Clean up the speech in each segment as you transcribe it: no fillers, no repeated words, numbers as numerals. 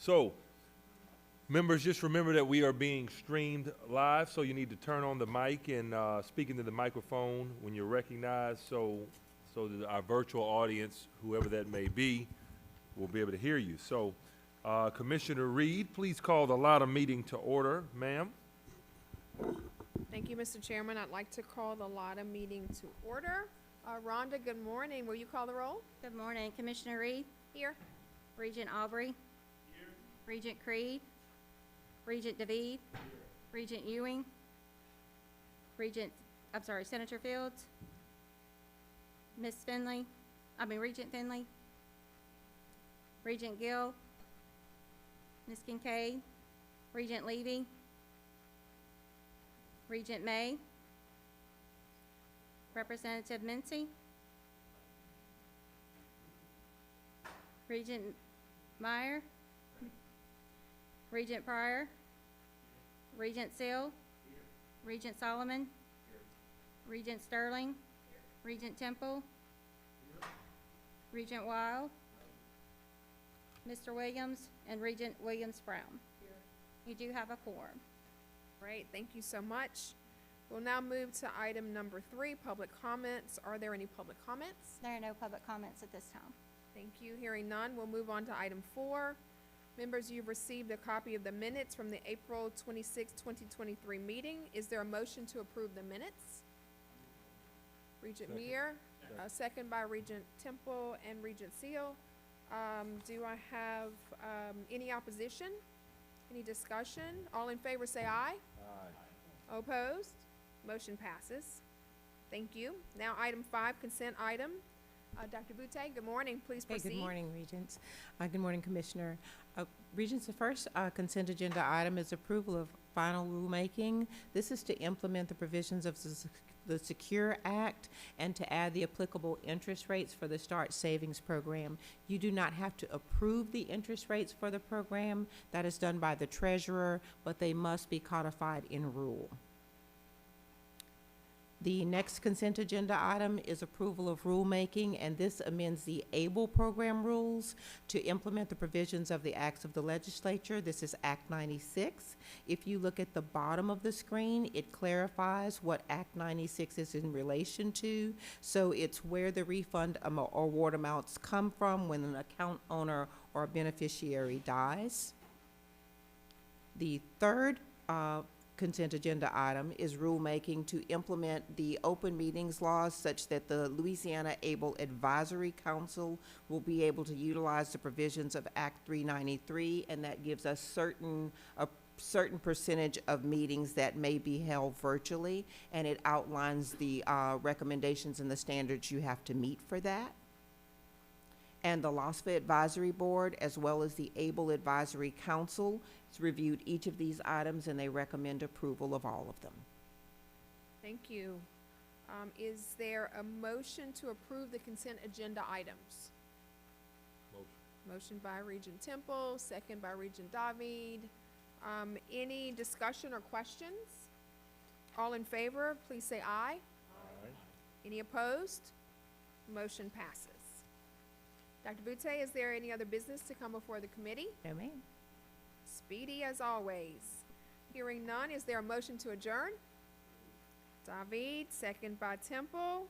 So, members, just remember that we are being streamed live, so you need to turn on the mic and speak into the microphone when you're recognized, so that our virtual audience, whoever that may be, will be able to hear you. So, Commissioner Reed, please call the LATA meeting to order, ma'am. Thank you, Mr. Chairman. I'd like to call the LATA meeting to order. Rhonda, good morning. Will you call the roll? Good morning. Commissioner Reed? Here. Regent Aubrey? Here. Regent Creed? Regent David? Here. Regent Ewing? Senator Fields? Regent Finley? Regent Gill? Ms. Kincaid? Regent Levy? Regent May? Representative Mincy? Regent Meyer? Regent Pryor? Regent Seal? Regent Solomon? Regent Sterling? Regent Temple? Regent Wild? Mr. Williams? And Regent Williams-Brown. You do have a quorum. Great, thank you so much. We'll now move to item number 3, public comments. Are there any public comments? There are no public comments at this time. Thank you. Hearing none, we'll move on to item 4. Members, you've received a copy of the minutes from the April 26, 2023 meeting. Is there a motion to approve the minutes? Regent Meir, second by Regent Temple and Regent Seal. Do I have any opposition? Any discussion? All in favor say aye. Aye. Opposed? Motion passes. Thank you. Now item 5, consent item. Dr. Boutte, good morning. Please proceed. Hey, good morning, Regents. Good morning, Commissioner. Regents, the first consent agenda item is approval of final rulemaking. This is to implement the provisions of the Secure Act and to add the applicable interest rates for the Start Savings Program. You do not have to approve the interest rates for the program. That is done by the treasurer, but they must be codified in rule. The next consent agenda item is approval of rulemaking, and this amends the ABLE program rules to implement the provisions of the acts of the legislature. This is Act 96. If you look at the bottom of the screen, it clarifies what Act 96 is in relation to. So it's where the refund or award amounts come from when an account owner or beneficiary dies. The third consent agenda item is rulemaking to implement the open meetings laws such that the Louisiana Able Advisory Council will be able to utilize the provisions of Act 393, and that gives us a certain percentage of meetings that may be held virtually, and it outlines the recommendations and the standards you have to meet for that. And the LOSFA Advisory Board, as well as the ABLE Advisory Council, has reviewed each of these items, and they recommend approval of all of them. Thank you. Is there a motion to approve the consent agenda items? Motion by Regent Temple, second by Regent David. Any discussion or questions? All in favor, please say aye. Aye. Any opposed? Motion passes. Dr. Boutte, is there any other business to come before the committee? No, ma'am. Speedy as always. Hearing none, is there a motion to adjourn? David, second by Temple.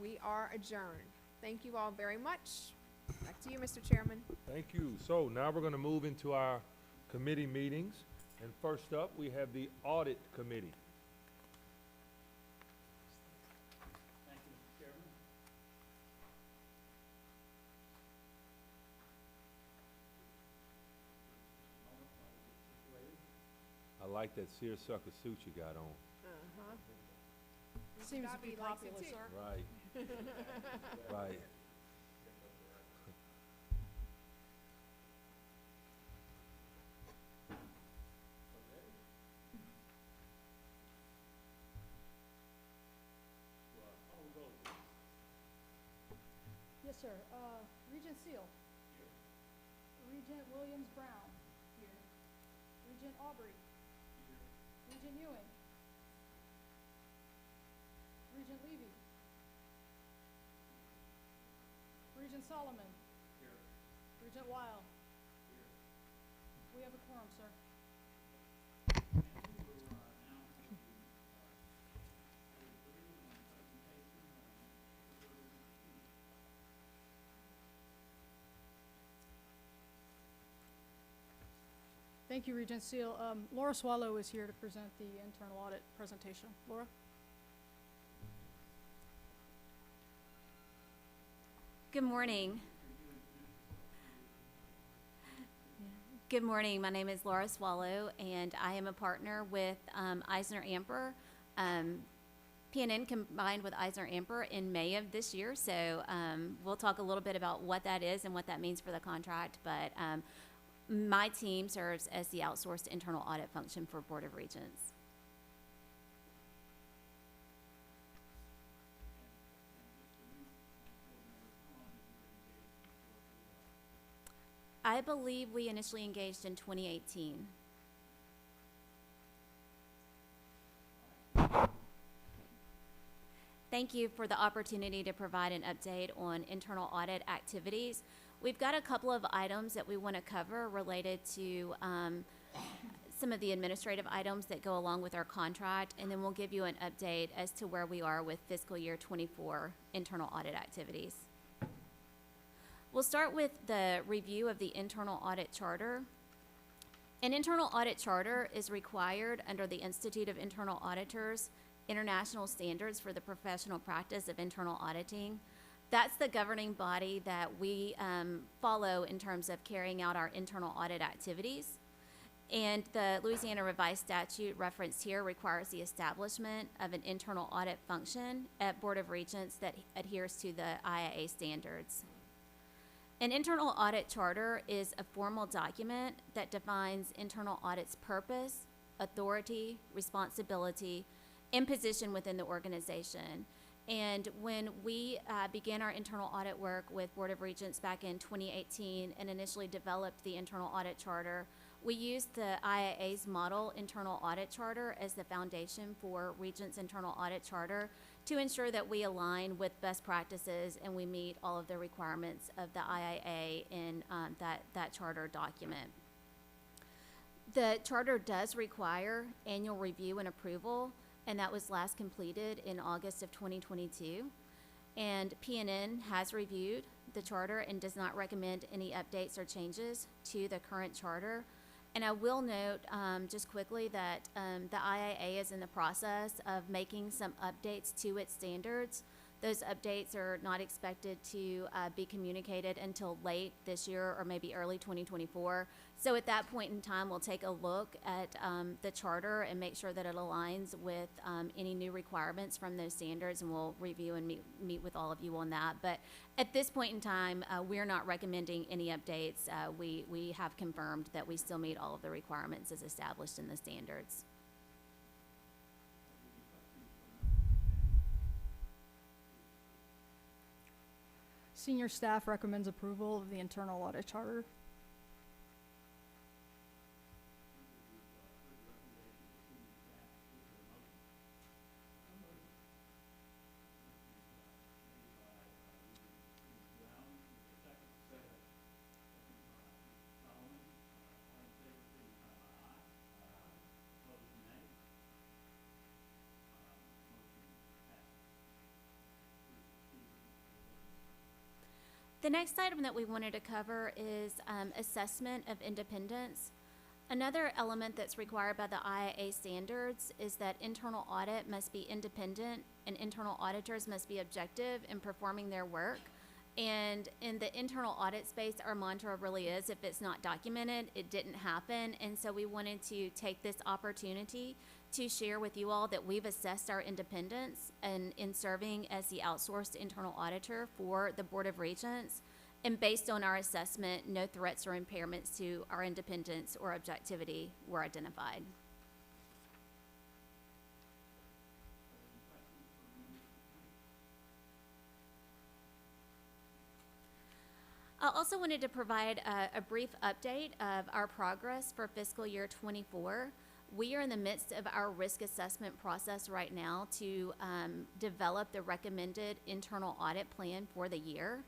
We are adjourned. Thank you all very much. Back to you, Mr. Chairman. Thank you. So now we're going to move into our committee meetings. And first up, we have the Audit Committee. Thank you, Mr. Chairman. I like that seersucker suit you got on. Seems to be popular, sir. Right. Right. Yes, sir. Regent Seal. Here. Regent Williams-Brown. Here. Regent Aubrey. Here. Regent Ewing. Regent Levy. Regent Solomon. Here. Regent Wild. Here. affirmed, sir. Thank you, Regent Seal. Laura Swallow is here to present the internal audit presentation. Laura? Good morning. Good morning. My name is Laura Swallow, and I am a partner with Eisner Amper. PNN combined with Eisner Amper in May of this year, so we'll talk a little bit about what that is and what that means for the contract, but my team serves as the outsourced internal audit function for Board of Regents. I believe we initially engaged in 2018. Thank you for the opportunity to provide an update on internal audit activities. We've got a couple of items that we want to cover related to some of the administrative items that go along with our contract, and then we'll give you an update as to where we are with fiscal year 24 internal audit activities. We'll start with the review of the internal audit charter. An internal audit charter is required under the Institute of Internal Auditors International Standards for the Professional Practice of Internal Auditing. That's the governing body that we follow in terms of carrying out our internal audit activities. And the Louisiana Revised Statute referenced here requires the establishment of an internal audit function at Board of Regents that adheres to the IIA standards. An internal audit charter is a formal document that defines internal audit's purpose, authority, responsibility, and position within the organization. And when we began our internal audit work with Board of Regents back in 2018 and initially developed the internal audit charter, we used the IIA's model internal audit charter as the foundation for Regents' internal audit charter to ensure that we align with best practices and we meet all of the requirements of the IIA in that charter document. The charter does require annual review and approval, and that was last completed in August of 2022. And PNN has reviewed the charter and does not recommend any updates or changes to the current charter. And I will note just quickly that the IIA is in the process of making some updates to its standards. Those updates are not expected to be communicated until late this year or maybe early 2024. So at that point in time, we'll take a look at the charter and make sure that it aligns with any new requirements from those standards, and we'll review and meet with all of you on that. But at this point in time, we're not recommending any updates. We have confirmed that we still meet all of the requirements as established in the standards. Senior staff recommends approval of the internal audit charter. The next item that we wanted to cover is assessment of independence. Another element that's required by the IIA standards is that internal audit must be independent and internal auditors must be objective in performing their work. And in the internal audit space, our mantra really is, if it's not documented, it didn't happen. And so we wanted to take this opportunity to share with you all that we've assessed our independence in serving as the outsourced internal auditor for the Board of Regents. And based on our assessment, no threats or impairments to our independence or objectivity were identified. I also wanted to provide a brief update of our progress for fiscal year 24. We are in the midst of our risk assessment process right now to develop the recommended internal audit plan for the year.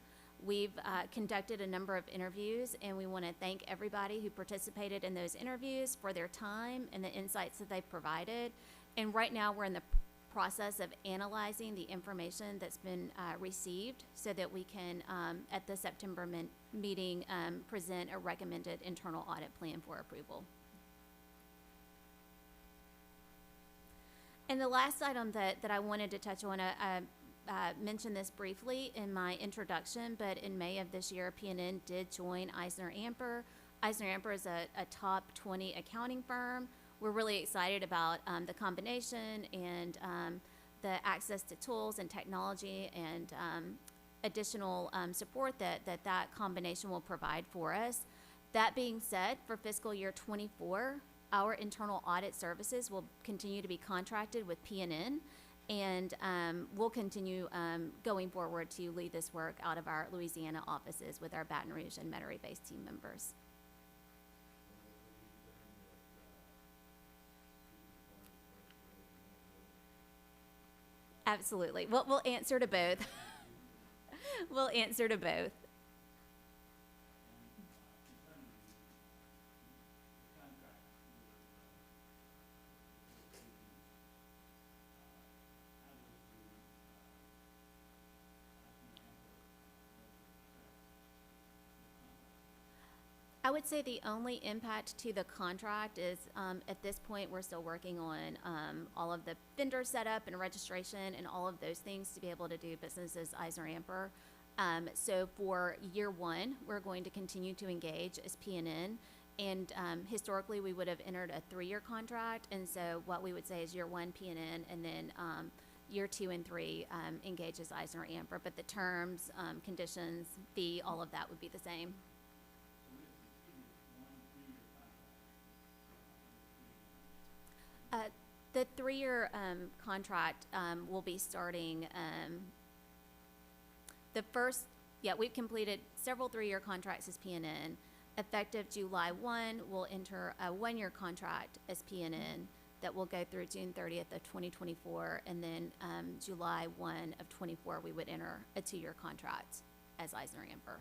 We've conducted a number of interviews, and we want to thank everybody who participated in those interviews for their time and the insights that they provided. And right now, we're in the process of analyzing the information that's been received so that we can, at the September meeting, present a recommended internal audit plan for approval. And the last item that I wanted to touch on, I mentioned this briefly in my introduction, but in May of this year, PNN did join EisnerAmper. EisnerAmper is a top 20 accounting firm. We're really excited about the combination and the access to tools and technology and additional support that combination will provide for us. That being said, for fiscal year 24, our internal audit services will continue to be contracted with PNN, and we'll continue going forward to lead this work out of our Louisiana offices with our Baton Rouge and Metairie-based team members. Absolutely. We'll answer to both. We'll answer to both. I would say the only impact to the contract is, at this point, we're still working on all of the vendor setup and registration and all of those things to be able to do business as EisnerAmper. So for year one, we're going to continue to engage as PNN. And historically, we would have entered a 3-year contract. And so what we would say is year one, PNN, and then year 2 and 3 engage as EisnerAmper. But the terms, conditions, fee, all of that would be the same. The 3-year contract will be starting we've completed several 3-year contracts as PNN. Effective July 1, we'll enter a 1-year contract as PNN that will go through June 30th of 2024, and then July 1 of 24, we would enter a 2-year contract as EisnerAmper.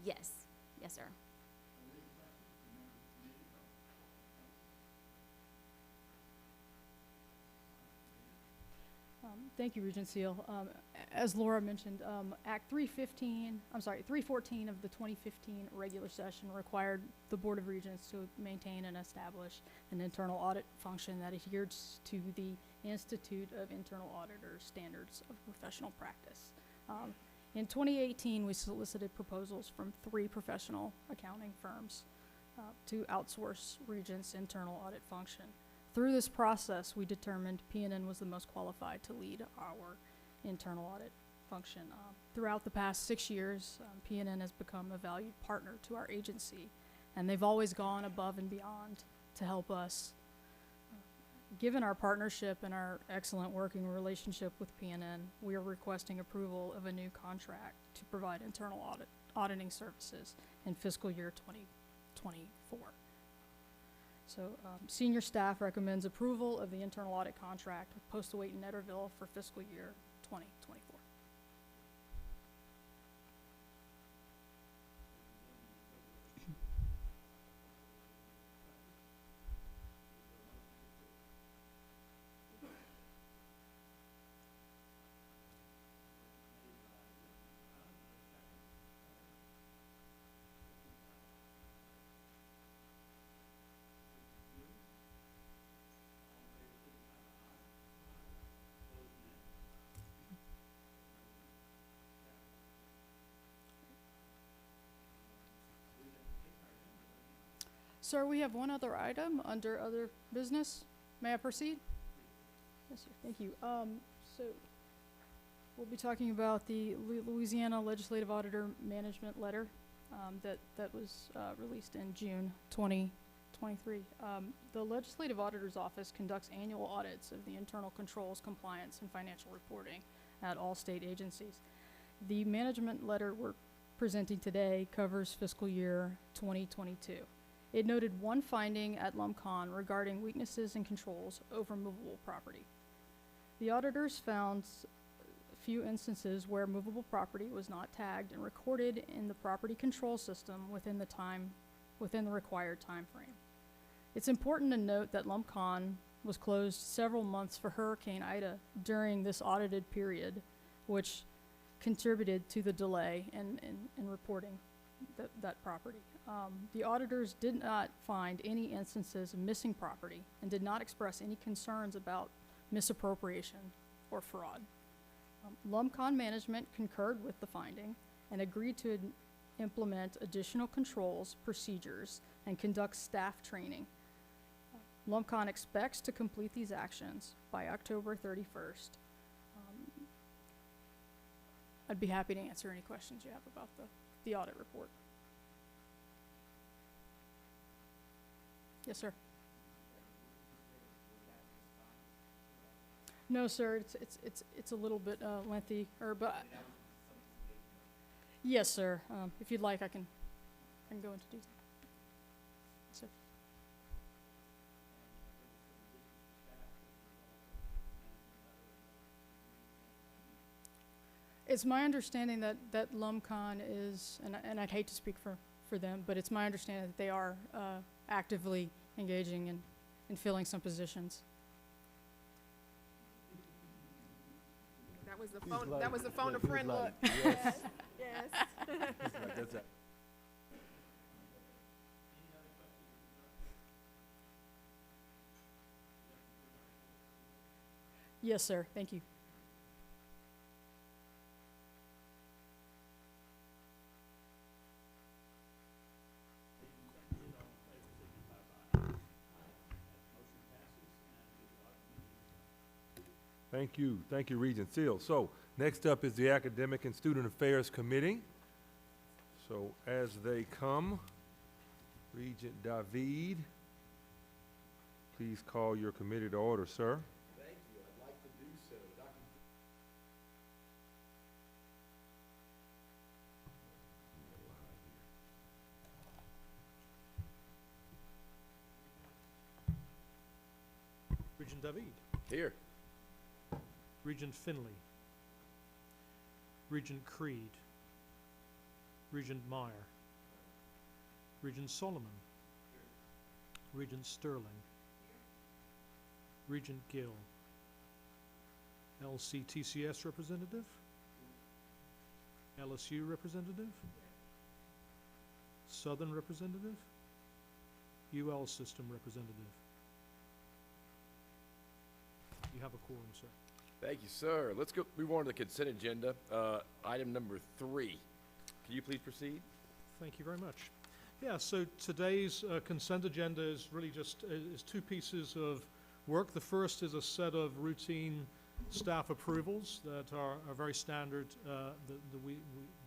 Yes, yes, sir. Thank you, Regent Seal. As Laura mentioned, Act 314 of the 2015 regular session required the Board of Regents to maintain and establish an internal audit function that adheres to the Institute of Internal Auditors Standards of Professional Practice. In 2018, we solicited proposals from 3 professional accounting firms to outsource Regents' internal audit function. Through this process, we determined PNN was the most qualified to lead our internal audit function. Throughout the past 6 years, PNN has become a valued partner to our agency, and they've always gone above and beyond to help us. Given our partnership and our excellent working relationship with PNN, we are requesting approval of a new contract to provide internal auditing services in fiscal year 2024. So senior staff recommends approval of the internal audit contract with Postal Waite and Netterville for fiscal year 2024. Sir, we have one other item under other business. May I proceed? Yes, sir. Thank you. So we'll be talking about the Louisiana Legislative Auditor Management Letter that was released in June 2023. The Legislative Auditor's Office conducts annual audits of the internal controls, compliance, and financial reporting at all state agencies. The management letter we're presenting today covers fiscal year 2022. It noted one finding at LumCon regarding weaknesses in controls over movable property. The auditors found few instances where movable property was not tagged and recorded in the property control system within the required time frame. It's important to note that LumpCon was closed several months for Hurricane Ida during this audited period, which contributed to the delay in reporting that property. The auditors did not find any instances of missing property and did not express any concerns about misappropriation or fraud. LumpCon management concurred with the finding and agreed to implement additional controls, procedures, and conduct staff training. LumpCon expects to complete these actions by October 31st. I'd be happy to answer any questions you have about the audit report. Yes, sir. No, sir, it's a little bit lengthy, but yes, sir. If you'd like, I can go into detail. Yes, sir. It's my understanding that LumpCon is, and I'd hate to speak for them, but it's my understanding that they are actively engaging in filling some positions. That was the phone, that was the phone a friend look. Yes. Yes. That's it. Yes, sir. Thank you. Thank you, Regent Seal. So, next up is the Academic and Student Affairs Committee. So, as they come, Regent David, please call your committee to order, sir. Thank you. I'd like to do so. Dr. Regent David. Here. Regent Finley. Regent Creed. Regent Meyer. Regent Solomon. Regent Sterling. Regent Gill. LCTCS representative. LSU representative. Southern representative. UL system representative. You have a quorum, sir. Thank you, sir. Let's go move on to the consent agenda. Item number 3. Can you please proceed? Thank you very much. Yeah, so today's consent agenda is really just is two pieces of work. The first is a set of routine staff approvals that are very standard that we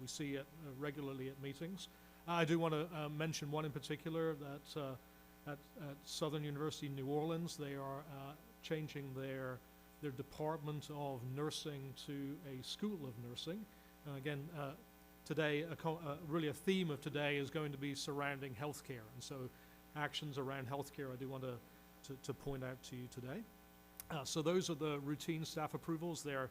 see regularly at meetings. I do want to mention one in particular that at Southern University New Orleans, they are changing their Department of Nursing to a School of Nursing. Again, today, really a theme of today is going to be surrounding healthcare, and so actions around healthcare I do want to point out to you today. So those are the routine staff approvals. They're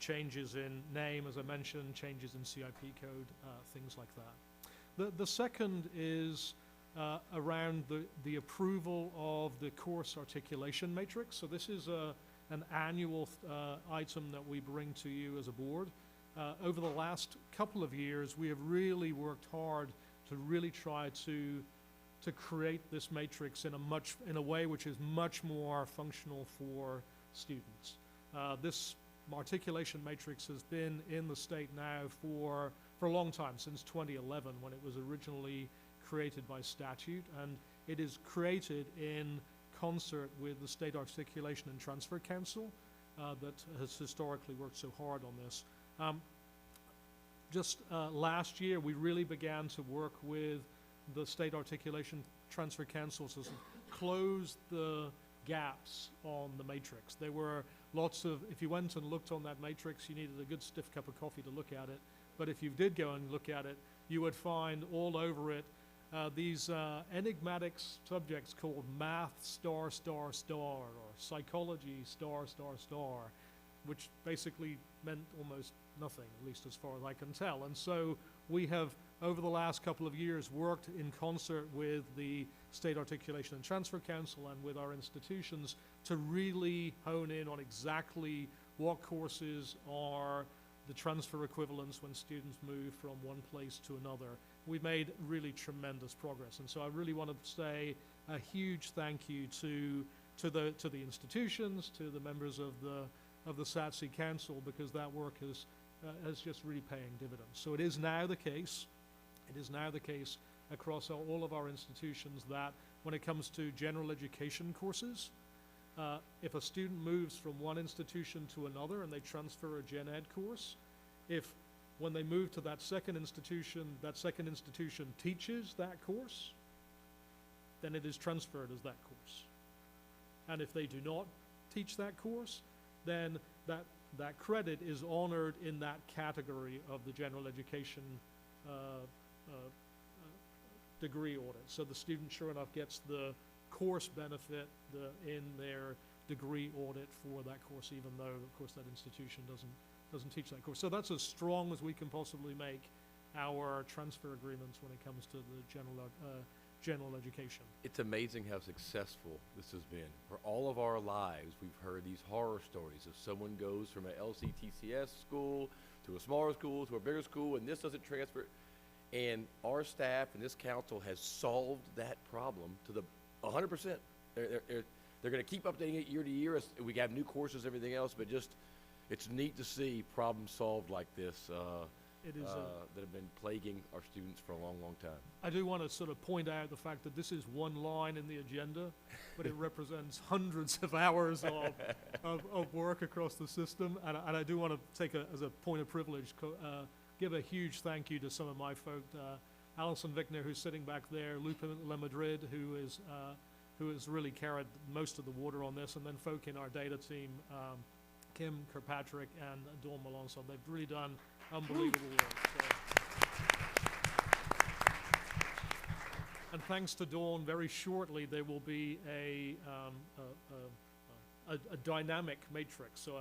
changes in name, as I mentioned, changes in CIP code, things like that. The second is around the approval of the course articulation matrix. So this is an annual item that we bring to you as a board. Over the last couple of years, we have really worked hard to really try to create this matrix in a way which is much more functional for students. This articulation matrix has been in the state now for a long time, since 2011, when it was originally created by statute, and it is created in concert with the State Articulation and Transfer Council that has historically worked so hard on this. Just last year, we really began to work with the State Articulation Transfer Council to close the gaps on the matrix. There were lots of, if you went and looked on that matrix, you needed a good stiff cup of coffee to look at it. But if you did go and look at it, you would find all over it these enigmatic subjects called math **** or psychology ****. which basically meant almost nothing, at least as far as I can tell. And so we have, over the last couple of years, worked in concert with the State Articulation and Transfer Council and with our institutions to really hone in on exactly what courses are the transfer equivalents when students move from one place to another. We've made really tremendous progress. And so I really want to say a huge thank you to the institutions, to the members of the SATC Council, because that work is just really paying dividends. So it is now the case across all of our institutions that when it comes to general education courses, if a student moves from one institution to another and they transfer a gen ed course, if when they move to that second institution teaches that course, then it is transferred as that course. And if they do not teach that course, then that credit is honored in that category of the general education degree audit. So the student, sure enough, gets the course benefit in their degree audit for that course, even though, of course, that institution doesn't teach that course. So that's as strong as we can possibly make our transfer agreements when it comes to the general education. It's amazing how successful this has been. For all of our lives, we've heard these horror stories of someone goes from an LCTCS school to a smaller school to a bigger school, and this doesn't transfer. And our staff and this council has solved that problem to the 100%. They're going to keep updating it year to year as we have new courses, everything else, but just it's neat to see problems solved like this It is that have been plaguing our students for a long, long time. I do want to sort of point out the fact that this is one line in the agenda, but it represents hundreds of hours of work across the system. And I do want to take as a point of privilege, give a huge thank you to some of my folk, Alison Vickner, who's sitting back there, Lupin LeMadrid, who has really carried most of the water on this, and then folk in our data team, Kim Kirkpatrick and Dawn Malonzo. They've really done unbelievable work. So. And thanks to Dawn, very shortly there will be a dynamic matrix, so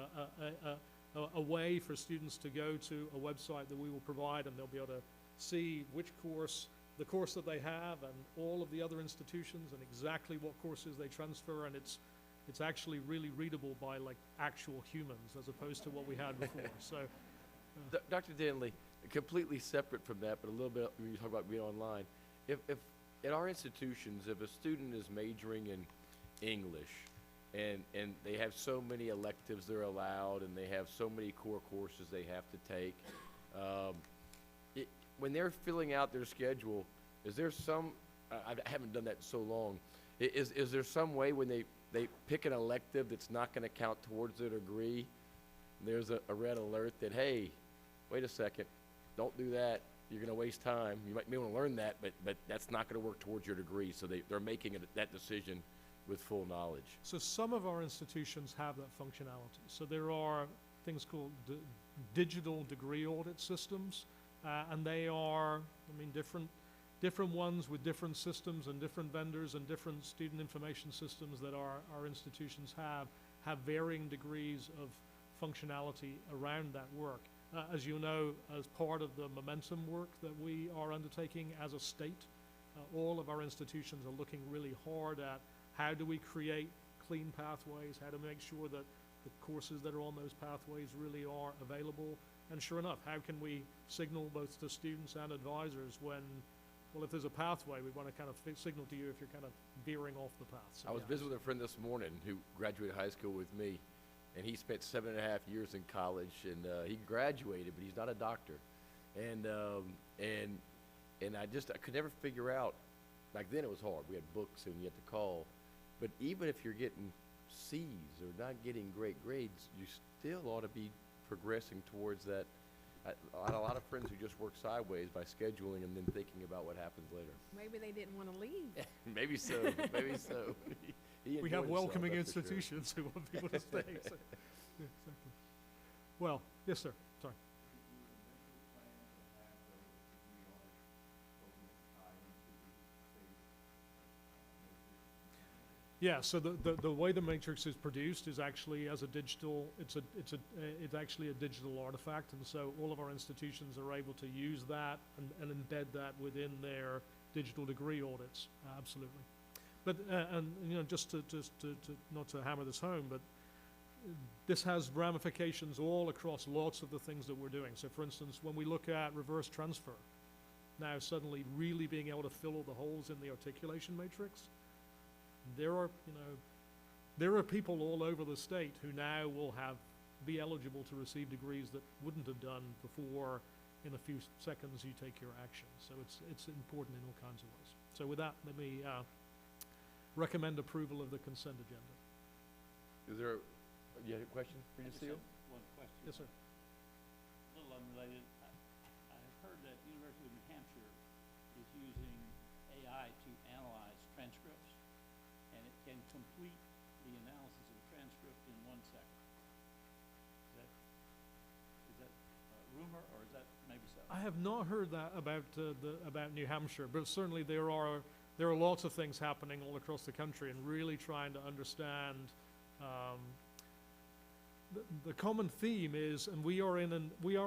a way for students to go to a website that we will provide, and they'll be able to see which course, the course that they have, and all of the other institutions, and exactly what courses they transfer, and it's actually really readable by like actual humans as opposed to what we had before. So, Dr. Denley, completely separate from that, but a little bit when you talk about being online, if at our institutions, if a student is majoring in English and they have so many electives they're allowed and they have so many core courses they have to take, when they're filling out their schedule, is there some, I haven't done that in so long, is there some way when they pick an elective that's not going to count towards their degree, there's a red alert that, hey, wait a second, don't do that, you're going to waste time. You may want to learn that, but that's not going to work towards your degree. So they're making that decision with full knowledge. So some of our institutions have that functionality. So there are things called digital degree audit systems, and they are, different ones with different systems and different vendors and different student information systems that our institutions have varying degrees of functionality around that work. As you know, as part of the momentum work that we are undertaking as a state, all of our institutions are looking really hard at how do we create clean pathways, how to make sure that the courses that are on those pathways really are available. And sure enough, how can we signal both to students and advisors when, well, if there's a pathway, we want to kind of signal to you if you're kind of veering off the path. So I was visiting with a friend this morning who graduated high school with me, and he spent 7.5 years in college, and he graduated, but he's not a doctor. And I could never figure out, back then it was hard. We had books and you had to call. But even if you're getting C's or not getting great grades, you still ought to be progressing towards that. I had a lot of friends who just work sideways by scheduling and then thinking about what happens later. Maybe they didn't want to leave. Maybe so, maybe so. He we have enjoyed himself, welcoming that's for sure. institutions who want people to stay. So, yeah, exactly. Well, yes, sir. Sorry. Yeah, so the way the matrix is produced is actually as a digital, it's actually a digital artifact, and so all of our institutions are able to use that and embed that within their digital degree audits, absolutely. But, and, you know, just to not to hammer this home, but this has ramifications all across lots of the things that we're doing. So for instance, when we look at reverse transfer, now suddenly really being able to fill all the holes in the articulation matrix, there are people all over the state who now will be eligible to receive degrees that wouldn't have done before. In a few seconds you take your action. So it's important in all kinds of ways. So with that, let me recommend approval of the consent agenda. Is there, you had a question for you, Seal? One question. Yes, sir. A little unrelated. I have heard that University of New Hampshire is using AI to analyze transcripts, and it can complete the analysis of a transcript in 1 second. Is that a rumor, or is that maybe so? I have not heard that about New Hampshire, but certainly there are lots of things happening all across the country, and really trying to understand. The common theme is, and we are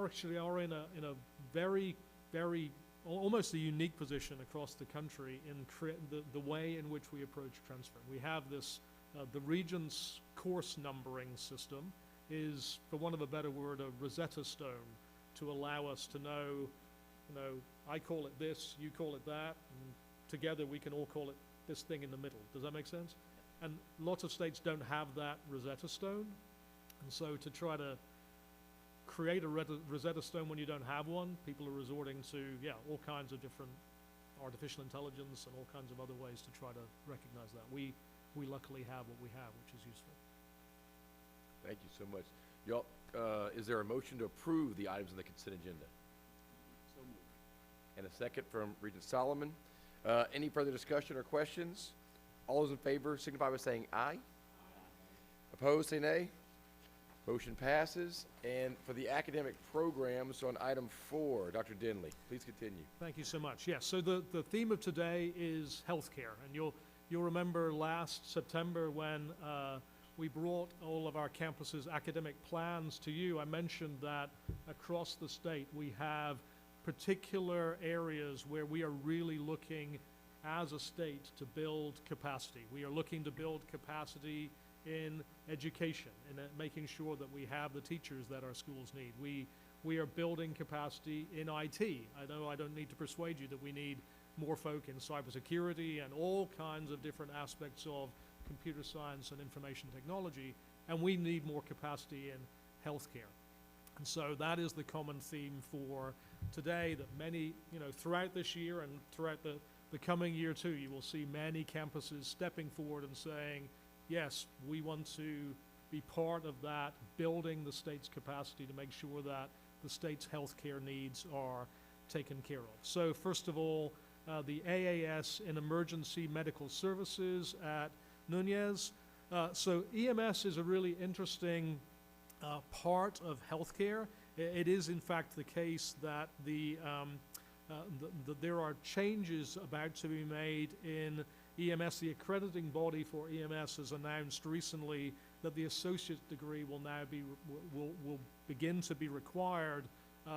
actually in a very, very almost a unique position across the country in the way in which we approach transfer. We have this the Regents course numbering system is, for want of a better word, a Rosetta Stone to allow us to know, I call it this, you call it that, and together we can all call it this thing in the middle. Does that make sense? And lots of states don't have that Rosetta Stone. And so to try to create a Rosetta Stone when you don't have one, people are resorting to, all kinds of different artificial intelligence and all kinds of other ways to try to recognize that. We luckily have what we have, which is useful. Thank you so much. Y'all, is there a motion to approve the items on the consent agenda? So moved. And a second from Regent Solomon. Any further discussion or questions? All those in favor signify by saying aye. Opposed, say nay. Motion passes. And for the academic programs on item 4, Dr. Denley, please continue. Thank you so much. Yes, so the theme of today is healthcare. And you'll remember last September when we brought all of our campuses' academic plans to you. I mentioned that across the state we have particular areas where we are really looking as a state to build capacity. We are looking to build capacity in education and making sure that we have the teachers that our schools need. We are building capacity in IT. I know I don't need to persuade you that we need more folk in cybersecurity and all kinds of different aspects of computer science and information technology, and we need more capacity in healthcare. And so that is the common theme for today, that many, throughout this year and throughout the coming year too, you will see many campuses stepping forward and saying, yes, we want to be part of that, building the state's capacity to make sure that the state's healthcare needs are taken care of. So first of all, the AAS in Emergency Medical Services at Nunez. So EMS is a really interesting part of healthcare. It is in fact the case that there are changes about to be made in EMS. The accrediting body for EMS has announced recently that the associate degree will now will begin to be required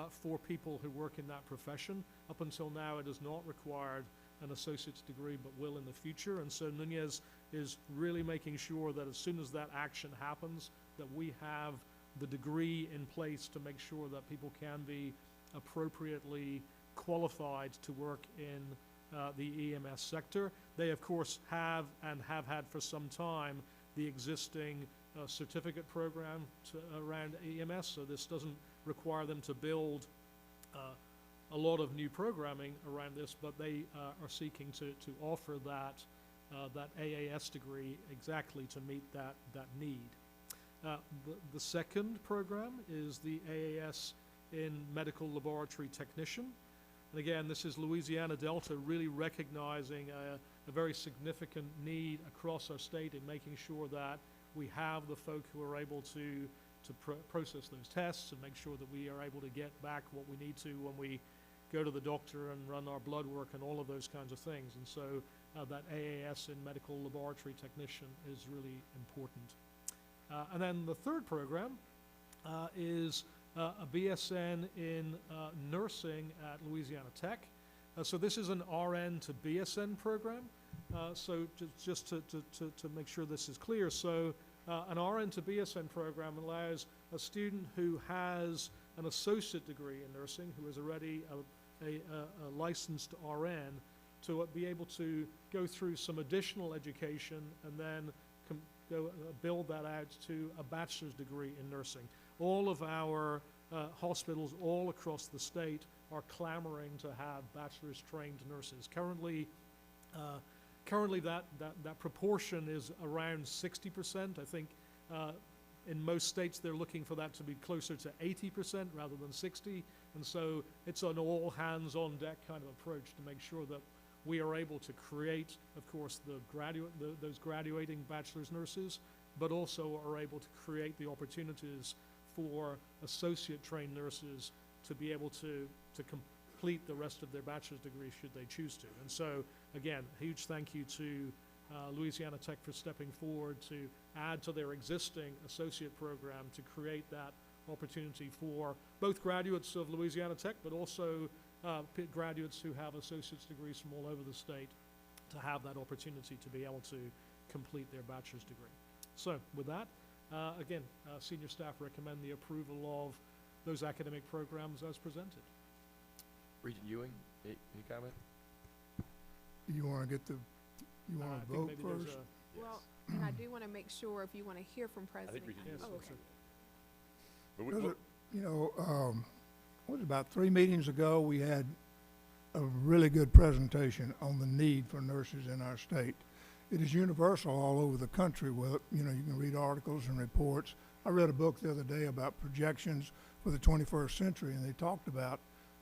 for people who work in that profession. Up until now, it has not required an associate's degree, but will in the future. And so Nunez is really making sure that as soon as that action happens, that we have the degree in place to make sure that people can be appropriately qualified to work in the EMS sector. They, of course, have and have had for some time the existing certificate program around EMS, so this doesn't require them to build a lot of new programming around this, but they are seeking to offer that AAS degree exactly to meet that need. The second program is the AAS in Medical Laboratory Technician. And again, this is Louisiana Delta really recognizing a very significant need across our state in making sure that we have the folk who are able to process those tests and make sure that we are able to get back what we need to when we go to the doctor and run our blood work and all of those kinds of things. And so that AAS in medical laboratory technician is really important. And then the third program is a BSN in nursing at Louisiana Tech. So this is an RN to BSN program. So just to make sure this is clear, so an RN to BSN program allows a student who has an associate degree in nursing, who is already a licensed RN, to be able to go through some additional education and then go build that out to a bachelor's degree in nursing. All of our hospitals all across the state are clamoring to have bachelor's trained nurses. Currently that proportion is around 60%. I think in most states they're looking for that to be closer to 80% rather than 60. And so it's an all hands on deck kind of approach to make sure that we are able to create, of course, those graduating bachelor's nurses, but also are able to create the opportunities for associate trained nurses to be able to complete the rest of their bachelor's degree should they choose to. And so, again, a huge thank you to Louisiana Tech for stepping forward to add to their existing associate program to create that opportunity for both graduates of Louisiana Tech, but also graduates who have associate's degrees from all over the state to have that opportunity to be able to complete their bachelor's degree. So with that, again, senior staff recommend the approval of those academic programs as presented. Regent Ewing, any comment? You want to I vote think maybe there's first? Well, and I do want to make sure if you want to hear from I think President. Regent Yes, Oh, Ewing. okay. But we- Does we- it- You know, what was it, about 3 meetings ago, we had a really good presentation on the need for nurses in our state. It is universal all over the country. Well, you know, you can read articles and reports. I read a book the other day about projections for the 21st century, and they talked about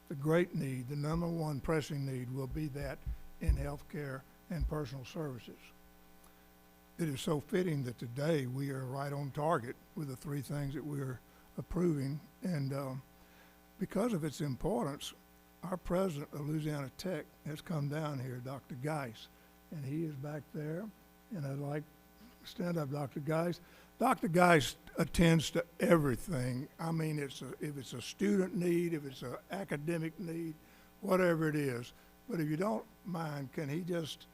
the great need, the number one pressing need will be that in healthcare and personal services. It is so fitting that today we are right on target with the 3 things that we're approving, and because of its importance, our president of Louisiana Tech has come down here, Dr. Geis, and he is back there, and I'd like to stand up, Dr. Geis. Dr. Geis attends to everything. I mean, if it's a student need, if it's an academic need, whatever it is. But if you don't mind, can he just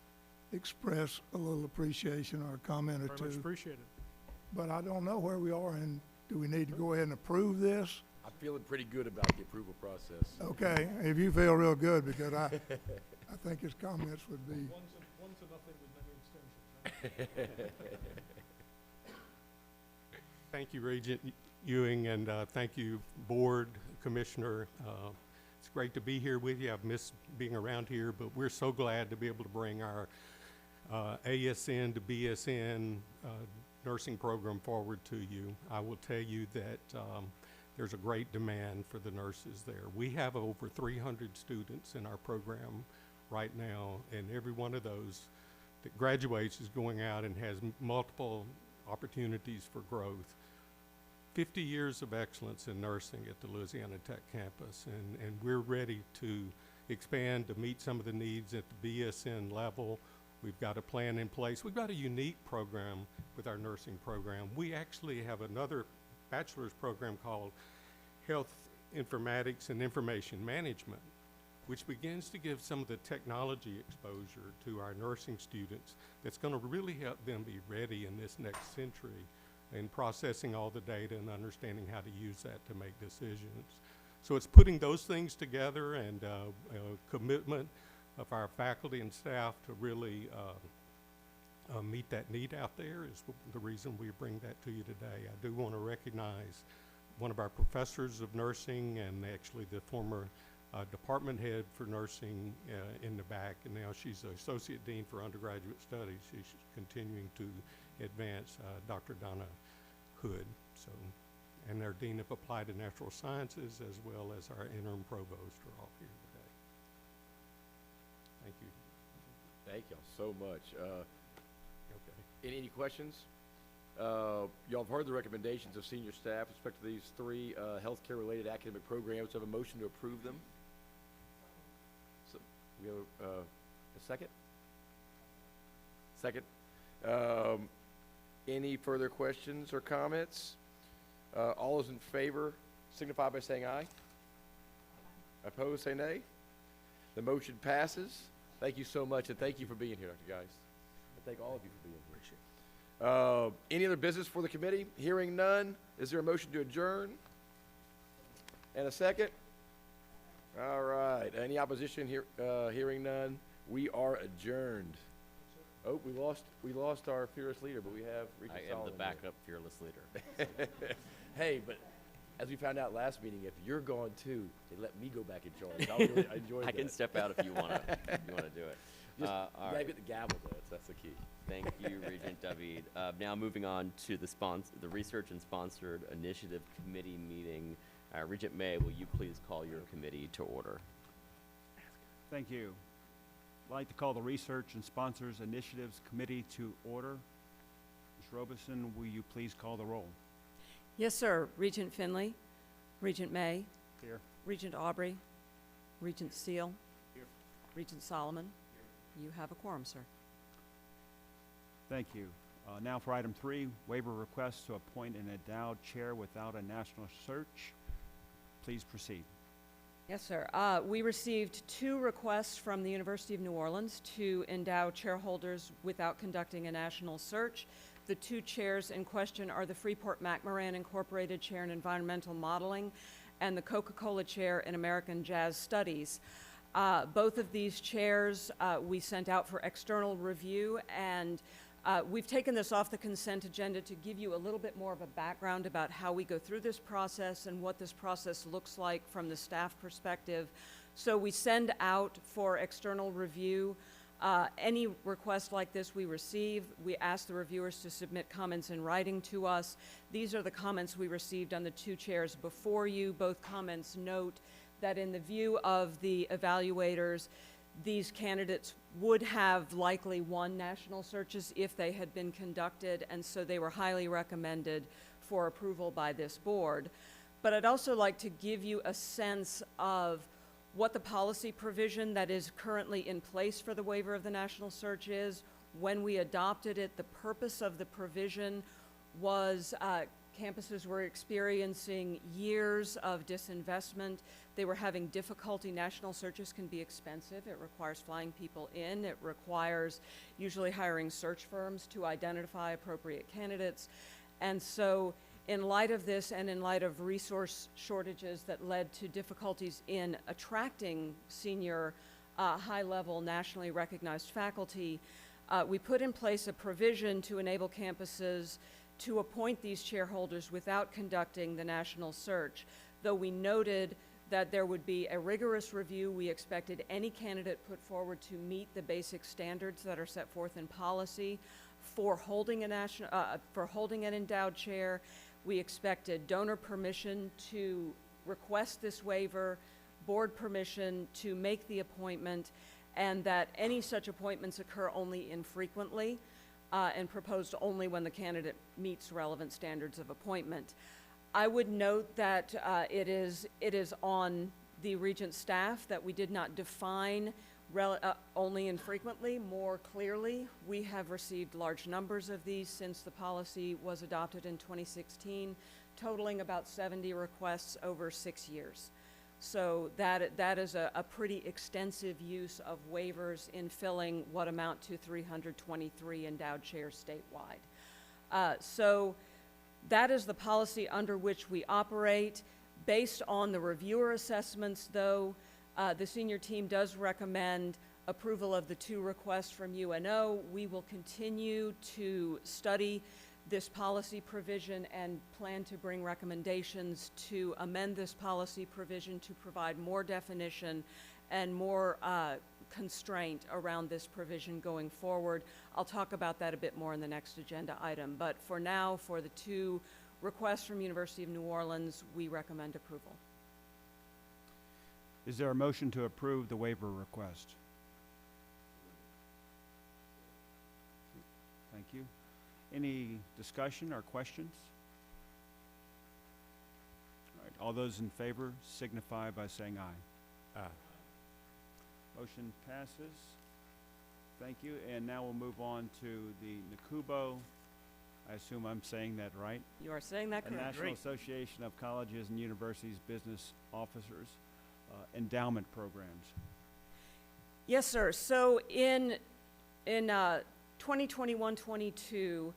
express a little appreciation or a comment or Very two? much appreciated. But I don't know where we are, and do we need to go ahead and approve this? I'm feeling pretty good about the approval process. Okay, if you feel real good, because I think his comments would be, One to nothing with many extensions. Thank you, Regent Ewing, and thank you, Board, Commissioner. It's great to be here with you. I've missed being around here, but we're so glad to be able to bring our ASN to BSN nursing program forward to you. I will tell you that there's a great demand for the nurses there. We have over 300 students in our program right now, and every one of those that graduates is going out and has multiple opportunities for growth. 50 years of excellence in nursing at the Louisiana Tech campus, and we're ready to expand to meet some of the needs at the BSN level. We've got a plan in place. We've got a unique program with our nursing program. We actually have another bachelor's program called Health Informatics and Information Management, which begins to give some of the technology exposure to our nursing students that's going to really help them be ready in this next century in processing all the data and understanding how to use that to make decisions. So it's putting those things together, and commitment of our faculty and staff to really meet that need out there is the reason we bring that to you today. I do want to recognize one of our professors of nursing, and actually the former department head for nursing in the back, and now she's the associate dean for undergraduate studies. She's continuing to advance, Dr. Donna Hood. So, and our dean of applied and natural sciences, as well as our interim provost, are all here today. Thank you. Thank y'all so much. Okay. Any questions? Y'all have heard the recommendations of senior staff with respect to these 3 healthcare-related academic programs. Do I have a motion to approve them? So, we have a second? Second. Any further questions or comments? All those in favor signify by saying aye. Opposed, say nay. The motion passes. Thank you so much, and thank you for being here, Dr. Geis. And thank all of you for being here. Any other business for the committee? Hearing none, is there a motion to adjourn? And a second? All right. Any opposition here? Hearing none, we are adjourned. Oh, we lost our fearless leader, but we have Regent I am the Solomon here. backup fearless leader. Hey, but as we found out last meeting, if you're gone too, they let me go back in charge. I enjoyed that. I can step out if you wanna do it. Just, All you gotta right. get the gavel though, that's the key. Thank you, Regent David. Now moving on to the Research and Sponsored Initiative Committee meeting. Regent May, will you please call your committee to order? Thank you. I'd like to call the Research and Sponsors Initiatives Committee to order. Ms. Robeson, will you please call the roll? Yes, sir. Regent Finley, Regent May, Here. Regent Aubrey, Regent Steele, Here. Regent Solomon. You have a quorum, sir. Thank you. Now for item 3, waiver request to appoint an endowed chair without a national search. Please proceed. Yes, sir. We received 2 requests from the University of New Orleans to endow chairholders without conducting a national search. The 2 chairs in question are the Freeport-McMoran Incorporated Chair in Environmental Modeling and the Coca-Cola Chair in American Jazz Studies. Both of these chairs we sent out for external review, and we've taken this off the consent agenda to give you a little bit more of a background about how we go through this process and what this process looks like from the staff perspective. So we send out for external review any request like this we receive. We ask the reviewers to submit comments in writing to us. These are the comments we received on the 2 chairs before you. Both comments note that in the view of the evaluators, these candidates would have likely won national searches if they had been conducted, and so they were highly recommended for approval by this board. But I'd also like to give you a sense of what the policy provision that is currently in place for the waiver of the national search is. When we adopted it, the purpose of the provision was campuses were experiencing years of disinvestment. They were having difficulty. National searches can be expensive. It requires flying people in. It requires usually hiring search firms to identify appropriate candidates. And so in light of this and in light of resource shortages that led to difficulties in attracting senior high-level nationally recognized faculty, we put in place a provision to enable campuses to appoint these chairholders without conducting the national search. Though we noted that there would be a rigorous review, we expected any candidate put forward to meet the basic standards that are set forth in policy for holding an endowed chair. We expected donor permission to request this waiver, board permission to make the appointment, and that any such appointments occur only infrequently and proposed only when the candidate meets relevant standards of appointment. I would note that it is on the Regent staff that we did not define only infrequently more clearly. We have received large numbers of these since the policy was adopted in 2016, totaling about 70 requests over 6 years. So that is a pretty extensive use of waivers in filling what amount to 323 endowed chairs statewide. So that is the policy under which we operate. Based on the reviewer assessments, though, the senior team does recommend approval of the 2 requests from UNO. We will continue to study this policy provision and plan to bring recommendations to amend this policy provision to provide more definition and more constraint around this provision going forward. I'll talk about that a bit more in the next agenda item. But for now, for the 2 requests from University of New Orleans, we recommend approval. Is there a motion to approve the waiver request? Thank you. Any discussion or questions? All right, all those in favor signify by saying aye. Aye. Motion passes. Thank you. And now we'll move on to the NACUBO. I assume I'm saying that right? You are saying that The correctly. National Association of Colleges and Universities Business Officers Endowment Programs. Yes, sir. So in 2021-22,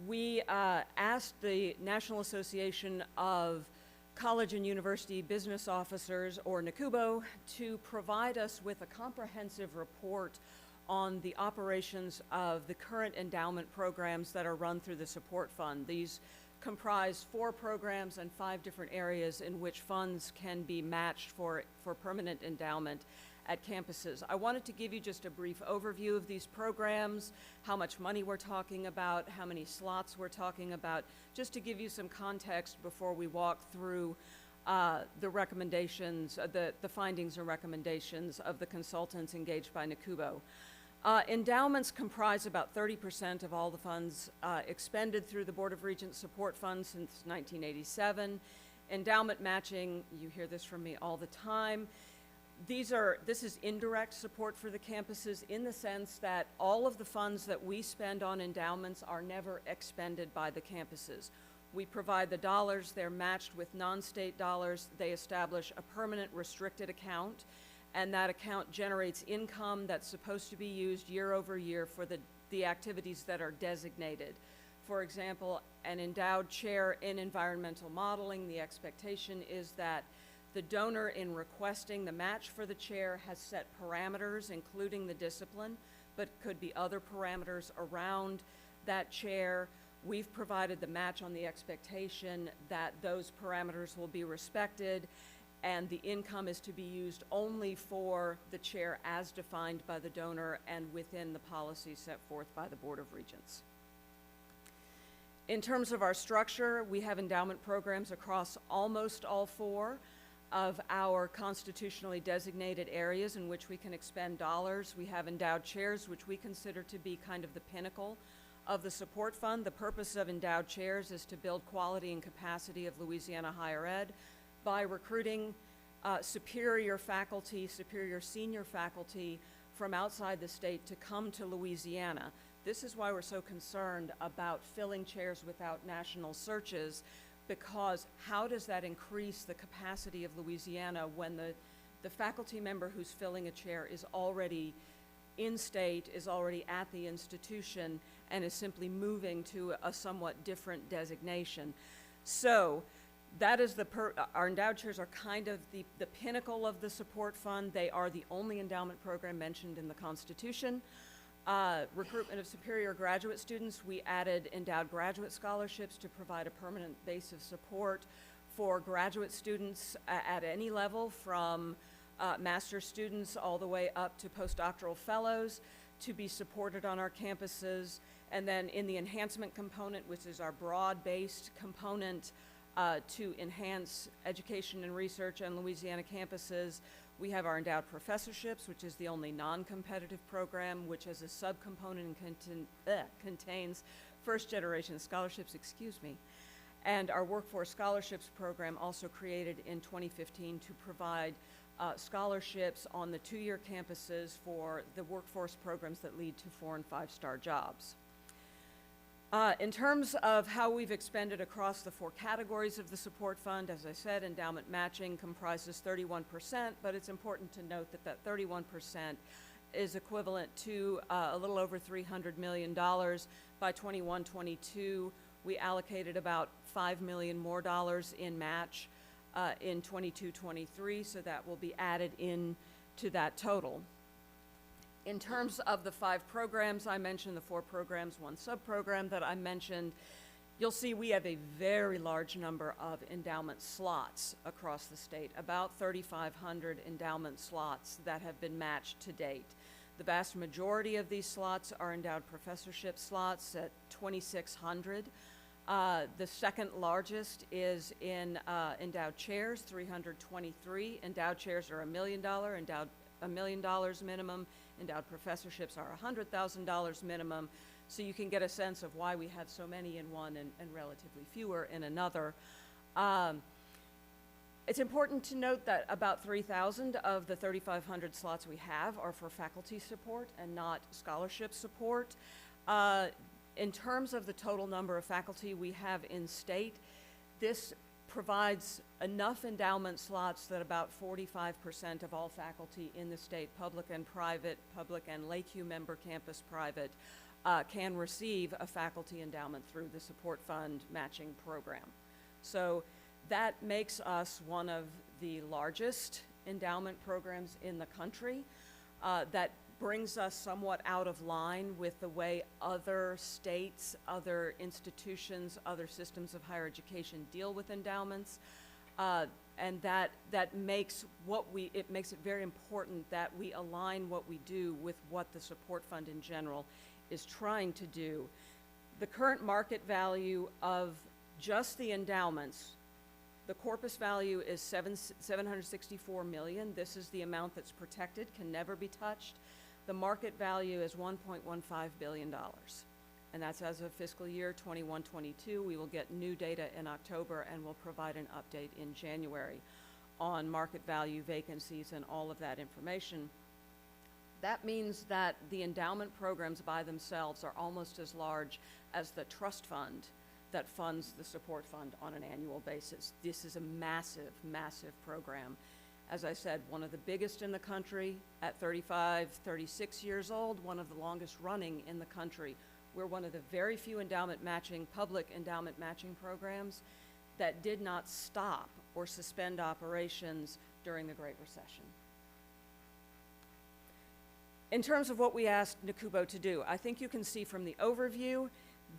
we asked the National Association of College and University Business Officers, or NACUBO, to provide us with a comprehensive report on the operations of the current endowment programs that are run through the support fund. These comprise 4 programs and 5 different areas in which funds can be matched for permanent endowment at campuses. I wanted to give you just a brief overview of these programs, how much money we're talking about, how many slots we're talking about, just to give you some context before we walk through the recommendations, the findings and recommendations of the consultants engaged by NACUBO. Endowments comprise about 30% of all the funds expended through the Board of Regents support fund since 1987. Endowment matching, you hear this from me all the time. This is indirect support for the campuses in the sense that all of the funds that we spend on endowments are never expended by the campuses. We provide the dollars, they're matched with non-state dollars, they establish a permanent restricted account, and that account generates income that's supposed to be used year over year for the activities that are designated. For example, an endowed chair in environmental modeling, the expectation is that the donor in requesting the match for the chair has set parameters, including the discipline, but could be other parameters around that chair. We've provided the match on the expectation that those parameters will be respected, and the income is to be used only for the chair as defined by the donor and within the policies set forth by the Board of Regents. In terms of our structure, we have endowment programs across almost all 4 of our constitutionally designated areas in which we can expend dollars. We have endowed chairs, which we consider to be kind of the pinnacle of the support fund. The purpose of endowed chairs is to build quality and capacity of Louisiana higher ed by recruiting superior faculty, superior senior faculty from outside the state to come to Louisiana. This is why we're so concerned about filling chairs without national searches, because how does that increase the capacity of Louisiana when the faculty member who's filling a chair is already in state, is already at the institution, and is simply moving to a somewhat different designation? So that is our endowed chairs are kind of the pinnacle of the support fund. They are the only endowment program mentioned in the Constitution. Recruitment of superior graduate students, we added endowed graduate scholarships to provide a permanent base of support for graduate students at any level, from master's students all the way up to postdoctoral fellows, to be supported on our campuses. And then in the enhancement component, which is our broad-based component to enhance education and research on Louisiana campuses, we have our endowed professorships, which is the only non-competitive program, which as a subcomponent contains first-generation scholarships, and our workforce scholarships program, also created in 2015 to provide scholarships on the 2-year campuses for the workforce programs that lead to 4- and 5-star jobs. In terms of how we've expended across the 4 categories of the support fund, as I said, endowment matching comprises 31%, but it's important to note that that 31% is equivalent to a little over $300 million. By 21-22, we allocated about $5 million more in match in 22-23, so that will be added in to that total. In terms of the 5 programs I mentioned, the 4 programs, 1 sub-program that I mentioned, you'll see we have a very large number of endowment slots across the state, about 3,500 endowment slots that have been matched to date. The vast majority of these slots are endowed professorship slots at 2,600. The second largest is in endowed chairs, 323. Endowed chairs are $1 million, $1 million minimum. Endowed professorships are $100,000 minimum. So you can get a sense of why we have so many in one and relatively fewer in another. It's important to note that about 3,000 of the 3,500 slots we have are for faculty support and not scholarship support. In terms of the total number of faculty we have in state, this provides enough endowment slots that about 45% of all faculty in the state, public and private, public and Lakeview member campus private, can receive a faculty endowment through the support fund matching program. So that makes us one of the largest endowment programs in the country. That brings us somewhat out of line with the way other states, other institutions, other systems of higher education deal with endowments. And that makes it makes it very important that we align what we do with what the support fund in general is trying to do. The current market value of just the endowments, the corpus value is $764 million. This is the amount that's protected, can never be touched. The market value is $1.15 billion. And that's as of fiscal year 21-22. We will get new data in October, and we'll provide an update in January on market value, vacancies, and all of that information. That means that the endowment programs by themselves are almost as large as the trust fund that funds the support fund on an annual basis. This is a massive, massive program. As I said, one of the biggest in the country at 35, 36 years old, one of the longest running in the country. We're one of the very few public endowment matching programs that did not stop or suspend operations during the Great Recession. In terms of what we asked NACUBO to do, I think you can see from the overview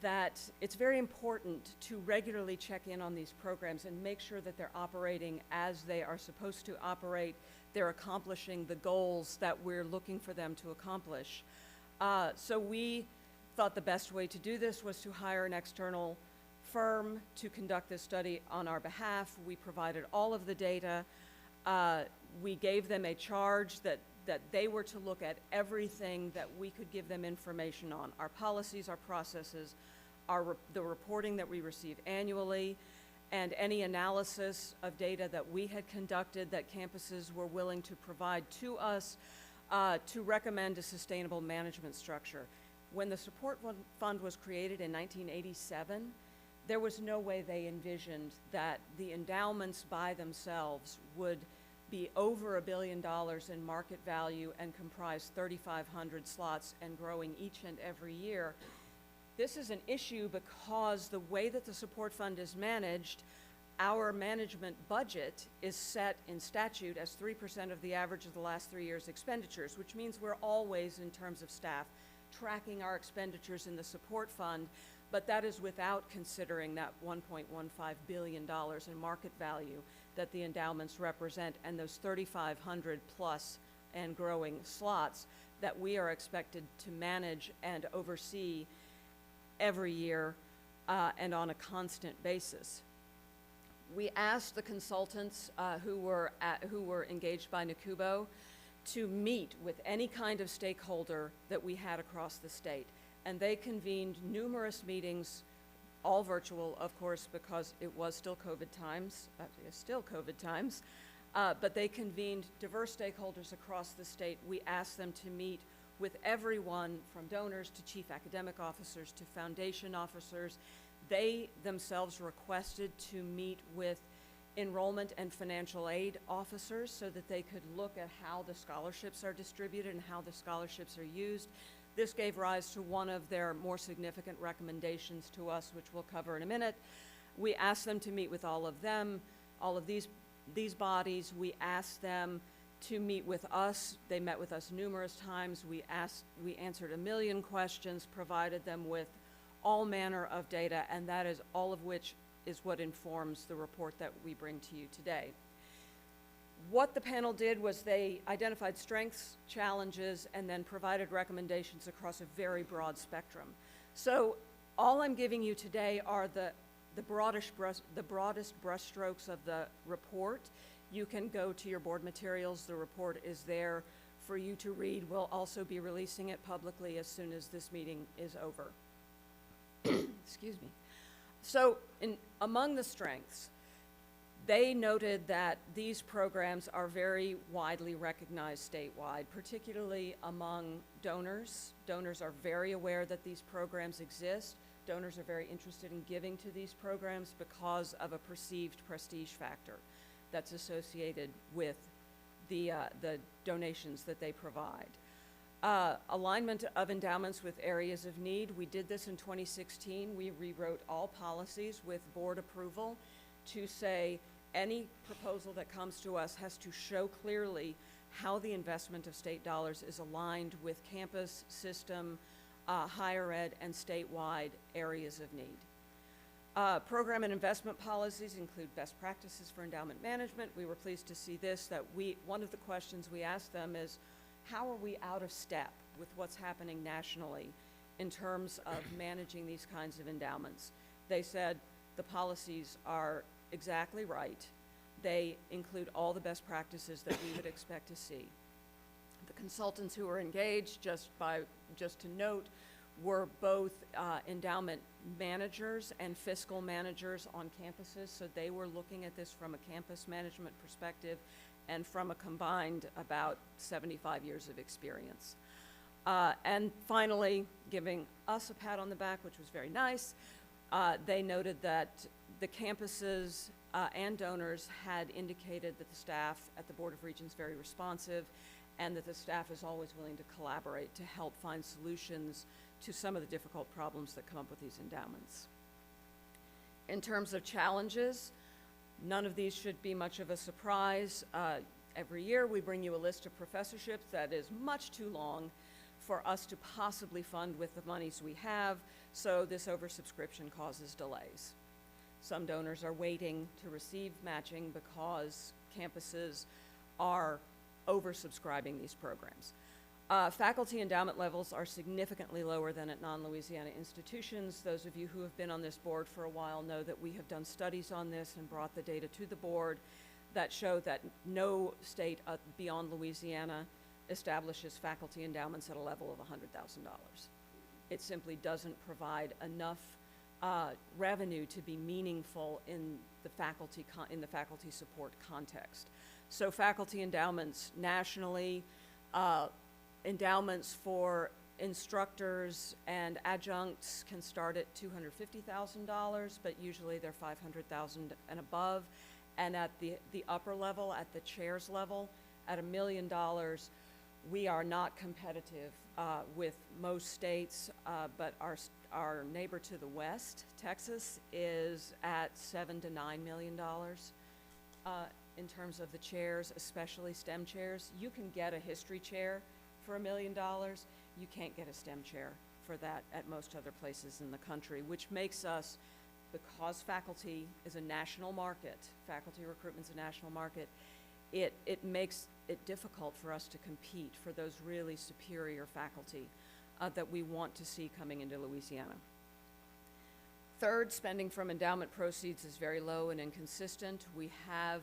that it's very important to regularly check in on these programs and make sure that they're operating as they are supposed to operate. They're accomplishing the goals that we're looking for them to accomplish. So we thought the best way to do this was to hire an external firm to conduct this study on our behalf. We provided all of the data. We gave them a charge that they were to look at everything that we could give them information on, our policies, our processes, the reporting that we receive annually, and any analysis of data that we had conducted that campuses were willing to provide to us to recommend a sustainable management structure. When the support fund was created in 1987, there was no way they envisioned that the endowments by themselves would be over $1 billion in market value and comprise 3,500 slots and growing each and every year. This is an issue because the way that the support fund is managed, our management budget is set in statute as 3% of the average of the last 3 years' expenditures, which means we're always, in terms of staff, tracking our expenditures in the support fund, but that is without considering that $1.15 billion in market value that the endowments represent and those 3,500 plus and growing slots that we are expected to manage and oversee every year and on a constant basis. We asked the consultants who were engaged by NACUBO to meet with any kind of stakeholder that we had across the state, and they convened numerous meetings, all virtual, of course, because it was still COVID times, but they convened diverse stakeholders across the state. We asked them to meet with everyone from donors to chief academic officers to foundation officers. They themselves requested to meet with enrollment and financial aid officers so that they could look at how the scholarships are distributed and how the scholarships are used. This gave rise to one of their more significant recommendations to us, which we'll cover in a minute. We asked them to meet with all of them, all of these bodies. We asked them to meet with us. They met with us numerous times. We answered 1 million questions, provided them with all manner of data, and that is all of which is what informs the report that we bring to you today. What the panel did was they identified strengths, challenges, and then provided recommendations across a very broad spectrum. So all I'm giving you today are the broadest brushstrokes of the report. You can go to your board materials. The report is there for you to read. We'll also be releasing it publicly as soon as this meeting is over. Excuse me. So among the strengths, They noted that these programs are very widely recognized statewide, particularly among donors. Donors are very aware that these programs exist. Donors are very interested in giving to these programs because of a perceived prestige factor that's associated with the donations that they provide. Alignment of endowments with areas of need. We did this in 2016. We rewrote all policies with board approval to say any proposal that comes to us has to show clearly how the investment of state dollars is aligned with campus, system, higher ed, and statewide areas of need. Program and investment policies include best practices for endowment management. We were pleased to see this, that one of the questions we asked them is, how are we out of step with what's happening nationally in terms of managing these kinds of endowments? They said the policies are exactly right. They include all the best practices that we would expect to see. The consultants who were engaged, just to note, were both endowment managers and fiscal managers on campuses, so they were looking at this from a campus management perspective and from a combined about 75 years of experience. And finally, giving us a pat on the back, which was very nice, they noted that the campuses and donors had indicated that the staff at the Board of Regents is very responsive, and that the staff is always willing to collaborate to help find solutions to some of the difficult problems that come up with these endowments. In terms of challenges, none of these should be much of a surprise. Every year we bring you a list of professorships that is much too long for us to possibly fund with the monies we have, so this oversubscription causes delays. Some donors are waiting to receive matching because campuses are oversubscribing these programs. Faculty endowment levels are significantly lower than at non-Louisiana institutions. Those of you who have been on this board for a while know that we have done studies on this and brought the data to the board that show that no state beyond Louisiana establishes faculty endowments at a level of $100,000. It simply doesn't provide enough revenue to be meaningful in the faculty support context. So faculty endowments nationally, endowments for instructors and adjuncts can start at $250,000, but usually they're $500,000 and above. And at the upper level, at the chairs level, at $1 million, we are not competitive with most states, but our neighbor to the west, Texas, is at $7 to $9 million in terms of the chairs, especially STEM chairs. You can get a history chair for $1 million. You can't get a STEM chair for that at most other places in the country, which makes us, because faculty is a national market, faculty recruitment's a national market, it makes it difficult for us to compete for those really superior faculty that we want to see coming into Louisiana. Third, spending from endowment proceeds is very low and inconsistent. We have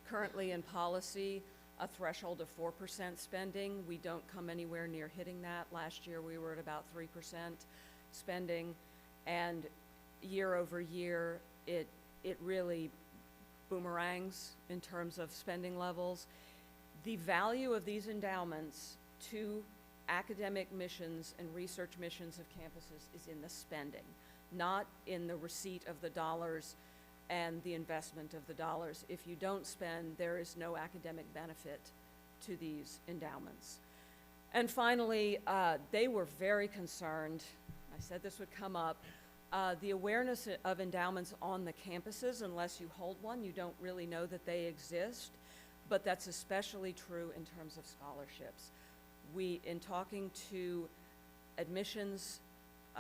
currently in policy a threshold of 4% spending. We don't come anywhere near hitting that. Last year we were at about 3% spending, and year over year it really boomerangs in terms of spending levels. The value of these endowments to academic missions and research missions of campuses is in the spending, not in the receipt of the dollars and the investment of the dollars. If you don't spend, there is no academic benefit to these endowments. And finally, they were very concerned, I said this would come up, the awareness of endowments on the campuses. Unless you hold one, you don't really know that they exist, but that's especially true in terms of scholarships. In talking to admissions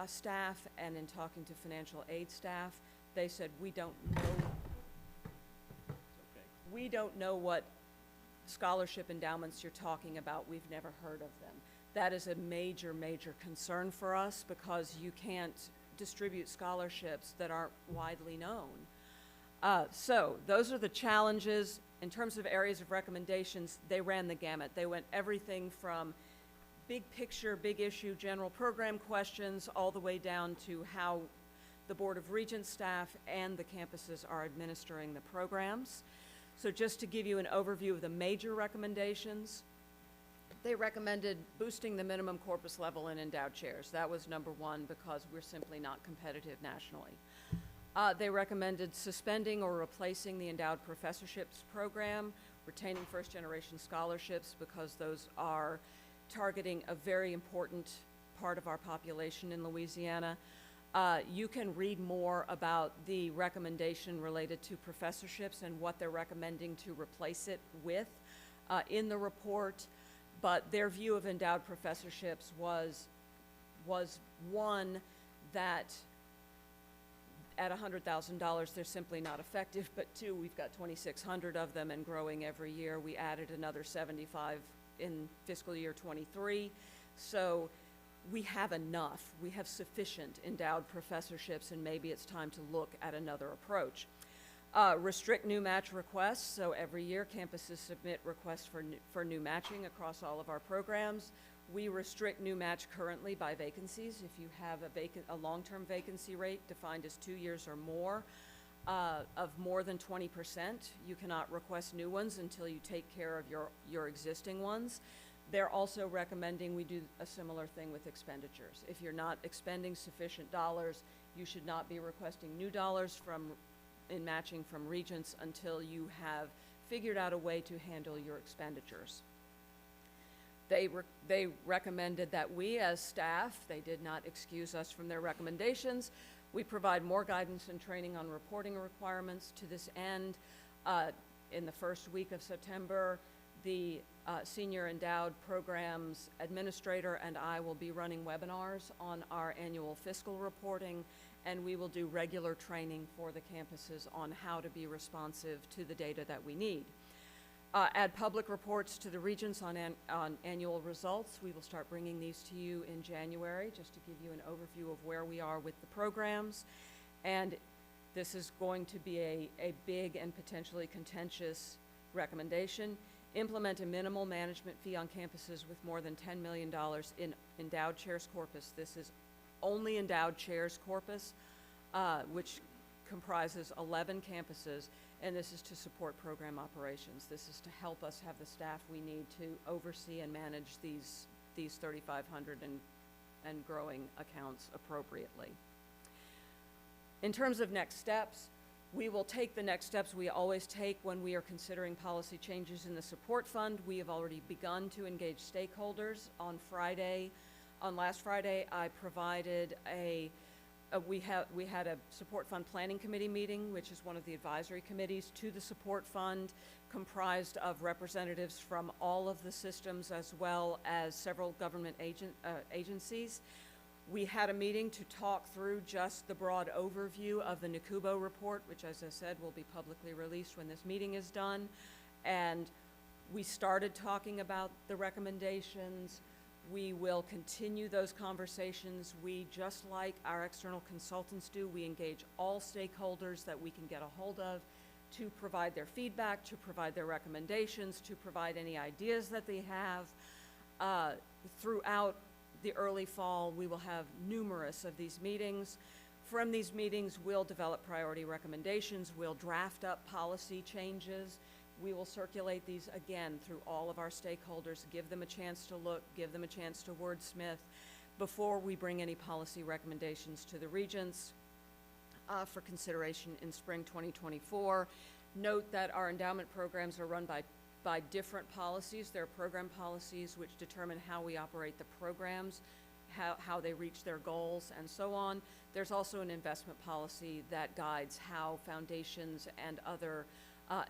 staff and in talking to financial aid staff, they said, we don't know what scholarship endowments you're talking about. We've never heard of them. That is a major, major concern for us, because you can't distribute scholarships that aren't widely known. So those are the challenges. In terms of areas of recommendations, they ran the gamut. They went everything from big picture, big issue, general program questions, all the way down to how The Board of Regents staff and the campuses are administering the programs. So just to give you an overview of the major recommendations, they recommended boosting the minimum corpus level in endowed chairs. That was number one because we're simply not competitive nationally. They recommended suspending or replacing the endowed professorships program, retaining first-generation scholarships because those are targeting a very important part of our population in Louisiana. You can read more about the recommendation related to professorships and what they're recommending to replace it with in the report. But their view of endowed professorships was one that at $100,000 they're simply not effective, but two, we've got 2,600 of them and growing every year. We added another 75 in fiscal year 23. So we have enough. We have sufficient endowed professorships, and maybe it's time to look at another approach. Restrict new match requests. So every year campuses submit requests for new matching across all of our programs. We restrict new match currently by vacancies. If you have a long-term vacancy rate defined as 2 years or more of more than 20%, you cannot request new ones until you take care of your existing ones. They're also recommending we do a similar thing with expenditures. If you're not expending sufficient dollars, you should not be requesting new dollars in matching from Regents until you have figured out a way to handle your expenditures. They recommended that we as staff, they did not excuse us from their recommendations, we provide more guidance and training on reporting requirements. To this end, in the first week of September, the Senior Endowed Programs Administrator and I will be running webinars on our annual fiscal reporting, and we will do regular training for the campuses on how to be responsive to the data that we need. Add public reports to the Regents on annual results. We will start bringing these to you in January, just to give you an overview of where we are with the programs. And this is going to be a big and potentially contentious recommendation. Implement a minimal management fee on campuses with more than $10 million in endowed chairs corpus. This is only endowed chairs corpus, which comprises 11 campuses, and this is to support program operations. This is to help us have the staff we need to oversee and manage these 3,500 and growing accounts appropriately. In terms of next steps, we will take the next steps we always take when we are considering policy changes in the support fund. We have already begun to engage stakeholders. On last Friday, I provided we had a support fund planning committee meeting, which is one of the advisory committees to the support fund, comprised of representatives from all of the systems as well as several government agencies. We had a meeting to talk through just the broad overview of the NACUBO report, which, as I said, will be publicly released when this meeting is done. And we started talking about the recommendations. We will continue those conversations. We, just like our external consultants do, we engage all stakeholders that we can get a hold of to provide their feedback, to provide their recommendations, to provide any ideas that they have. Throughout the early fall, we will have numerous of these meetings. From these meetings, we'll develop priority recommendations. We'll draft up policy changes. We will circulate these again through all of our stakeholders, give them a chance to look, give them a chance to wordsmith before we bring any policy recommendations to the Regents for consideration in spring 2024. Note that our endowment programs are run by different policies. There are program policies which determine how we operate the programs, how they reach their goals, and so on. There's also an investment policy that guides how foundations and other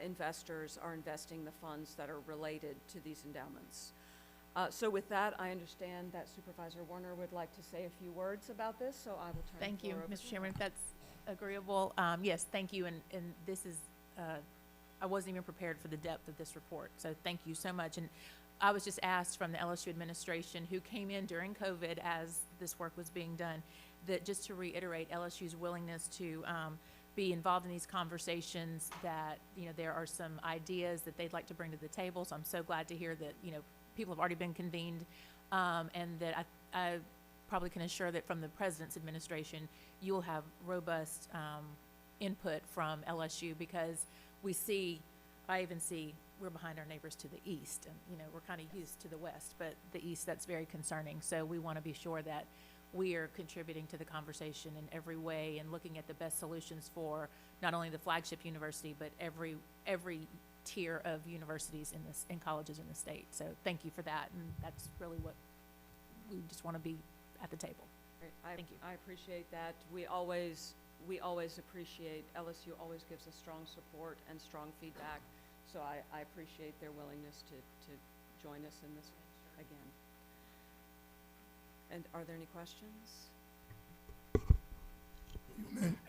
investors are investing the funds that are related to these endowments. So with that, I understand that Supervisor Warner would like to say a few words about this, so I will turn Thank the you, floor over Mr. to Chairman, her. if that's agreeable. Yes, thank you, and this is, I wasn't even prepared for the depth of this report, so thank you so much. And I was just asked from the LSU administration, who came in during COVID as this work was being done, that just to reiterate LSU's willingness to be involved in these conversations, that, you know, there are some ideas that they'd like to bring to the table. So I'm so glad to hear that, you know, people have already been convened, and that I probably can assure that from the president's administration, you'll have robust input from LSU, because I even see we're behind our neighbors to the east, and, we're kind of used to the west, but the east, that's very concerning. So we want to be sure that we are contributing to the conversation in every way and looking at the best solutions for not only the flagship university, but every tier of universities in colleges in the state. So thank you for that, and that's really what we just want to be at the table. Thank you. I appreciate that. We always appreciate, LSU always gives us strong support and strong feedback, so I appreciate their willingness to join us in this again. And are there any questions?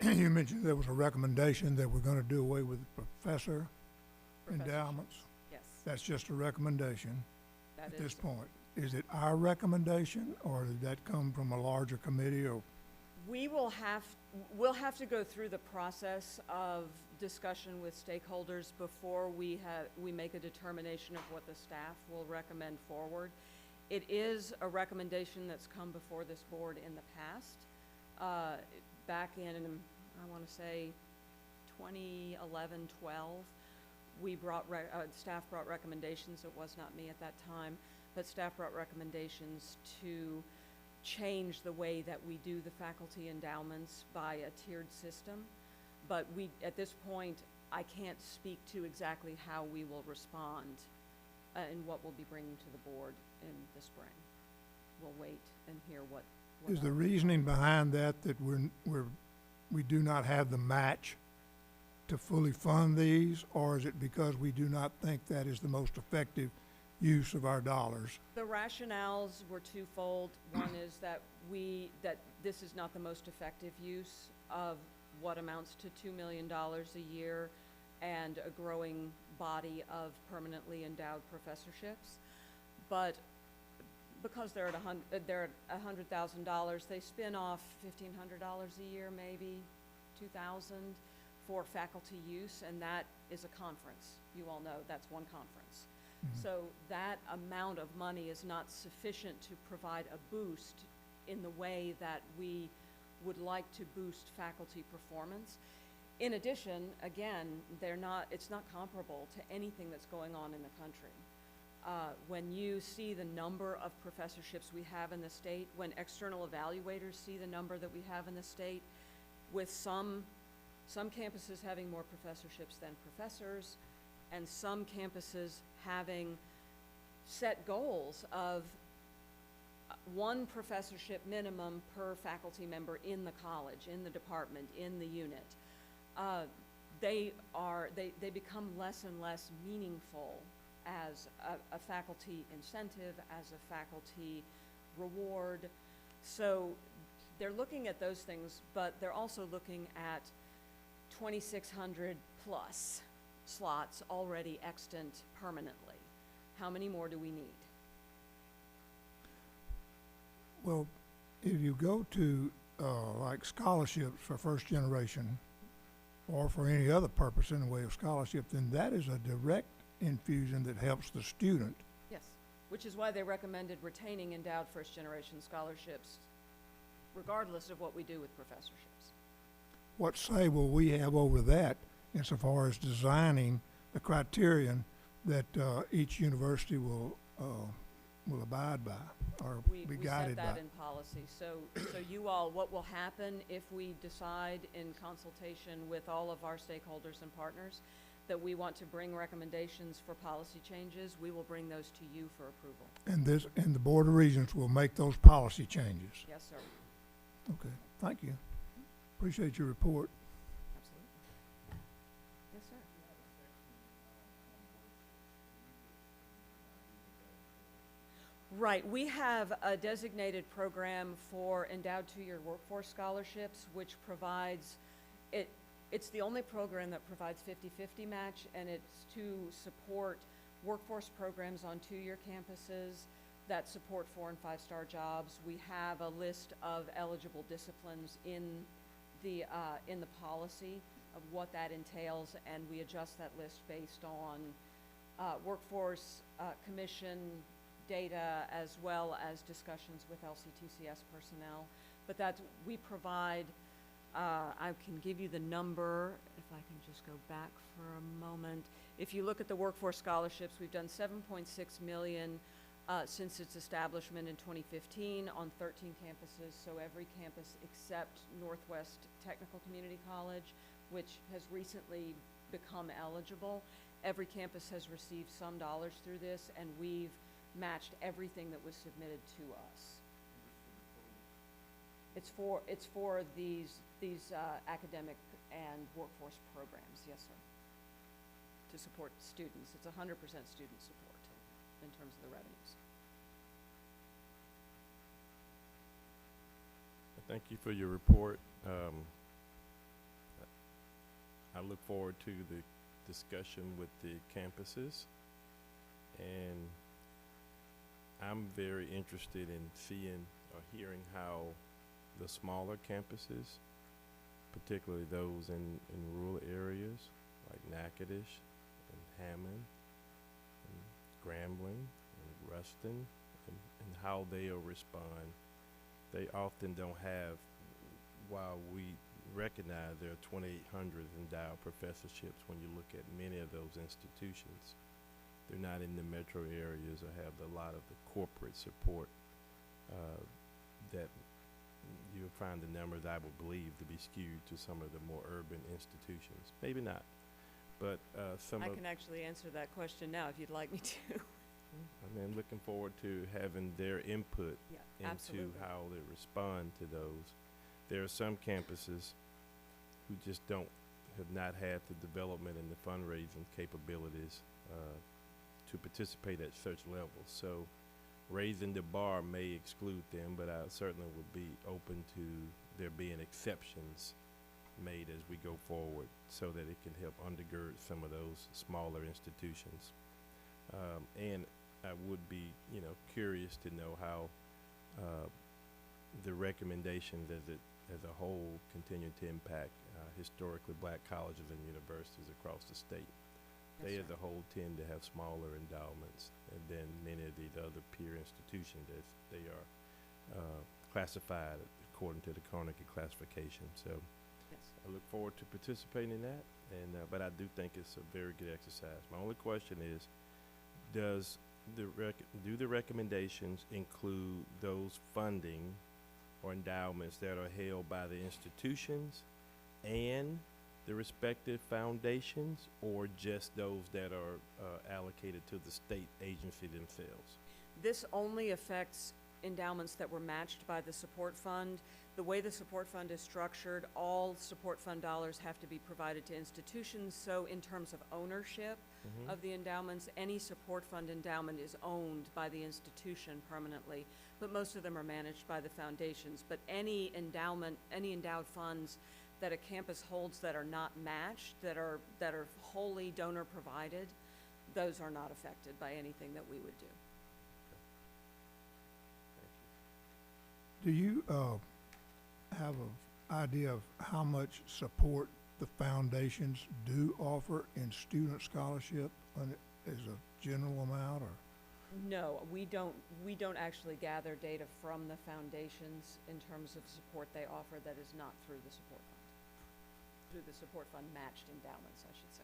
You mentioned there was a recommendation that we're gonna do away with professor endowments. Yes. That's just a recommendation That at this is- point. Is it our recommendation, or did that come from a larger committee, or? We'll have to go through the process of discussion with stakeholders before we make a determination of what the staff will recommend forward. It is a recommendation that's come before this board in the past. Back in, I want to say, 2011, 12, staff brought recommendations. It was not me at that time, but staff brought recommendations to change the way that we do the faculty endowments by a tiered system. But at this point, I can't speak to exactly how we will respond and what we'll be bringing to the board in the spring. We'll wait and hear what Is the reasoning behind that we do not have the match to fully fund these, or is it because we do not think that is the most effective use of our dollars? The rationales were twofold. One is that this is not the most effective use of what amounts to $2 million a year and a growing body of permanently endowed professorships. But because they're at $100,000, they spin off $1,500 a year, maybe $2,000 for faculty use, and that is a conference. You all know that's one conference. So that amount of money is not sufficient to provide a boost in the way that we would like to boost faculty performance. In addition, again, it's not comparable to anything that's going on in the country. When you see the number of professorships we have in the state, when external evaluators see the number that we have in the state, with some campuses having more professorships than professors, and some campuses having set goals of one professorship minimum per faculty member in the college, in the department, in the unit, they become less and less meaningful as a faculty incentive, as a faculty reward. So they're looking at those things, but they're also looking at 2,600 plus slots already extant permanently. How many more do we need? Well, if you go to like scholarships for first generation, or for any other purpose in the way of scholarship, then that is a direct infusion that helps the student. Yes, which is why they recommended retaining endowed first generation scholarships regardless of what we do with professorships. What say will we have over that insofar as designing the criterion that each university will abide by or be guided by? We set that in policy. So you all, what will happen if we decide in consultation with all of our stakeholders and partners that we want to bring recommendations for policy changes, we will bring those to you for approval. And the Board of Regents will make those policy changes? Yes, sir. Okay, thank you. Appreciate your report. Absolutely. Yes, sir. Right, we have a designated program for endowed two-year workforce scholarships, which provides, it's the only program that provides 50-50 match, and it's to support workforce programs on two-year campuses that support 4- and 5-star jobs. We have a list of eligible disciplines in the policy of what that entails, and we adjust that list based on workforce commission data as well as discussions with LCTCS personnel. But that's, we provide, I can give you the number, if I can just go back for a moment. If you look at the workforce scholarships, we've done 7.6 million since its establishment in 2015 on 13 campuses, so every campus except Northwest Technical Community College, which has recently become eligible. Every campus has received some dollars through this, and we've matched everything that was submitted to us. It's for these academic and workforce programs, yes, sir, to support students. It's 100% student support in terms of the revenues. Thank you for your report. I look forward to the discussion with the campuses, and I'm very interested in seeing or hearing how the smaller campuses, particularly those in rural areas like Natchitoches and Hammond and Grambling and Ruston, and how they'll respond. They often don't have, while we recognize there are 2,800 endowed professorships, when you look at many of those institutions, they're not in the metro areas or have a lot of the corporate support that you'll find the numbers, I would believe, to be skewed to some of the more urban institutions. Maybe not, but I can actually answer that question now if you'd like me to. I'm looking forward to having their input Yeah, into absolutely. how they respond to those. There are some campuses who just have not had the development and the fundraising capabilities to participate at such levels. So raising the bar may exclude them, but I certainly would be open to there being exceptions made as we go forward so that it can help undergird some of those smaller institutions. And I would be, curious to know how the recommendations as a whole continue to impact historically black colleges and universities across the state. They as a whole tend to have smaller endowments than many of these other peer institutions as they are classified according to the Carnegie classification. So Yes. I look forward to participating in that, and but I do think it's a very good exercise. My only question is, do the recommendations include those funding or endowments that are held by the institutions and the respective foundations, or just those that are allocated to the state agency themselves? This only affects endowments that were matched by the support fund. The way the support fund is structured, all support fund dollars have to be provided to institutions. So in terms of ownership of the endowments, any support fund endowment is owned by the institution permanently, but most of them are managed by the foundations. But any endowment, any endowed funds that a campus holds that are not matched, that are wholly donor provided, those are not affected by anything that we would do. Do you have an idea of how much support the foundations do offer in student scholarship as a general amount, or? No, we don't actually gather data from the foundations in terms of support they offer that is not through the support fund. Through the support fund matched endowments, I should say.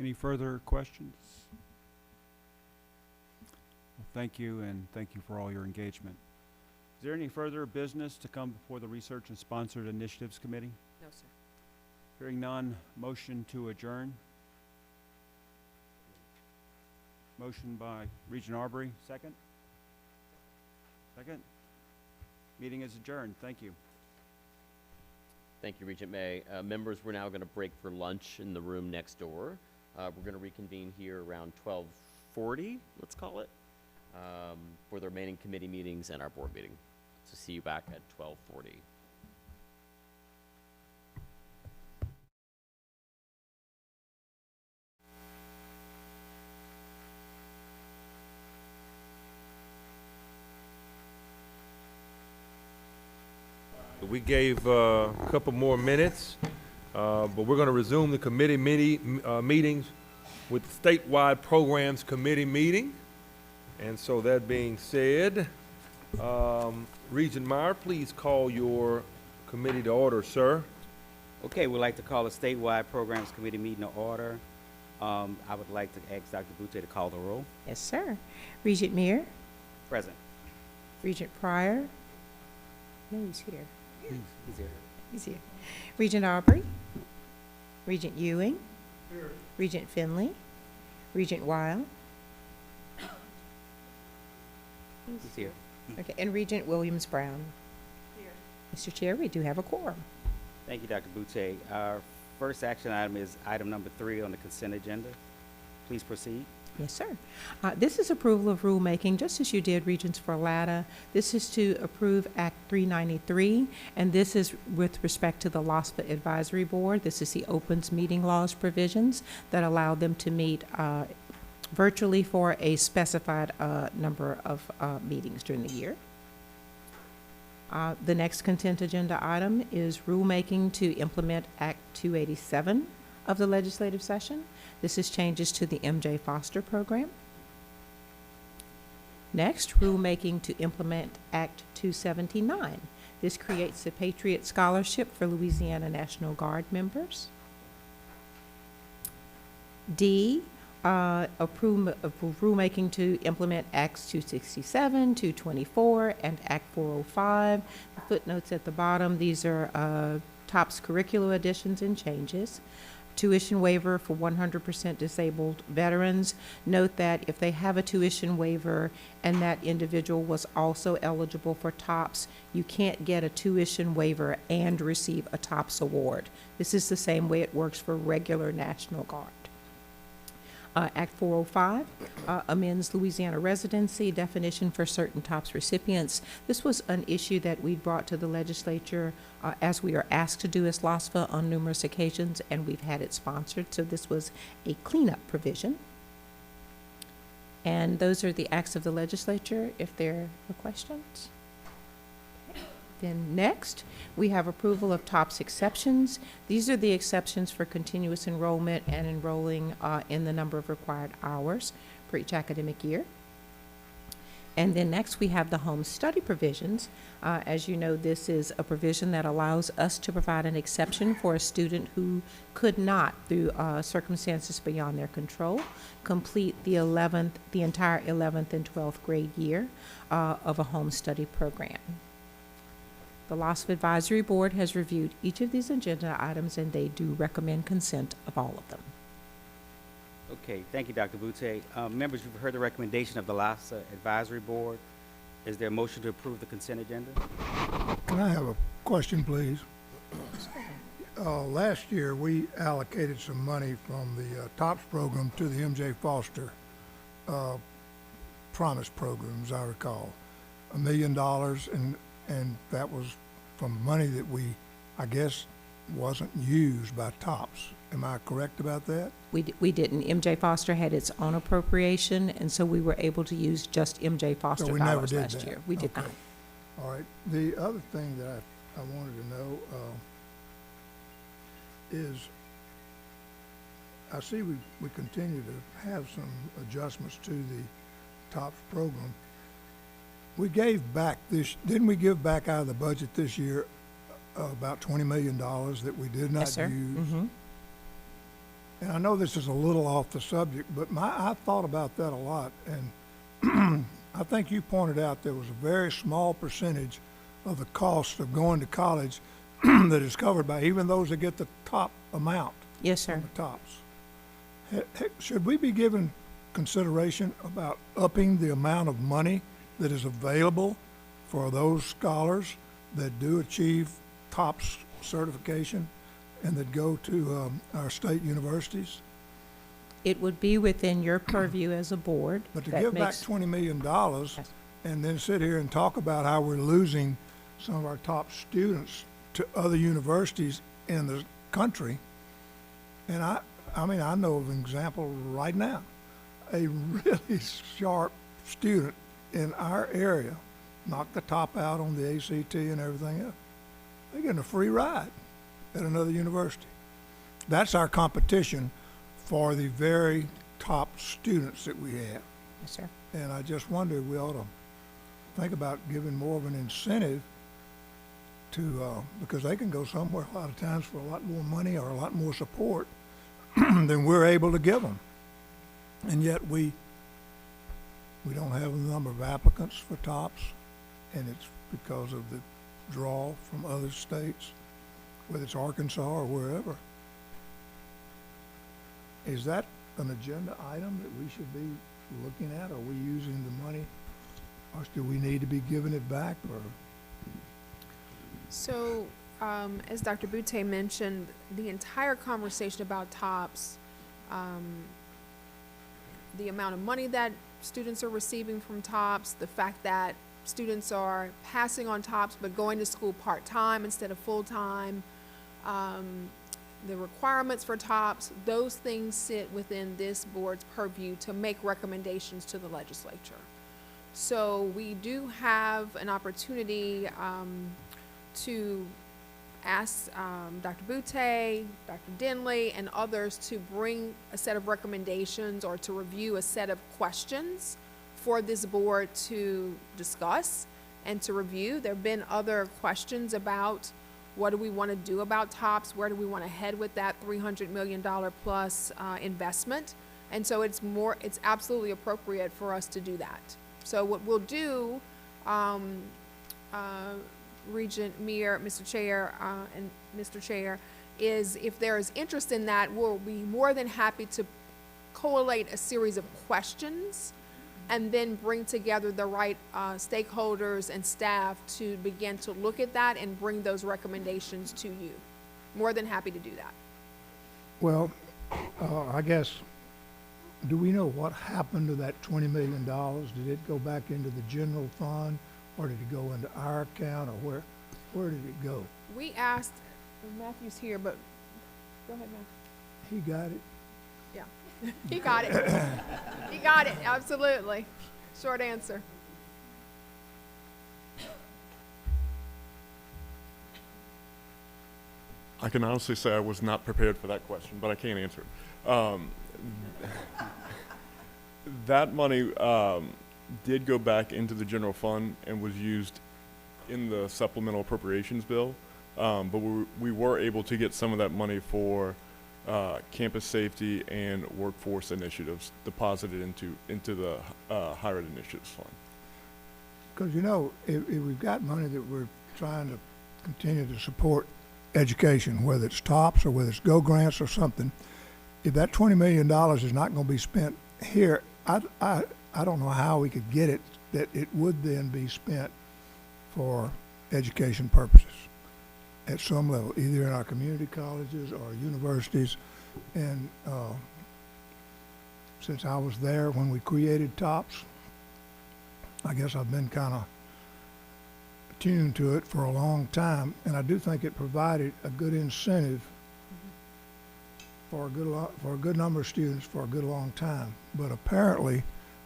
Any further questions? Well, thank you, and thank you for all your engagement. Is there any further business to come before the Research and Sponsored Initiatives Committee? No, sir. Hearing none, motion to adjourn. Motion by Regent Arbery, second? Second? Meeting is adjourned. Thank you. Thank you, Regent May. Members, we're now going to break for lunch in the room next door. We're going to reconvene here around 12:40, let's call it, for the remaining committee meetings and our board meeting. So see you back at 12:40. We gave a couple more minutes But we're gonna resume the committee meetings with statewide programs committee meeting. And so that being said, Regent Meyer, please call your committee to order, sir. Okay, we'd like to call a statewide programs committee meeting to order. I would like to ask Dr. Boutte to call the roll. Yes, sir. Regent Meir, Present. Regent Pryor. No, he's here. He's here. He's here. Regent Aubrey, Regent Ewing, Regent Finley, Regent Weil, He's here. okay, and Regent Williams Brown. Mr. Chair, we do have a quorum. Thank you, Dr. Boutte. Our first action item is item number 3 on the consent agenda. Please proceed. Yes, sir. This is approval of rulemaking, just as you did Regents for LATA. This is to approve Act 393, and this is with respect to the LOSPA Advisory Board. This is the opens meeting laws provisions that allow them to meet virtually for a specified number of meetings during the year. The next consent agenda item is rulemaking to implement Act 287 of the legislative session. This is changes to the MJ Foster program. Next, rulemaking to implement Act 279. This creates the Patriot Scholarship for Louisiana National Guard members. D, rulemaking to implement Acts 267, 224, and Act 405. The footnotes at the bottom, these are TOPS curricular additions and changes. Tuition waiver for 100% disabled veterans. Note that if they have a tuition waiver and that individual was also eligible for TOPS, you can't get a tuition waiver and receive a TOPS award. This is the same way it works for regular National Guard. Act 405 amends Louisiana residency definition for certain TOPS recipients. This was an issue that we brought to the legislature as we are asked to do as LOSFA on numerous occasions, and we've had it sponsored, so this was a cleanup provision. And those are the acts of the legislature, if there are questions. Okay. Then next, we have approval of TOPS exceptions. These are the exceptions for continuous enrollment and enrolling in the number of required hours for each academic year. And then next, we have the home study provisions. As you know, this is a provision that allows us to provide an exception for a student who could not, through circumstances beyond their control, complete the entire 11th and 12th grade year of a home study program. The LOSFA Advisory Board has reviewed each of these agenda items, and they do recommend consent of all of them. Okay, thank you, Dr. Boutte. Members, you've heard the recommendation of the LOSFA Advisory Board. Is there a motion to approve the consent agenda? Can I have a question, please? Last year, we allocated some money from the TOPS program to the MJ Foster Promise program, as I recall. $1 million, and that was from money that I guess, wasn't used by TOPS. Am I correct about that? We didn't. MJ Foster had its own appropriation, and so we were able to use just MJ Foster So we never dollars did last that. year. We did Okay. not. All right. The other thing that I wanted to know is, I see we continue to have some adjustments to the TOPS program. We gave back didn't we give back out of the budget this year about $20 million that we did not Yes, sir. use? Mm-hmm. And I know this is a little off the subject, but I thought about that a lot, and I think you pointed out there was a very small percentage of the cost of going to college that is covered by even those that get the top amount. Yes, sir. From the tops. Should we be given consideration about upping the amount of money that is available for those scholars that do achieve TOPS certification and that go to our state universities? It would be within your purview as a board. But to that give back makes- $20 million Yes. and then sit here and talk about how we're losing some of our top students to other universities in the country, and I mean, I know of an example right now. A really sharp student in our area knocked the top out on the ACT and everything else. They're getting a free ride at another university. that's our competition for the very top students that we have. Yes, sir. And I just wonder, we ought to think about giving more of an incentive to, because they can go somewhere a lot of times for a lot more money or a lot more support than we're able to give them. And yet we don't have the number of applicants for TOPS, and it's because of the draw from other states, whether it's Arkansas or wherever. Is that an agenda item that we should be looking at? Are we using the money, or do we need to be giving it back, or? So, as Dr. Butte mentioned, the entire conversation about TOPS, the amount of money that students are receiving from TOPS, the fact that students are passing on TOPS but going to school part-time instead of full-time, the requirements for TOPS, those things sit within this board's purview to make recommendations to the legislature. So we do have an opportunity to ask Dr. Butte, Dr. Denley, and others to bring a set of recommendations or to review a set of questions for this board to discuss and to review. There have been other questions about what do we want to do about TOPS, where do we want to head with that $300 million plus investment. And so it's absolutely appropriate for us to do that. So what we'll do, Regent Meir, Mr. Chair, and Mr. Chair, is if there is interest in that, we'll be more than happy to collate a series of questions and then bring together the right stakeholders and staff to begin to look at that and bring those recommendations to you. More than happy to do that. Well, I guess, do we know what happened to that $20 million? Did it go back into the general fund, or did it go into our account, or where did it go? We asked, Matthew's here, but go ahead, Matthew. He got it. Yeah, he got it. He got it, absolutely. Short answer. I can honestly say I was not prepared for that question, but I can't answer it. That money did go back into the general fund and was used in the supplemental appropriations bill, but we were able to get some of that money for campus safety and workforce initiatives deposited into the higher ed initiatives fund. Because, you know, if we've got money that we're trying to continue to support education, whether it's TOPS or whether it's Go Grants or something, if that $20 million is not going to be spent here, I don't know how we could get it that it would then be spent for education purposes at some level, either in our community colleges or universities. And since I was there when we created TOPS, I guess I've been kind of attuned to it for a long time, and I do think it provided a good incentive for a good number of students for a good long time. But apparently,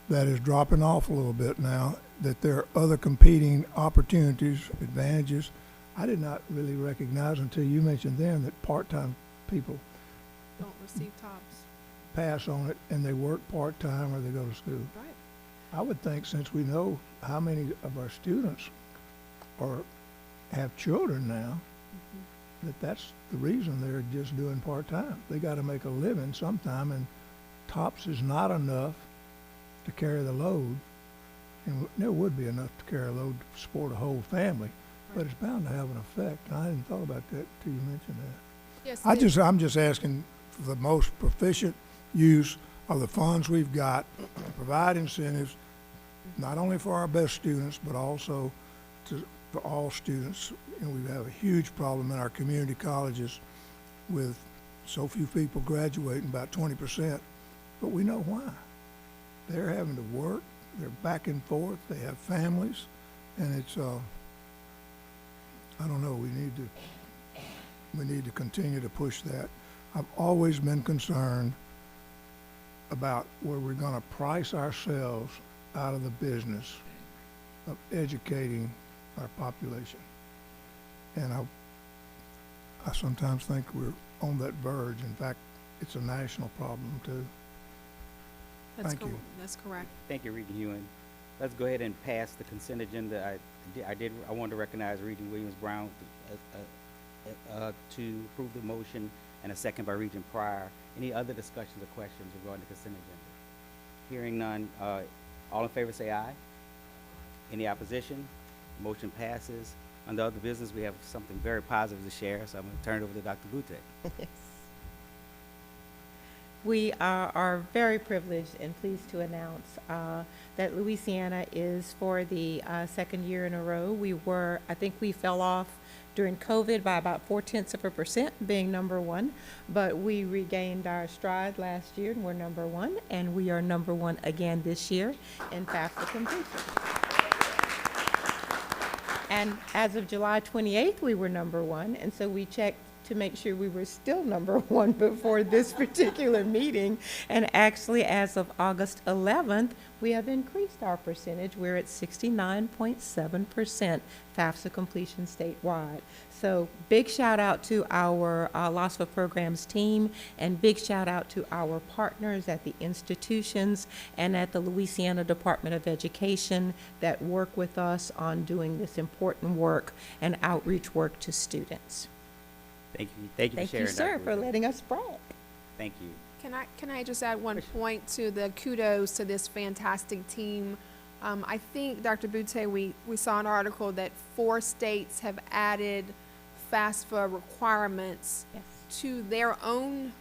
that is dropping off a little bit now, that there are other competing opportunities, advantages. I did not really recognize until you mentioned then that part-time people Don't receive TOPS. pass on it and they work part-time or they go to school. Right. I would think, since we know how many of our students have children now, that's the reason they're just doing part-time. They got to make a living sometime, and TOPS is not enough to carry the load. And there would be enough to carry a load to support a whole family, but it's bound to have an effect. I hadn't thought about that till you mentioned that. Yes, I'm just asking for the most proficient use of the funds we've got to provide incentives, not only for our best students, but also for all students. And we have a huge problem in our community colleges with so few people graduating, about 20%, but we know why. They're having to work, they're back and forth, they have families, and it's, I don't know, we need to continue to push that. I've always been concerned about where we're going to price ourselves out of the business of educating our population. And I sometimes think we're on that verge. In fact, it's a national problem too. Thank you. That's correct. Thank you, Regent Hewin. Let's go ahead and pass the consent agenda. I wanted to recognize Regent Williams-Brown to approve the motion, and a second by Regent Pryor. Any other discussions or questions regarding the consent agenda? Hearing none, all in favor say aye. Any opposition? Motion passes. Under other business, we have something very positive to share, so I'm going to turn it over to Dr. Boutte. We are very privileged and pleased to announce that Louisiana is, for the second year in a row, I think we fell off during COVID by about 0.4%, being number one, but we regained our stride last year and we're number one, and we are number one again this year in FAFSA completion. And as of July 28th, we were number one, and so we checked to make sure we were still number one before this particular meeting. And actually, as of August 11th, we have increased our percentage. We're at 69.7% FAFSA completion statewide. So big shout out to our LASFA programs team, and big shout out to our partners at the institutions and at the Louisiana Department of Education that work with us on doing this important work and outreach work to students. Thank you. Thank you for sharing, Thank you, sir, Dr. for Boutte. letting us brag. Thank you. Can I just add one point to the kudos to this fantastic team? I think, Dr. Boutte, we saw an article that 4 states have added FAFSA requirements Yes. to their own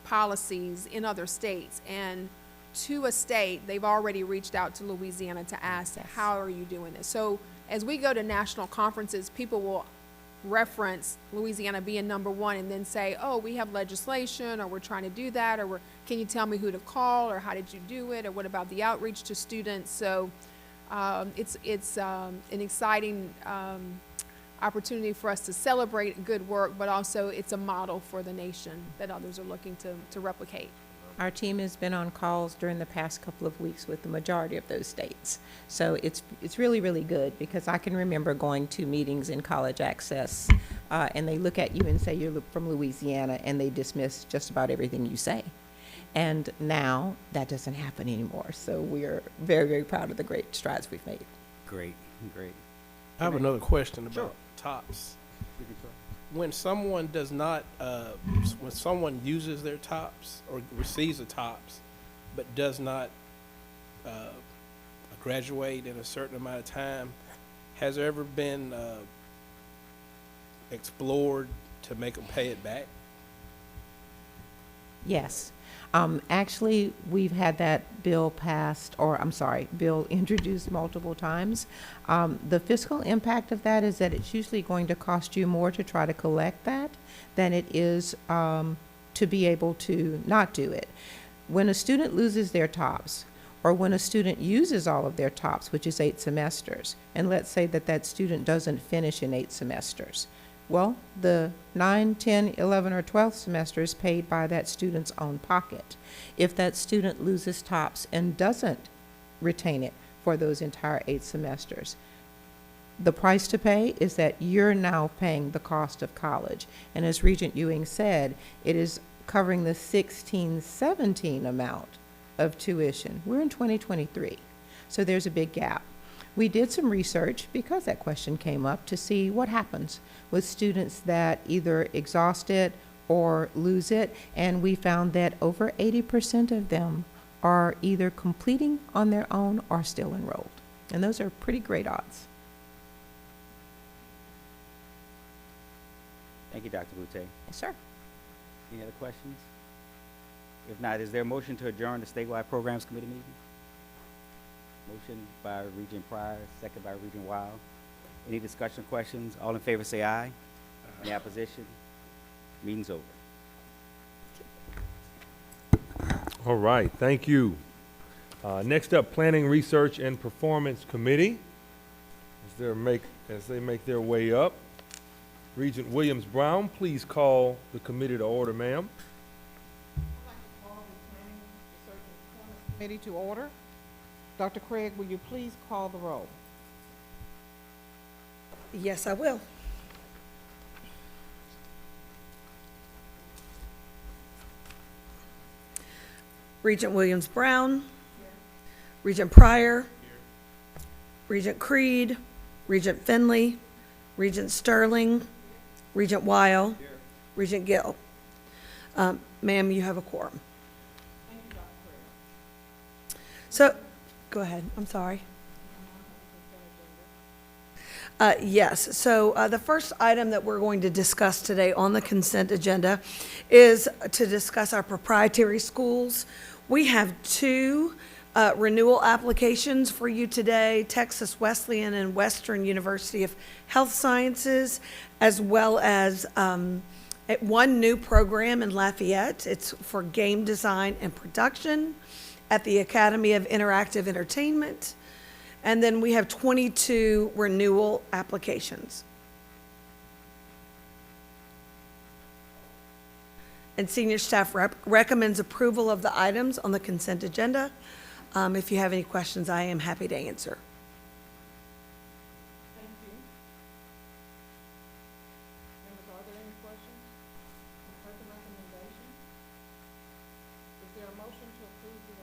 policies in other states. And to a state, they've already reached out to Louisiana to ask, Yes. how are you doing this? So as we go to national conferences, people will reference Louisiana being number one and then say, oh, we have legislation, or we're trying to do that, or can you tell me who to call, or how did you do it, or what about the outreach to students? So it's an exciting opportunity for us to celebrate good work, but also it's a model for the nation that others are looking to replicate. Our team has been on calls during the past couple of weeks with the majority of those states. So it's really, really good, because I can remember going to meetings in College Access, and they look at you and say you're from Louisiana, and they dismiss just about everything you say. And now that doesn't happen anymore. So we are very, very proud of the great strides we've made. Great, great. I have another question Sure. about TOPS. Regent Troy. When someone does not, when someone uses their TOPS or receives a TOPS, but does not graduate in a certain amount of time, has there ever been explored to make them pay it back? Yes. Actually, we've had that bill passed, or I'm sorry, bill introduced multiple times. The fiscal impact of that is that it's usually going to cost you more to try to collect that than it is to be able to not do it. When a student loses their TOPS, or when a student uses all of their TOPS, which is 8 semesters, and let's say that that student doesn't finish in 8 semesters, well, the 9, 10, 11, or 12th semester is paid by that student's own pocket. If that student loses TOPS and doesn't retain it for those entire 8 semesters, the price to pay is that you're now paying the cost of college. And as Regent Ewing said, it is covering the 16-17 amount of tuition. We're in 2023, so there's a big gap. We did some research, because that question came up, to see what happens with students that either exhaust it or lose it, and we found that over 80% of them are either completing on their own or still enrolled. And those are pretty great odds. Thank you, Dr. Boutte. Yes, sir. Any other questions? If not, is there a motion to adjourn the statewide programs committee meeting? Motion by Regent Pryor, second by Regent Wild. Any discussion, questions? All in favor say aye. Any opposition? Meeting's over. All right, thank you. Next up, Planning, Research, and Performance Committee. As they make their way up, Regent Williams-Brown, please call the committee to order, ma'am. Committee to order. Dr. Craig, will you please call the roll? Yes, I will. Regent Williams-Brown. Regent Pryor. Regent Creed. Regent Finley. Regent Sterling. Regent Weil. Regent Gill. Ma'am, you have a quorum. So, go ahead, I'm sorry. Yes, so the first item that we're going to discuss today on the consent agenda is to discuss our proprietary schools. We have two renewal applications for you today, Texas Wesleyan and Western University of Health Sciences, as well as one new program in Lafayette. It's for game design and production at the Academy of Interactive Entertainment. And then we have 22 renewal applications. And senior staff recommends approval of the items on the consent agenda. If you have any questions, I am happy to answer. Thank you. Members, are there any questions? You've heard the recommendation. Is there a motion to approve the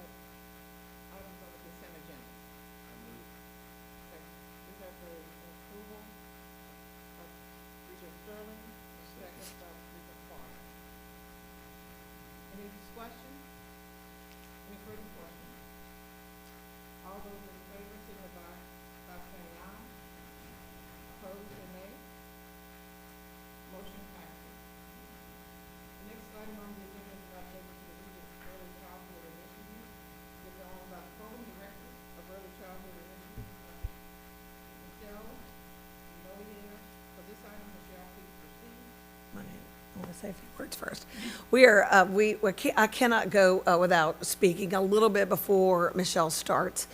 items on the consent agenda? We have the approval of Regent Sterling, second by Regent Pryor. Any discussion? Any further questions? All those in favor signify by saying aye. Opposed, say nay. Motion passes. The next item on the agenda is an update to the Regent's Early Childhood Initiative. Given on by the Program Director of Early Childhood Initiative, Michelle. For this item, Michelle, please proceed. I want to say a few words first. I cannot go without speaking a little bit before Michelle starts.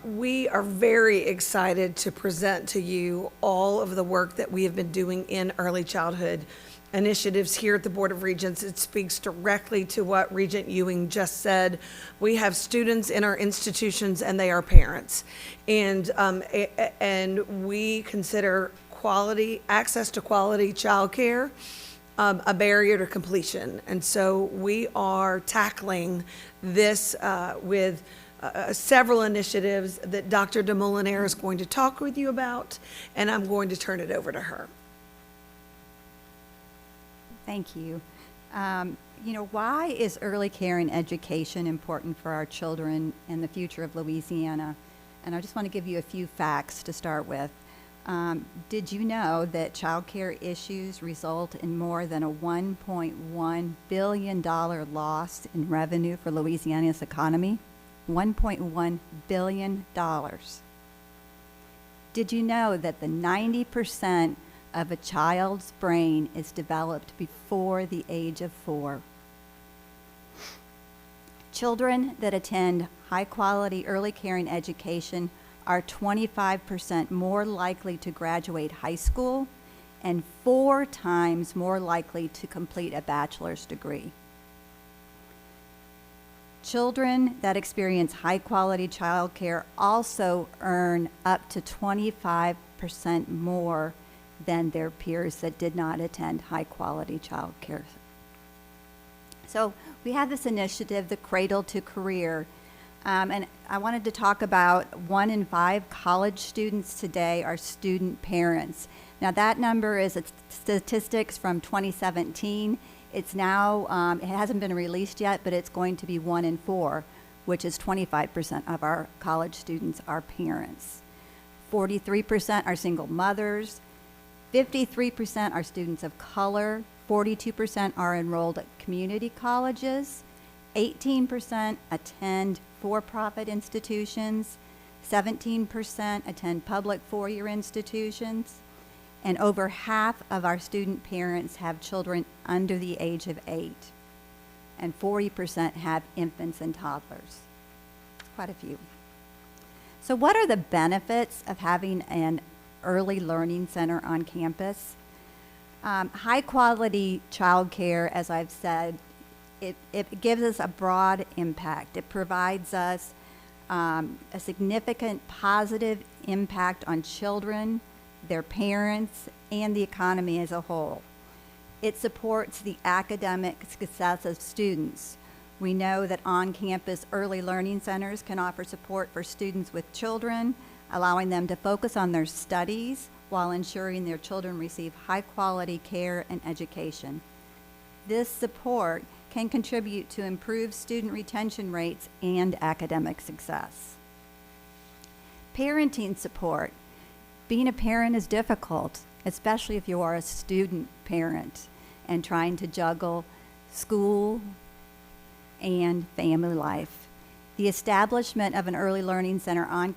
We are very excited to present to you all of the work that we have been doing in early childhood initiatives here at the Board of Regents. It speaks directly to what Regent Ewing just said. We have students in our institutions and they are parents. And we consider access to quality childcare a barrier to completion. And so we are tackling this with several initiatives that Dr. DeMolinaire is going to talk with you about, and I'm going to turn it over to her. Thank you. Why is early care and education important for our children and the future of Louisiana? And I just want to give you a few facts to start with. Did you know that child care issues result in more than a $1.1 billion loss in revenue for Louisiana's economy? $1.1 billion. Did you know that the 90% of a child's brain is developed before the age of 4? Children that attend high-quality early care and education are 25% more likely to graduate high school and 4 times more likely to complete a bachelor's degree. Children that experience high-quality child care also earn up to 25% more than their peers that did not attend high-quality child care. So we have this initiative, the Cradle to Career, and I wanted to talk about 1 in 5 college students today are student parents. Now that number is statistics from 2017. It's now, it hasn't been released yet, but it's going to be 1 in 4, which is 25% of our college students are parents. 43% are single mothers. 53% are students of color. 42% are enrolled at community colleges. 18% attend for-profit institutions. 17% attend public four-year institutions. And over half of our student parents have children under the age of 8. And 40% have infants and toddlers. Quite a few. So what are the benefits of having an early learning center on campus? High quality childcare, as I've said, it gives us a broad impact. It provides us a significant positive impact on children, their parents, and the economy as a whole. It supports the academic success of students. We know that on-campus early learning centers can offer support for students with children, allowing them to focus on their studies while ensuring their children receive high-quality care and education. This support can contribute to improved student retention rates and academic success. Parenting support. Being a parent is difficult, especially if you are a student parent and trying to juggle school and family life. The establishment of an early learning center on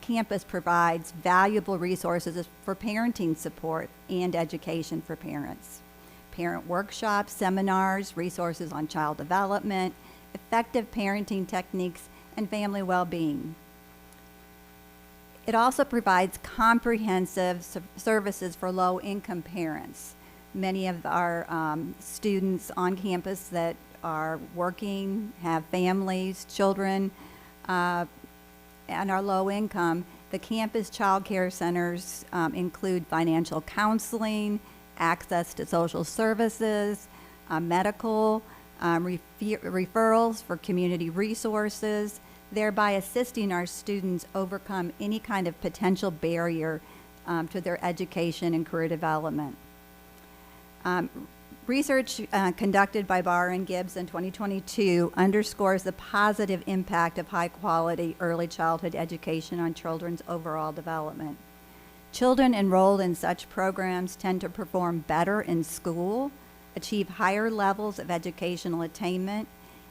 campus provides valuable resources for parenting support and education for parents. Parent workshops, seminars, resources on child development, effective parenting techniques, and family well-being. It also provides comprehensive services for low-income parents. Many of our students on campus that are working, have families, children, and are low income, the campus child care centers include financial counseling, access to social services, medical, referrals for community resources, thereby assisting our students overcome any kind of potential barrier to their education and career development. Research conducted by Barr and Gibbs in 2022 underscores the positive impact of high-quality early childhood education on children's overall development. Children enrolled in such programs tend to perform better in school, achieve higher levels of educational attainment,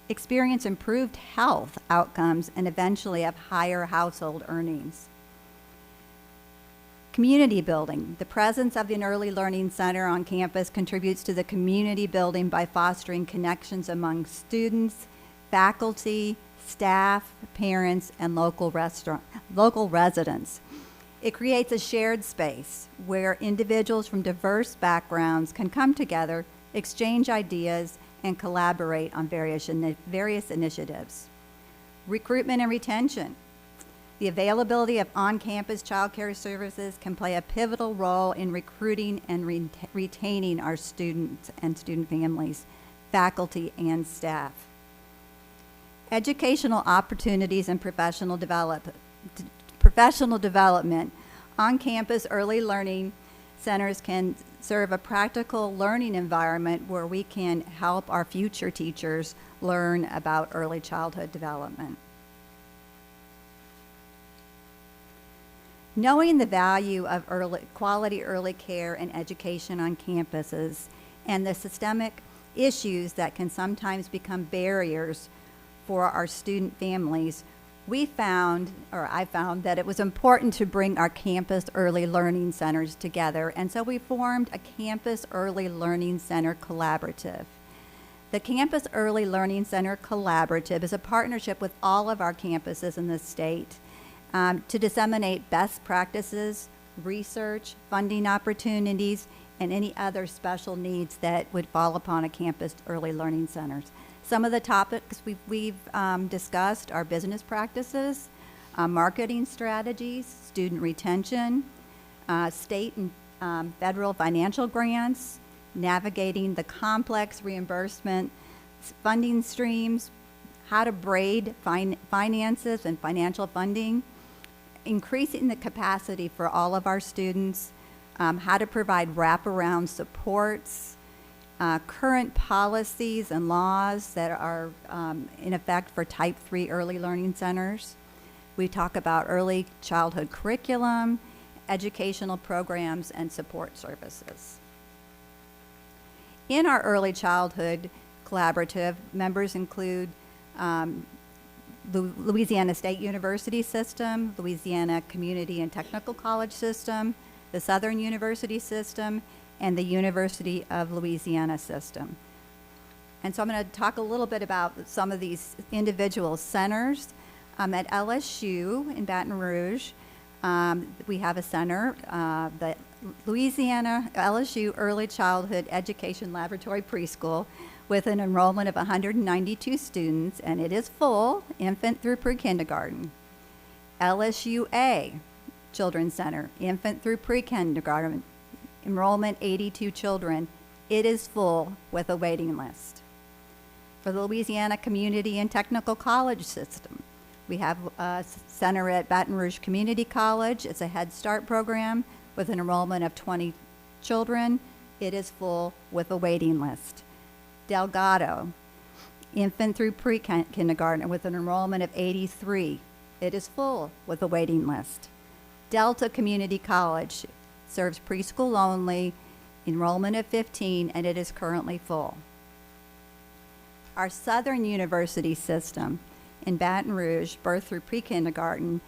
experience improved health outcomes, and eventually have higher household earnings. Community building. The presence of an early learning center on campus contributes to the community building by fostering connections among students, faculty, staff, parents, and local residents. It creates a shared space where individuals from diverse backgrounds can come together, exchange ideas, and collaborate on various initiatives. Recruitment and retention. The availability of on-campus child care services can play a pivotal role in recruiting and retaining our students and student families, faculty, and staff. Educational opportunities and professional development. On-campus early learning centers can serve a practical learning environment where we can help our future teachers learn about early childhood development. Knowing the value of quality early care and education on campuses and the systemic issues that can sometimes become barriers for our student families, I found that it was important to bring our campus early learning centers together, and so we formed a Campus Early Learning Center Collaborative. The Campus Early Learning Center Collaborative is a partnership with all of our campuses in the state to disseminate best practices, research, funding opportunities, and any other special needs that would fall upon a campus early learning centers. Some of the topics we've discussed are business practices, marketing strategies, student retention, state and federal financial grants, navigating the complex reimbursement funding streams, how to braid finances and financial funding, increasing the capacity for all of our students, how to provide wraparound supports, current policies and laws that are in effect for Type 3 early learning centers. We talk about early childhood curriculum, educational programs, and support services. In our early childhood collaborative, members include the Louisiana State University System, Louisiana Community and Technical College System, the Southern University System, and the University of Louisiana System. And so I'm going to talk a little bit about some of these individual centers. At LSU in Baton Rouge, we have a center, the Louisiana LSU Early Childhood Education Laboratory Preschool, with an enrollment of 192 students, and it is full, infant through pre-kindergarten. LSUA Children's Center, infant through pre-kindergarten, enrollment 82 children. It is full with a waiting list. For the Louisiana Community and Technical College System, we have a center at Baton Rouge Community College. It's a Head Start program with an enrollment of 20 children. It is full with a waiting list. Delgado, infant through pre-kindergarten with an enrollment of 83. It is full with a waiting list. Delta Community College serves preschool only, enrollment of 15, and it is currently full. Our Southern University system in Baton Rouge, birth through pre-kindergarten,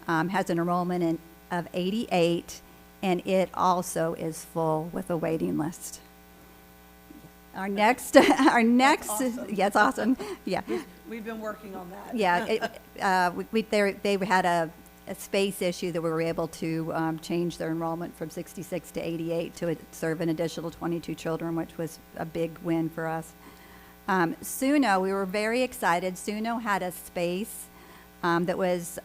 has an enrollment of 88, and it also is full with a waiting list. Our next, yeah, it's awesome. Yeah. We've been working on that. Yeah, they had a space issue that we were able to change their enrollment from 66 to 88 to serve an additional 22 children, which was a big win for us. Suno, we were very excited. Suno had a space that was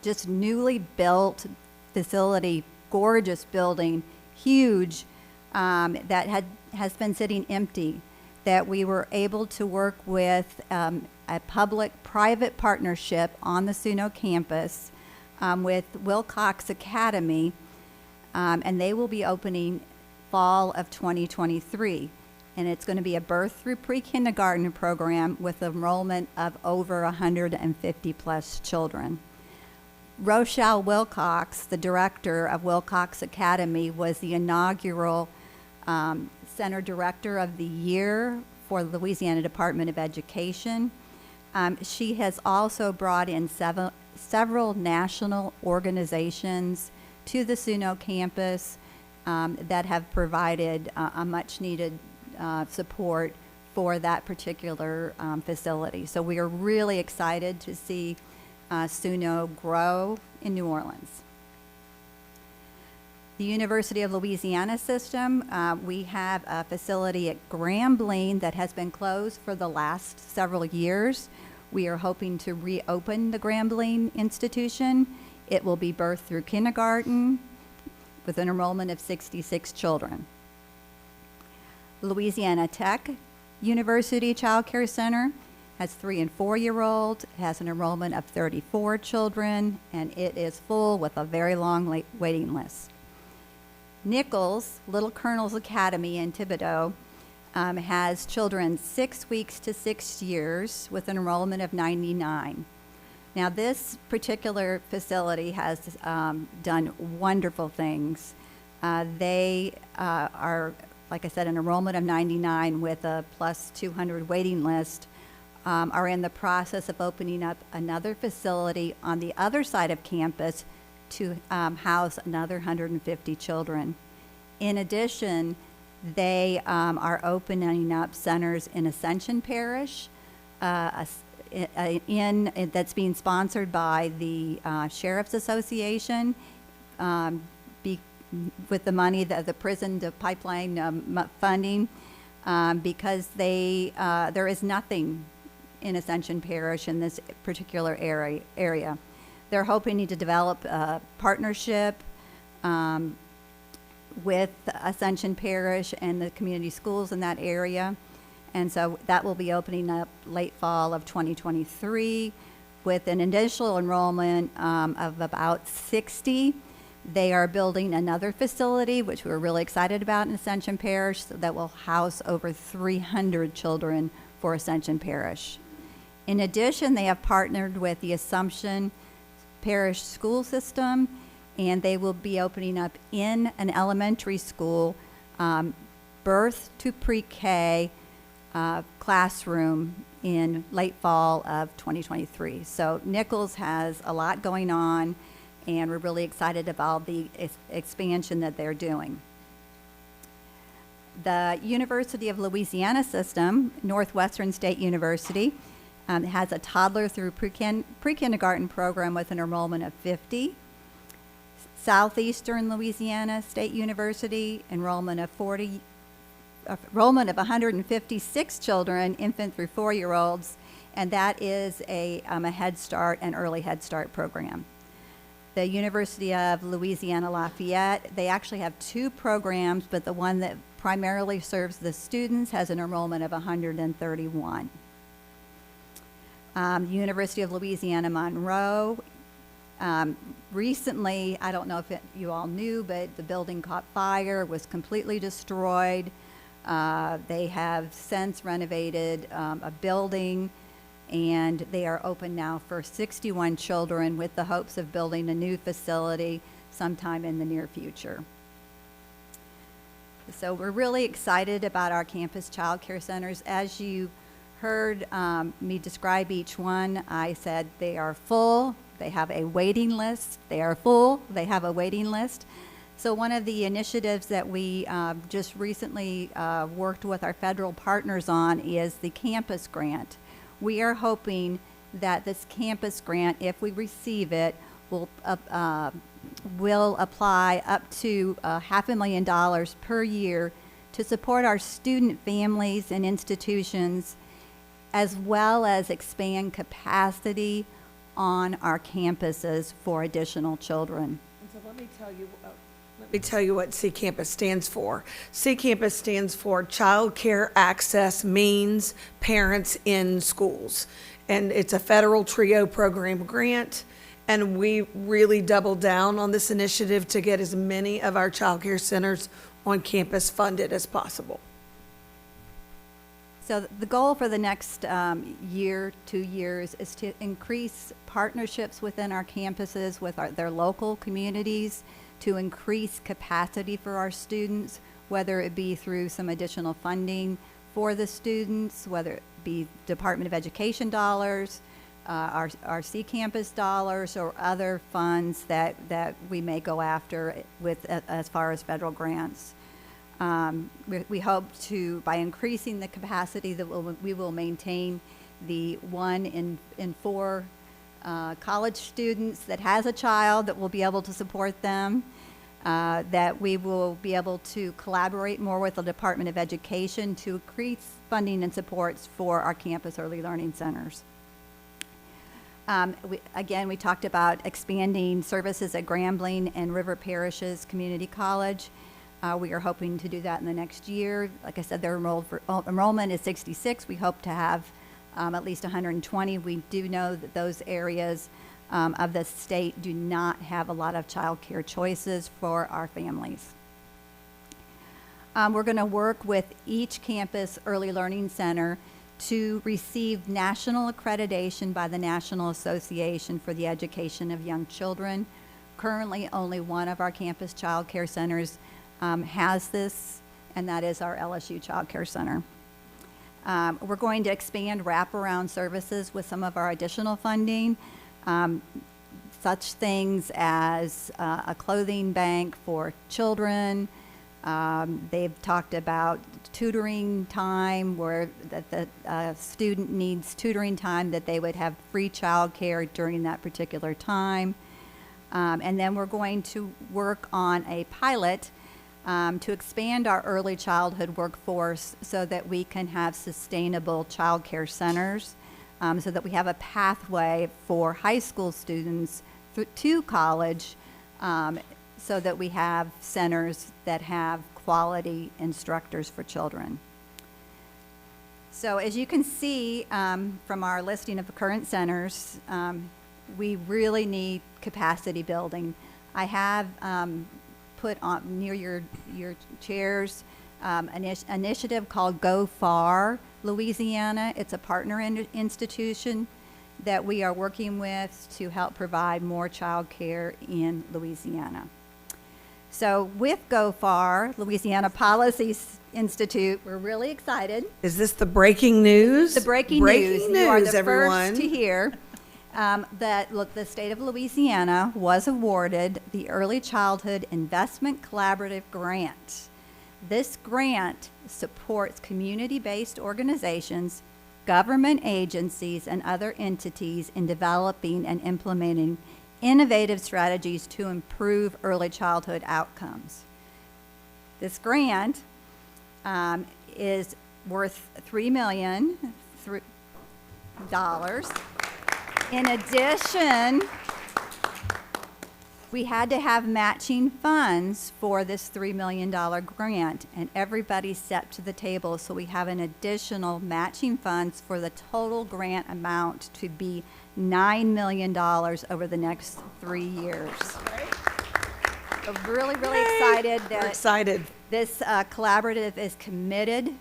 just newly built facility, gorgeous building, huge, that has been sitting empty, that we were able to work with a public-private partnership on the Suno campus with Wilcox Academy, and they will be opening fall of 2023. And it's going to be a birth through pre-kindergarten program with enrollment of over 150 plus children. Rochelle Wilcox, the director of Wilcox Academy, was the inaugural Center Director of the Year for the Louisiana Department of Education. She has also brought in several national organizations to the Suno campus that have provided a much-needed support for that particular facility. So we are really excited to see Suno grow in New Orleans. The University of Louisiana system, we have a facility at Grambling that has been closed for the last several years. We are hoping to reopen the Grambling institution. It will be birth through kindergarten with an enrollment of 66 children. Louisiana Tech University Child Care Center has 3 and 4-year-olds, has an enrollment of 34 children, and it is full with a very long waiting list. Nichols, Little Colonel's Academy in Thibodaux, has children 6 weeks to 6 years with an enrollment of 99. Now, this particular facility has done wonderful things. They are, like I said, an enrollment of 99 with a plus 200 waiting list, are in the process of opening up another facility on the other side of campus to house another 150 children. In addition, they are opening up centers in Ascension Parish, that's being sponsored by the Sheriff's Association, with the money that the prison to pipeline funding, because there is nothing in Ascension Parish in this particular area. They're hoping to develop a partnership with Ascension Parish and the community schools in that area. And so that will be opening up late fall of 2023 with an initial enrollment of about 60. They are building another facility, which we're really excited about in Ascension Parish, that will house over 300 children for Ascension Parish. In addition, they have partnered with the Assumption Parish School System, and they will be opening up in an elementary school, birth to pre-K classroom in late fall of 2023. So Nichols has a lot going on, and we're really excited about the expansion that they're doing. The University of Louisiana system, Northwestern State University, has a toddler through pre-kindergarten program with an enrollment of 50. Southeastern Louisiana State University, enrollment of 156 children, infant through 4-year-olds, and that is a Head Start and early Head Start program. The University of Louisiana Lafayette, they actually have two programs, but the one that primarily serves the students has an enrollment of 131. University of Louisiana Monroe, recently, I don't know if you all knew, but the building caught fire, was completely destroyed. They have since renovated a building, and they are open now for 61 children with the hopes of building a new facility sometime in the near future. So we're really excited about our campus child care centers. As you heard me describe each one, I said they are full, they have a waiting list, they are full, they have a waiting list. So one of the initiatives that we just recently worked with our federal partners on is the campus grant. We are hoping that this campus grant, if we receive it, will apply up to $500,000 per year to support our student families and institutions, as well as expand capacity on our campuses for additional children. And so let me tell you what C-Campus stands for. C-Campus stands for Child Care Access Means Parents in Schools. And it's a federal TRIO program grant. And we really doubled down on this initiative to get as many of our child care centers on campus funded as possible. So the goal for the next year, 2 years, is to increase partnerships within our campuses with their local communities, to increase capacity for our students, whether it be through some additional funding for the students, whether it be Department of Education dollars, our C-Campus dollars, or other funds that we may go after with as far as federal grants. We hope to, by increasing the capacity, that we will maintain the 1 in 4 college students that has a child that will be able to support them, that we will be able to collaborate more with the Department of Education to increase funding and supports for our campus early learning centers. We talked about expanding services at Grambling and River Parishes Community College. We are hoping to do that in the next year. Like I said, their enrollment is 66. We hope to have at least 120. We do know that those areas of the state do not have a lot of child care choices for our families. We're going to work with each campus early learning center to receive national accreditation by the National Association for the Education of Young Children. Currently, only one of our campus child care centers has this, and that is our LSU Child Care Center. We're going to expand wraparound services with some of our additional funding, such things as a clothing bank for children. They've talked about tutoring time, where the student needs tutoring time, that they would have free child care during that particular time. And then we're going to work on a pilot to expand our early childhood workforce so that we can have sustainable child care centers, so that we have a pathway for high school students to college, so that we have centers that have quality instructors for children. So as you can see from our listing of the current centers, we really need capacity building. I have put on near your chairs an initiative called Go Far Louisiana. It's a partner institution that we are working with to help provide more child care in Louisiana. So with Go Far, Louisiana Policy Institute, we're really excited. Is this the breaking news? The breaking news. You are the everyone. first to hear that the state of Louisiana was awarded the Early Childhood Investment Collaborative Grant. This grant supports community-based organizations, government agencies, and other entities in developing and implementing innovative strategies to improve early childhood outcomes. This grant is worth $3 million. In addition, We had to have matching funds for this $3 million grant, and everybody stepped to the table, so we have an additional matching funds for the total grant amount to be $9 million over the next 3 years. We're really, really excited We're that excited. this collaborative is committed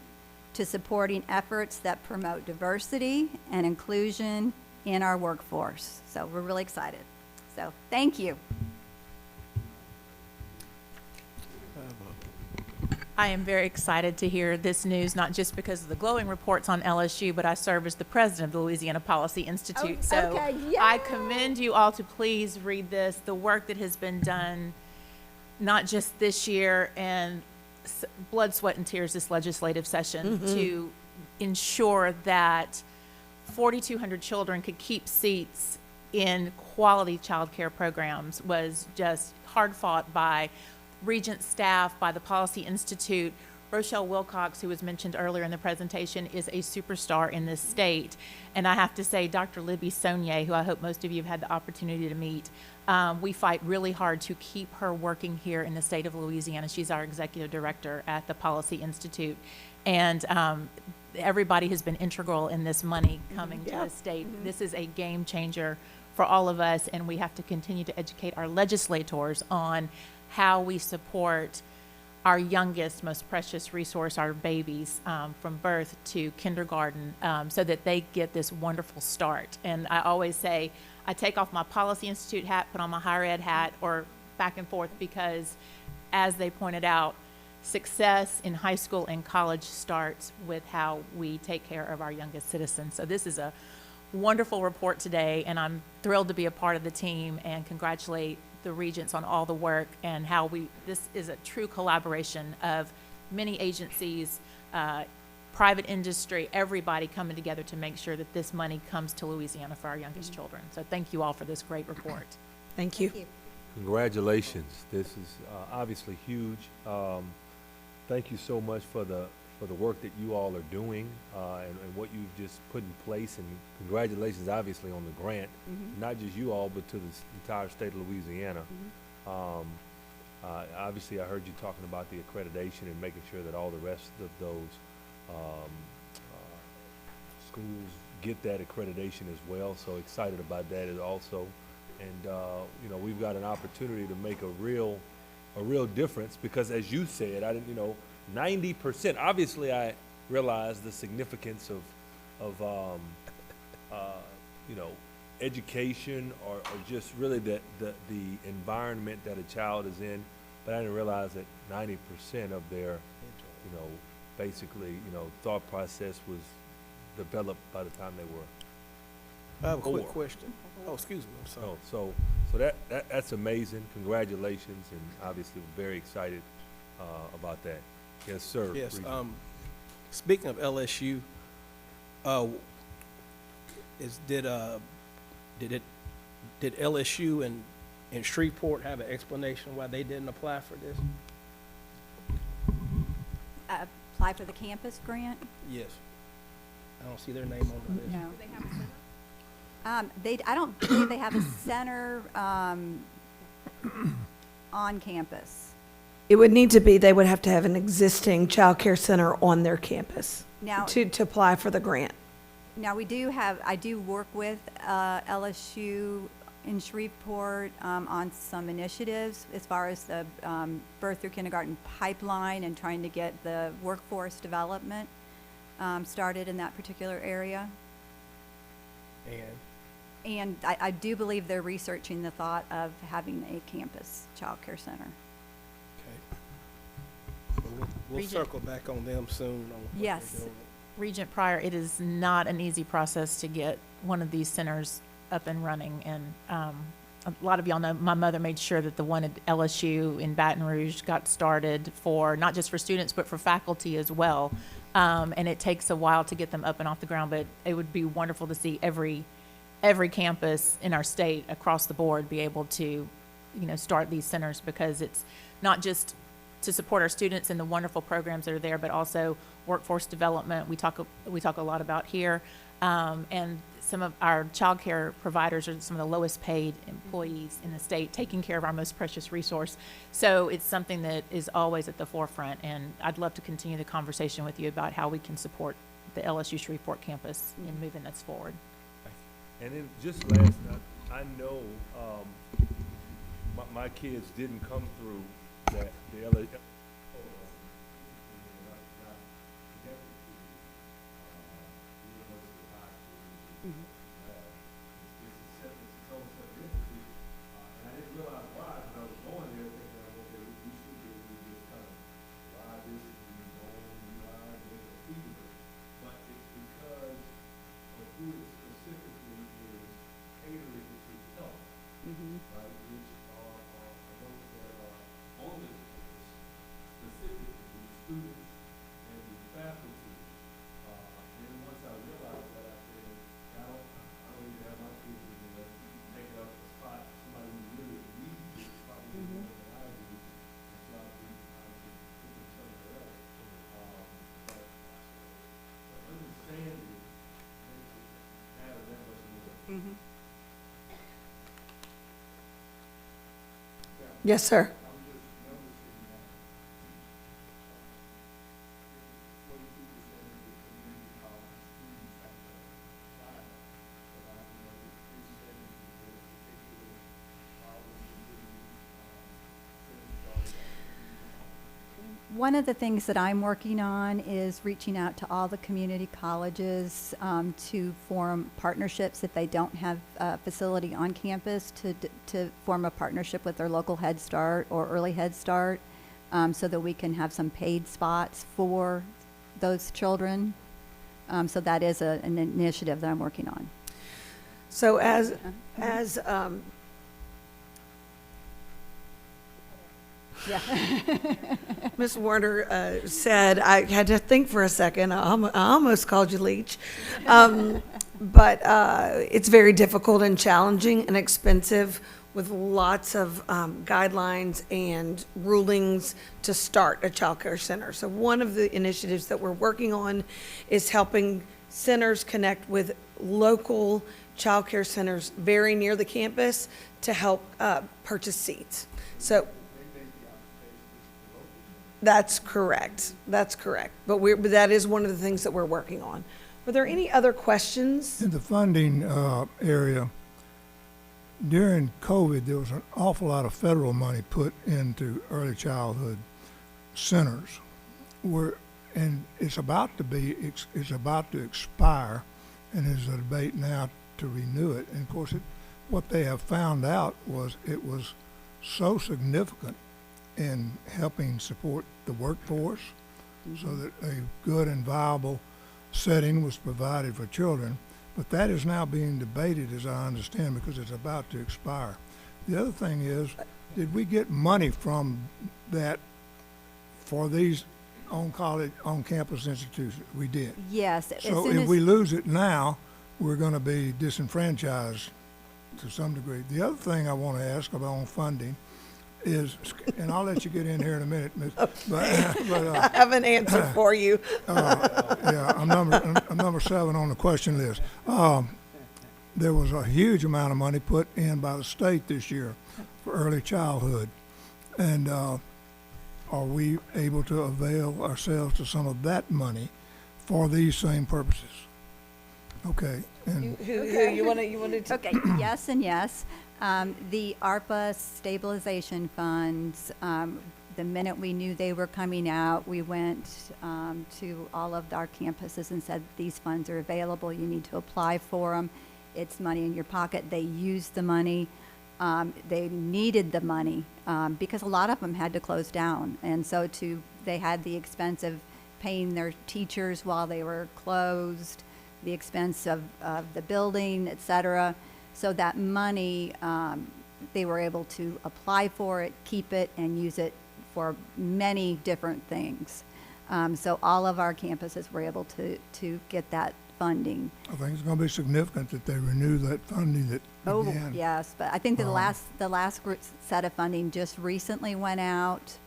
to supporting efforts that promote diversity and inclusion in our workforce. So we're really excited. So thank you. I am very excited to hear this news, not just because of the glowing reports on LSU, but I serve as the president of the Louisiana Policy Institute. Oh, So okay, I yay! commend you all to please read this, the work that has been done, not just this year and blood, sweat, and tears this legislative session to ensure that 4,200 children could keep seats in quality child care programs was just hard fought by Regent staff, by the Policy Institute. Rochelle Wilcox, who was mentioned earlier in the presentation, is a superstar in this state. And I have to say, Dr. Libby Saunier, who I hope most of you have had the opportunity to meet, we fight really hard to keep her working here in the state of Louisiana. She's our executive director at the Policy Institute. And everybody has been integral in this money coming to the state. This is a game changer for all of us, and we have to continue to educate our legislators on how we support our youngest, most precious resource, our babies, from birth to kindergarten, so that they get this wonderful start. And I always say, I take off my Policy Institute hat, put on my higher ed hat, or back and forth, because as they pointed out, success in high school and college starts with how we take care of our youngest citizens. So this is a wonderful report today, and I'm thrilled to be a part of the team and congratulate the Regents on all the work and how this is a true collaboration of many agencies, private industry, everybody coming together to make sure that this money comes to Louisiana for our youngest children. So thank you all for this great report. Thank you. Congratulations. This is obviously huge. Thank you so much for the work that you all are doing and what you've just put in place. And congratulations, obviously, on the grant. Not just you all, but to the entire state of Louisiana. Obviously, I heard you talking about the accreditation and making sure that all the rest of those schools get that accreditation as well. So excited about that as also. And you know, we've got an opportunity to make a real difference, because as you said, I didn't, 90%. Obviously, I realize the significance of education or just really the environment that a child is in. But I didn't realize that 90% of their, basically, thought process was developed by the time they were. I have a quick 4. question. Oh, excuse me, I'm sorry. Oh, so that's amazing. Congratulations, and obviously we're very excited about that. Yes, sir. Yes, Regent. speaking of LSU, did LSU and Shreveport have an explanation why they didn't apply for this? Apply for the campus grant? Yes. I don't see their name on the list. No. I don't believe they have a center on campus. It would need to be, they would have to have an existing child care center on their campus Now, to apply for the grant. now I do work with LSU in Shreveport on some initiatives as far as the birth through kindergarten pipeline and trying to get the workforce development started in that particular area. And I do believe they're researching the thought of having a campus child care center. We'll Regent. circle back on them soon on what Yes. they're doing. Regent Pryor, it is not an easy process to get one of these centers up and running. And a lot of y'all know my mother made sure that the one at LSU in Baton Rouge got started for, not just for students, but for faculty as well. And it takes a while to get them up and off the ground, but it would be wonderful to see every campus in our state across the board be able to, start these centers, because it's not just to support our students and the wonderful programs that are there, but also workforce development. We talk a lot about here, and some of our childcare providers are some of the lowest paid employees in the state, taking care of our most precious resource. So it's something that is always at the forefront, and I'd love to continue the conversation with you about how we can support the LSU Shreveport campus in moving us forward. And then just last night, I know, my kids didn't come through that, the LA. Yes, sir. One of the things that I'm working on is reaching out to all the community colleges to form partnerships if they don't have a facility on campus, to form a partnership with their local Head Start or early Head Start, so that we can have some paid spots for those children. So that is an initiative that I'm working on. So as Yeah. Ms. Warner said, I had to think for a second. I almost called you Leach. But it's very difficult and challenging and expensive with lots of guidelines and rulings to start a child care center. So one of the initiatives that we're working on is helping centers connect with local child care centers very near the campus to help purchase seats. So that's correct. That's correct. But that is one of the things that we're working on. Were there any other questions? In the funding area, during COVID, there was an awful lot of federal money put into early childhood centers, and it's about to expire, and there's a debate now to renew it. And of course, what they have found out was it was so significant in helping support the workforce, so that a good and viable setting was provided for children. But that is now being debated, as I understand, because it's about to expire. The other thing is, did we get money from that for these on-campus institutions? We did. Yes. So if we lose it now, we're going to be disenfranchised to some degree. The other thing I want to ask about funding is, and I'll let you get in here in a minute, Ms. But I have an answer for you. Yeah, I'm number 7 on the question list. There was a huge amount of money put in by the state this year for early childhood, and are we able to avail ourselves to some of that money for these same purposes? Okay. And Who you want to? Okay, yes and yes. The ARPA stabilization funds, the minute we knew they were coming out, we went to all of our campuses and said, these funds are available, you need to apply for them. It's money in your pocket. They used the money. They needed the money because a lot of them had to close down. And so they had the expense of paying their teachers while they were closed, the expense of the building, et cetera. So that money, they were able to apply for it, keep it, and use it for many different things. So all of our campuses were able to get that funding. I think it's going to be significant that they renew that funding that began. Oh, yes, but I think that the last set of funding just recently went out.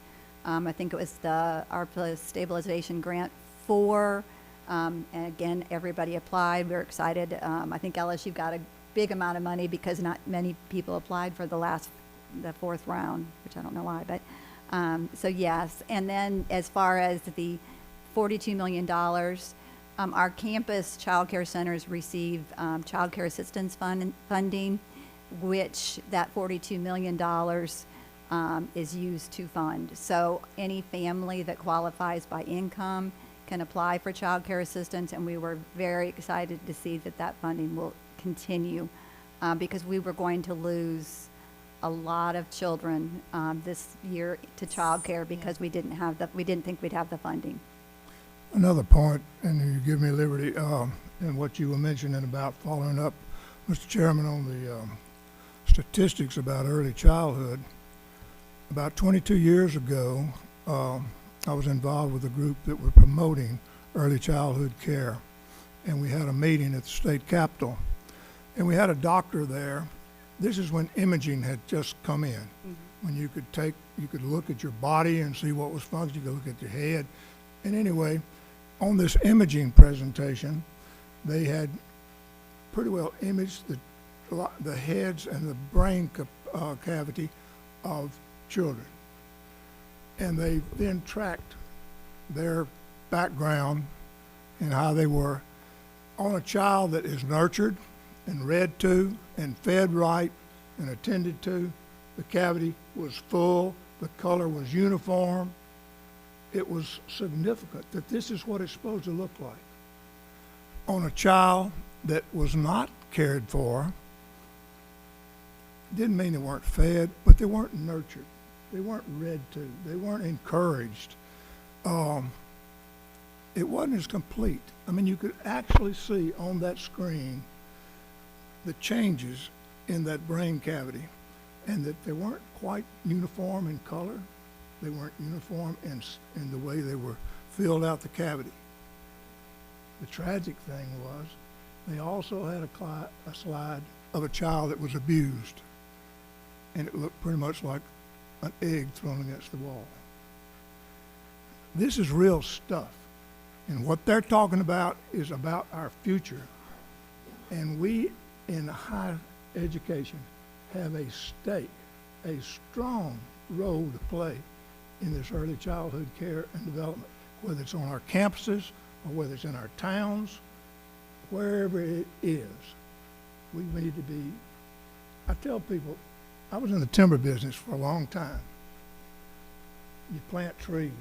I think it was the ARPA stabilization grant for And again, everybody applied. We're excited. I think LSU got a big amount of money because not many people applied for the fourth round, which I don't know why, but, so yes. And then as far as the $42 million, our campus child care centers receive child care assistance funding, which that $42 million is used to fund. So any family that qualifies by income can apply for child care assistance, and we were very excited to see that that funding will continue because we were going to lose a lot of children this year to child care because we didn't think we'd have the funding. Another point, and you give me liberty, in what you were mentioning about following up, Mr. Chairman, on the statistics about early childhood. About 22 years ago, I was involved with a group that were promoting early childhood care, and we had a meeting at the state capitol, and we had a doctor there. This is when imaging had just come in, when you could look at your body and see what was functioning, you could look at your head. And anyway, on this imaging presentation, they had pretty well imaged the heads and the brain cavity of children. And they then tracked their background and how they were. On a child that is nurtured and read to and fed right and attended to, the cavity was full, the color was uniform. It was significant that this is what it's supposed to look like. On a child that was not cared for, didn't mean they weren't fed, but they weren't nurtured. They weren't read to. They weren't encouraged. It wasn't as complete. I mean, you could actually see on that screen the changes in that brain cavity, and that they weren't quite uniform in color. They weren't uniform in the way they were filled out the cavity. The tragic thing was they also had a slide of a child that was abused, and it looked pretty much like an egg thrown against the wall. This is real stuff, and what they're talking about is about our future. And we in higher education have a stake, a strong role to play in this early childhood care and development, whether it's on our campuses or whether it's in our towns, wherever it is. We need to be, I tell people, I was in the timber business for a long time. You plant trees.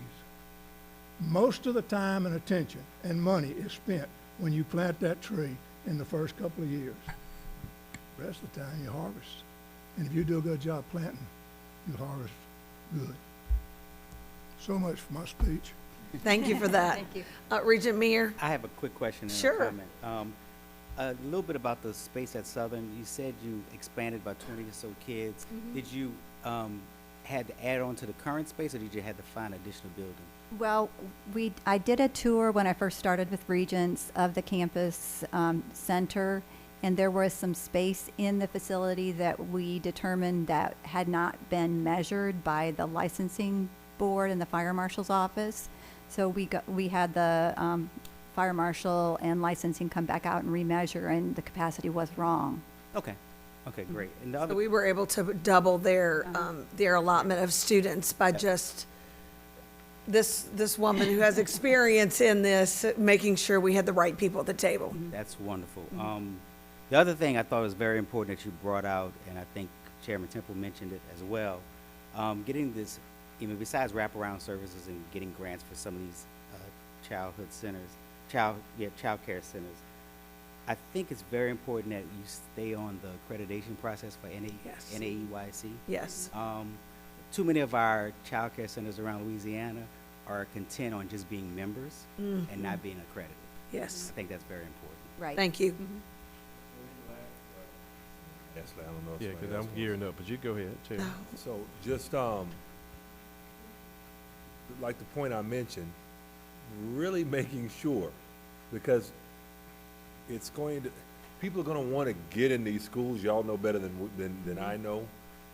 Most of the time and attention and money is spent when you plant that tree in the first couple of years. The rest of the time you harvest. And if you do a good job planting, you'll harvest good. So much for my speech. Thank you for that. Thank you. Regent Meir? I have a quick question and Sure. a comment. A little bit about the space at Southern. You said you expanded by 20 or so kids. Did you had to add on to the current space, or did you have to find additional building? Well, I did a tour when I first started with Regents of the campus center, and there was some space in the facility that we determined that had not been measured by the licensing board in the fire marshal's office. So we had the fire marshal and licensing come back out and remeasure, and the capacity was wrong. Okay. Okay, great. And the So other, we were able to double their allotment of students by just this woman who has experience in this, making sure we had the right people at the table. that's wonderful. The other thing I thought was very important that you brought out, and I think Chairman Temple mentioned it as well, getting this, besides wraparound services and getting grants for some of these childhood centers, child care centers, I think it's very important that you stay on the accreditation process for Yes. NAEYC. Yes. Too many of our child care centers around Louisiana are content on just being members and not being accredited. Yes. I think that's very important. Right. Thank you. Ashley, I don't know if Yeah, somebody because else I'm gearing up, but you go ahead, Chair. So just, like the point I mentioned, really making sure, because it's going to, people are gonna wanna get in these schools, y'all know better than I know,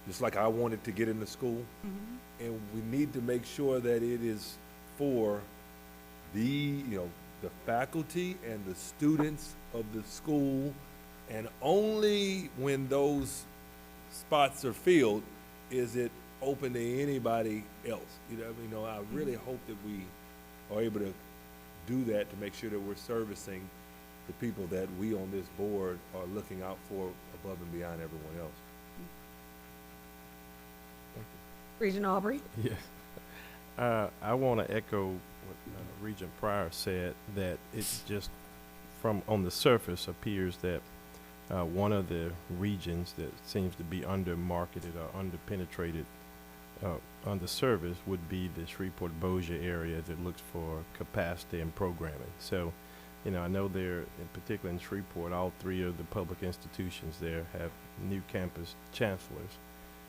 just like I wanted to get into school. And we need to make sure that it is for the the faculty and the students of the school, and only when those spots are filled is it open to anybody else. I really hope that we are able to do that to make sure that we're servicing the people that we on this board are looking out for above and beyond everyone else. Regent Aubrey? Yes. I want to echo what Regent Pryor said, that it just from on the surface appears that one of the regions that seems to be under-marketed or under-penetrated, underserviced would be the Shreveport-Bossier area that looks for capacity and programming. So, I know there, in particular in Shreveport, all three of the public institutions there have new campus chancellors,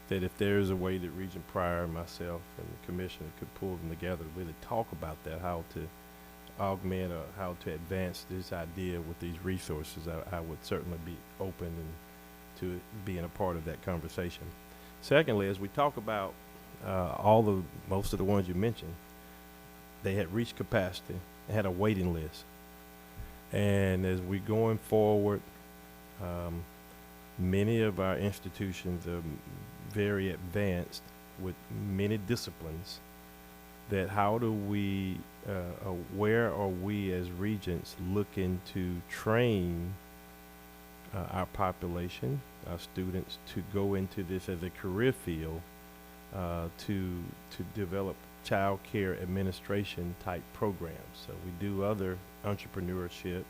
that if there's a way that Regent Pryor, myself, and the commissioner could pull them together to really talk about that, how to augment or how to advance this idea with these resources, I would certainly be open to being a part of that conversation. Secondly, as we talk about most of the ones you mentioned, they had reached capacity, they had a waiting list. And as we're going forward, many of our institutions are very advanced with many disciplines, that how do we, where are we as regents looking to train our population, our students, to go into this as a career field, to develop child care administration type programs. So we do other entrepreneurship,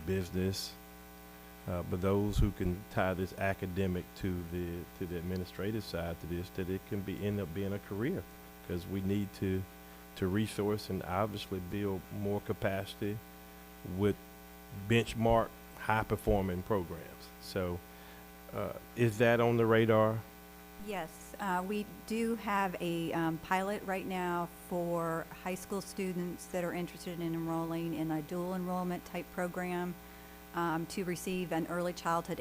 business, but those who can tie this academic to the administrative side to this, that it can end up being a career, because we need to resource and obviously build more capacity with benchmark high performing programs. So is that on the radar? Yes, we do have a pilot right now for high school students that are interested in enrolling in a dual enrollment type program to receive an early childhood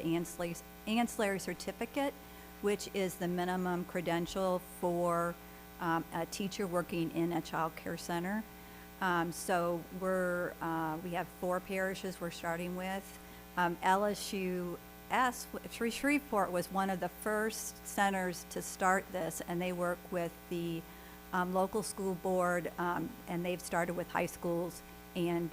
ancillary certificate, which is the minimum credential for a teacher working in a child care center. So we have 4 parishes we're starting with. Shreveport was one of the first centers to start this, and they work with the local school board, and they've started with high schools and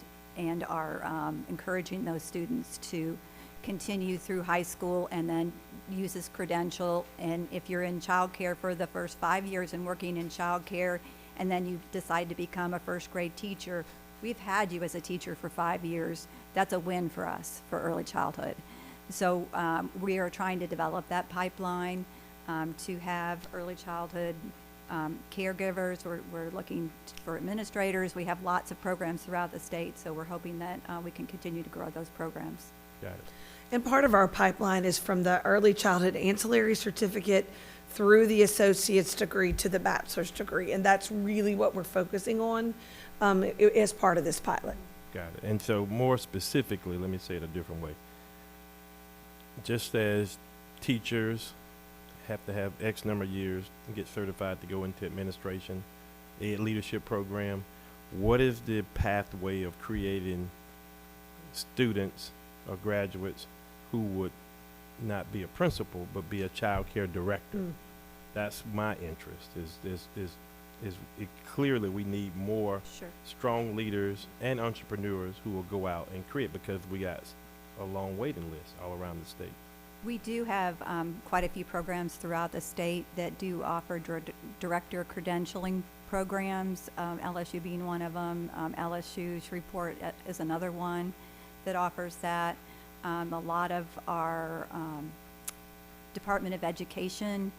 are encouraging those students to continue through high school and then use this credential. And if you're in childcare for the first 5 years and working in childcare, and then you decide to become a first grade teacher, we've had you as a teacher for 5 years. That's a win for us for early childhood. So we are trying to develop that pipeline to have early childhood caregivers. We're looking for administrators. We have lots of programs throughout the state, so we're hoping that we can continue to grow those programs. Got it. And part of our pipeline is from the early childhood ancillary certificate through the associate's degree to the bachelor's degree. And that's really what we're focusing on as part of this pilot. Got it. And so more specifically, let me say it a different way. Just as teachers have to have X number of years and get certified to go into administration, a leadership program, what is the pathway of creating students or graduates who would not be a principal but be a child care director? That's my interest. Clearly we need more strong leaders and entrepreneurs who will go out and create, because we got a long waiting list all around the state. We do have quite a few programs throughout the state that do offer director credentialing programs, LSU being one of them. LSU Shreveport is another one that offers that. A lot of our Department of Education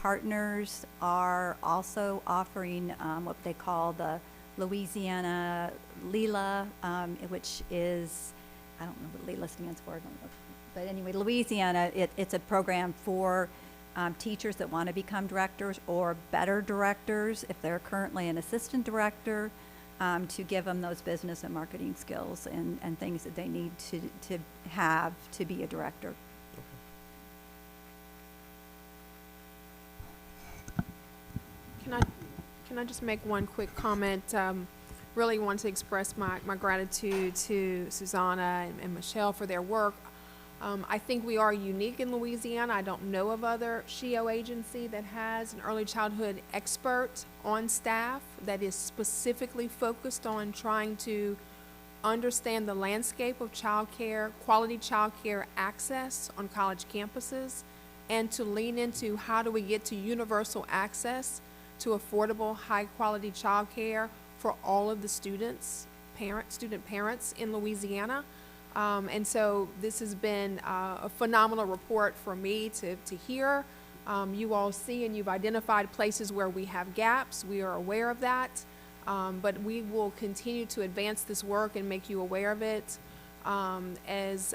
partners are also offering what they call the Louisiana LELA, which is, I don't know what LELA stands for, but anyway, Louisiana, it's a program for teachers that want to become directors or better directors if they're currently an assistant director, to give them those business and marketing skills and things that they need to have to be a director. Can I just make one quick comment? really want to express my gratitude to Susanna and Michelle for their work. I think we are unique in Louisiana. I don't know of other SHIO agency that has an early childhood expert on staff that is specifically focused on trying to understand the landscape of childcare, quality childcare access on college campuses, and to lean into how do we get to universal access to affordable, high-quality childcare for all of the student parents in Louisiana. And so this has been a phenomenal report for me to hear. You all see and you've identified places where we have gaps. We are aware of that. But we will continue to advance this work and make you aware of it. As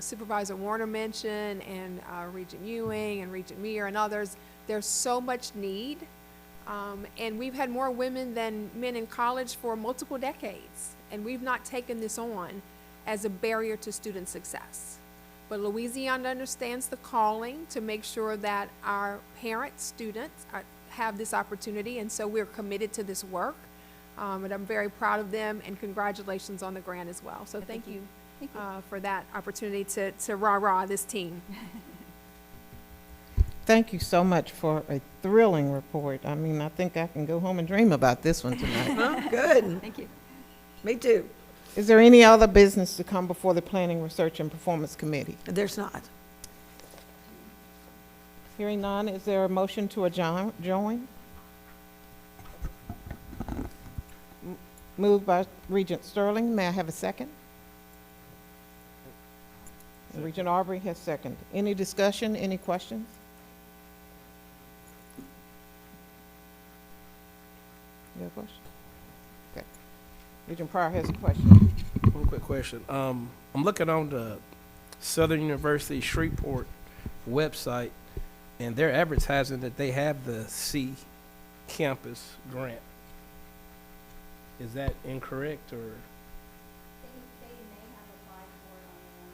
Supervisor Warner mentioned, and Regent Ewing and Regent Meir and others, there's so much need. And we've had more women than men in college for multiple decades. And we've not taken this on as a barrier to student success. But Louisiana understands the calling to make sure that our students have this opportunity, and so we're committed to this work. And I'm very proud of them, and congratulations on the grant as well. So thank you for that opportunity to rah-rah this team. Thank you so much for a thrilling report. I mean, I think I can go home and dream about this one tonight. Well, good. Thank you. Me too. Is there any other business to come before the Planning, Research, and Performance Committee? There's not. Hearing none, is there a motion to adjourn? Moved by Regent Sterling. May I have a second? Regent Aubrey has seconded. Any discussion, any questions? You have a question? Okay. Regent Pryor has a question. One quick question. I'm looking on the Southern University Shreveport website, and they're advertising that they have the C campus grant. Is that incorrect, or? They may have applied for it on their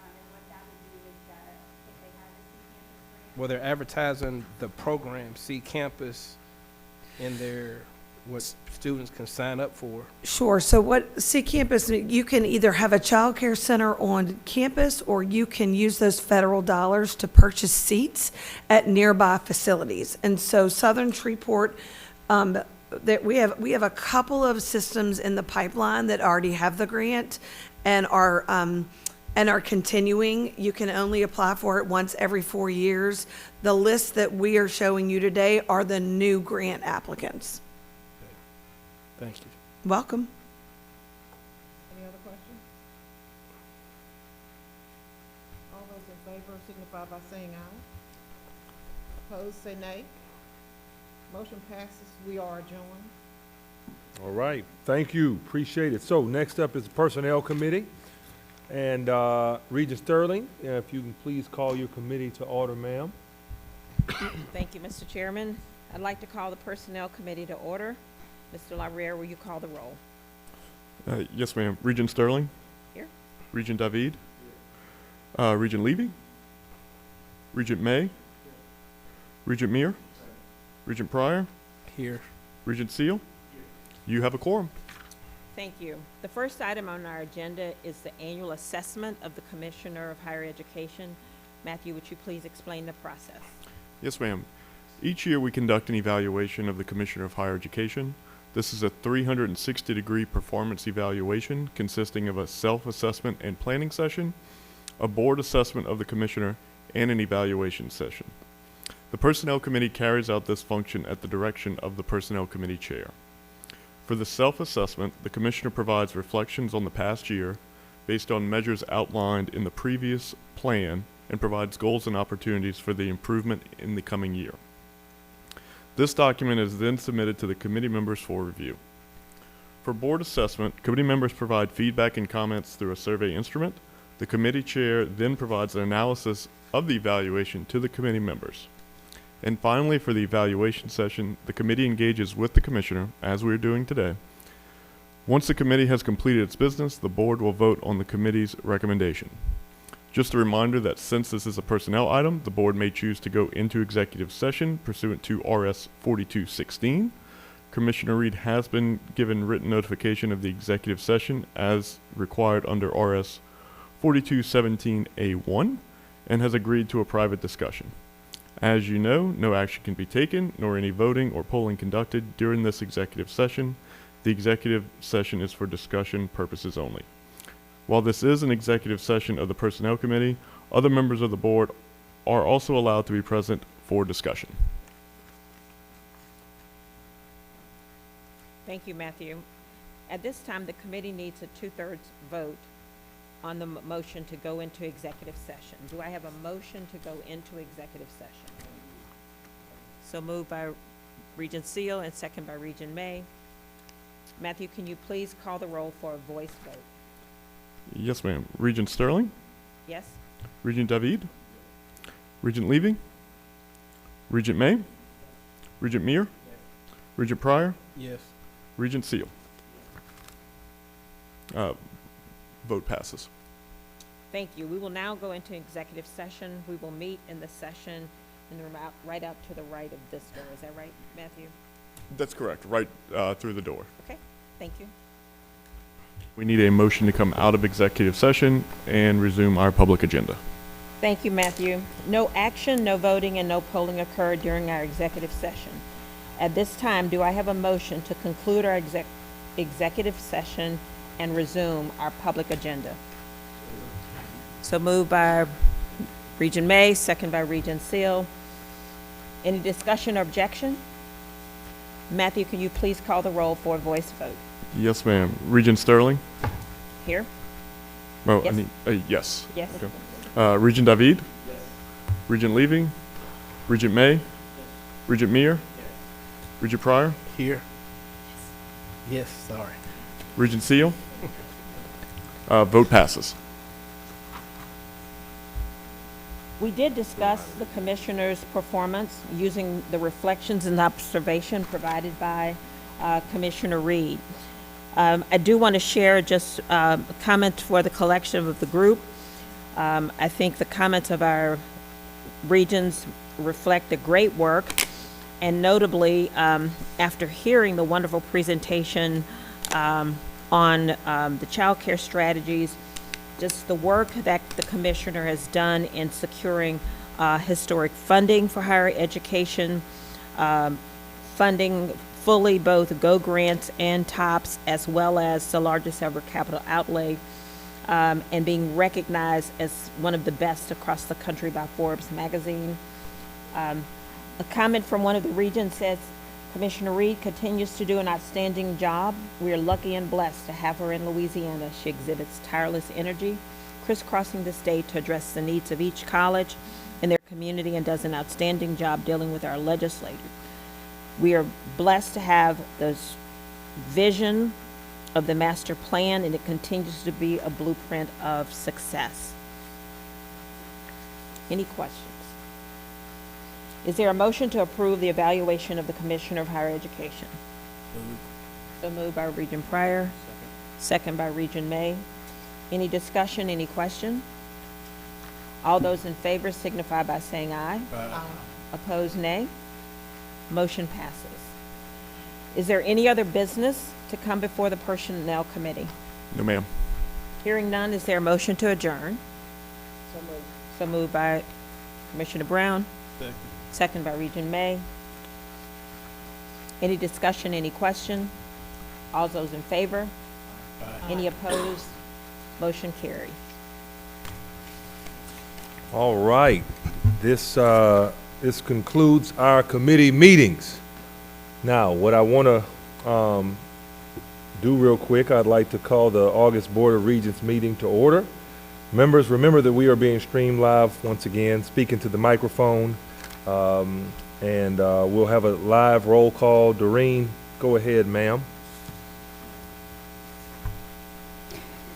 own, and what that would do is that if they have a C campus grant. Well, they're advertising the program C campus in their, what students can sign up for. Sure. So what C Campus, you can either have a child care center on campus, or you can use those federal dollars to purchase seats at nearby facilities. And so Southern Shreveport, that we have a couple of systems in the pipeline that already have the grant and are continuing. You can only apply for it once every 4 years. The list that we are showing you today are the new grant applicants. Thank you. Welcome. Any other questions? All those in favor signify by saying aye. Opposed, say nay. Motion passes. We are adjourned. All right, thank you, appreciate it. So next up is the Personnel Committee. And Regent Sterling, if you can please call your committee to order, ma'am. Thank you, Mr. Chairman. I'd like to call the Personnel Committee to order. Mr. LaRiere, will you call the roll? Yes, ma'am. Regent Sterling? Here. Regent David? Regent Levy? Regent May? Regent Meir? Regent Pryor? Here. Regent Seal? You have a quorum. Thank you. The first item on our agenda is the annual assessment of the Commissioner of Higher Education. Matthew, would you please explain the process? Yes, ma'am. Each year we conduct an evaluation of the Commissioner of Higher Education. This is a 360-degree performance evaluation consisting of a self-assessment and planning session, a board assessment of the Commissioner, and an evaluation session. The Personnel Committee carries out this function at the direction of the Personnel Committee Chair. For the self-assessment, the Commissioner provides reflections on the past year based on measures outlined in the previous plan and provides goals and opportunities for the improvement in the coming year. This document is then submitted to the committee members for review. For board assessment, committee members provide feedback and comments through a survey instrument. The committee chair then provides an analysis of the evaluation to the committee members. And finally, for the evaluation session, the committee engages with the commissioner, as we are doing today. Once the committee has completed its business, the board will vote on the committee's recommendation. Just a reminder that since this is a personnel item, the board may choose to go into executive session pursuant to RS 4216. Commissioner Reed has been given written notification of the executive session as required under RS 4217A1 and has agreed to a private discussion. As you know, no action can be taken, nor any voting or polling conducted during this executive session. The executive session is for discussion purposes only. While this is an executive session of the Personnel Committee, other members of the board are also allowed to be present for discussion. Thank you, Matthew. At this time, the committee needs a 2/3 vote on the motion to go into executive session. Do I have a motion to go into executive session? So moved by Regent Seal and second by Regent May. Matthew, can you please call the roll for a voice vote? Yes, ma'am. Regent Sterling? Yes? Regent David? Regent Levy? Regent May? Regent Meir? Regent Pryor? Yes. Regent Seal? Vote passes. Thank you. We will now go into executive session. We will meet in the session in the room right out to the right of this door. Is that right, Matthew? That's correct, right through the door. Okay, thank you. We need a motion to come out of executive session and resume our public agenda. Thank you, Matthew. No action, no voting, and no polling occurred during our executive session. At this time, do I have a motion to conclude our executive session and resume our public agenda? So moved by Regent May, second by Regent Seal. Any discussion or objection? Matthew, can you please call the roll for a voice vote? Yes, ma'am. Regent Sterling? Here? Oh, Yes. yes. Yes. Okay. Regent David? Yes. Regent Levy? Regent May? Yes. Regent Meir? Yes. Regent Pryor? Here. Yes, sorry. Regent Seal? Vote passes. We did discuss the commissioner's performance using the reflections and observation provided by Commissioner Reed. I do want to share just a comment for the collection of the group. I think the comments of our regions reflect the great work, and notably, after hearing the wonderful presentation on the child care strategies, just the work that the commissioner has done in securing historic funding for higher education, funding fully both GO grants and TOPS, as well as the largest ever capital outlay, and being recognized as one of the best across the country by Forbes magazine. A comment from one of the regions says, Commissioner Reed continues to do an outstanding job. We are lucky and blessed to have her in Louisiana. She exhibits tireless energy, crisscrossing the state to address the needs of each college and their community, and does an outstanding job dealing with our legislators. We are blessed to have this vision of the master plan, and it continues to be a blueprint of success. Any questions? Is there a motion to approve the evaluation of the Commissioner of Higher Education? So moved by Regent Pryor. Second by Regent May. Any discussion, any question? All those in favor signify by saying aye. Aye. Opposed, nay. Motion passes. Is there any other business to come before the Personnel Committee? No, ma'am. Hearing none, is there a motion to adjourn? So moved. So moved by Commissioner Brown. Second by Regent May. Any discussion, any question? All those in favor? Any opposed? Motion carries. All right. This concludes our committee meetings. Now, what I want to do real quick, I'd like to call the August Board of Regents meeting to order. Members, remember that we are being streamed live once again, speaking to the microphone. And we'll have a live roll call. Doreen, go ahead, ma'am.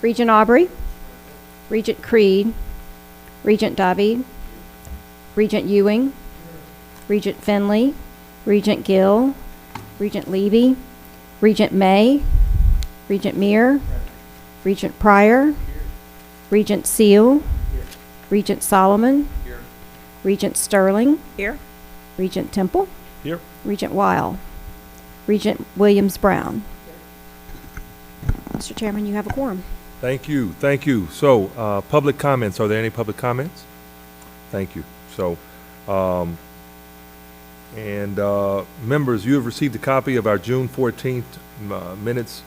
Regent Aubrey, Regent Creed, Regent David, Regent Ewing, Regent Finley, Regent Gill, Regent Levy, Regent May, Regent Meir, Regent Pryor, Regent Seal, Regent Solomon, Regent Sterling. Here. Regent Temple. Here. Regent Weil. Regent Williams-Brown. Mr. Chairman, you have a quorum. Thank you, thank you. So, public comments, are there any public comments? Thank you. So, members, you have received a copy of our June 14th minutes.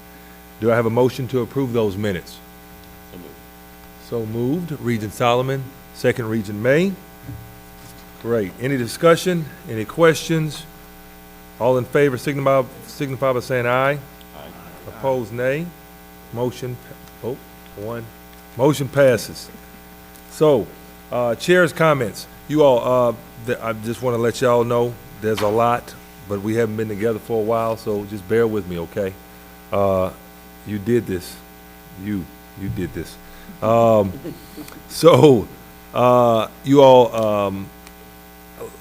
Do I have a motion to approve those minutes? So moved. Regent Solomon, second Regent May. Great. Any discussion? Any questions? All in favor signify by saying aye. Aye. Opposed, nay. Motion passes. So, chair's comments. You all, I just want to let y'all know there's a lot, but we haven't been together for a while, so just bear with me, okay? You did this. You did this. You all,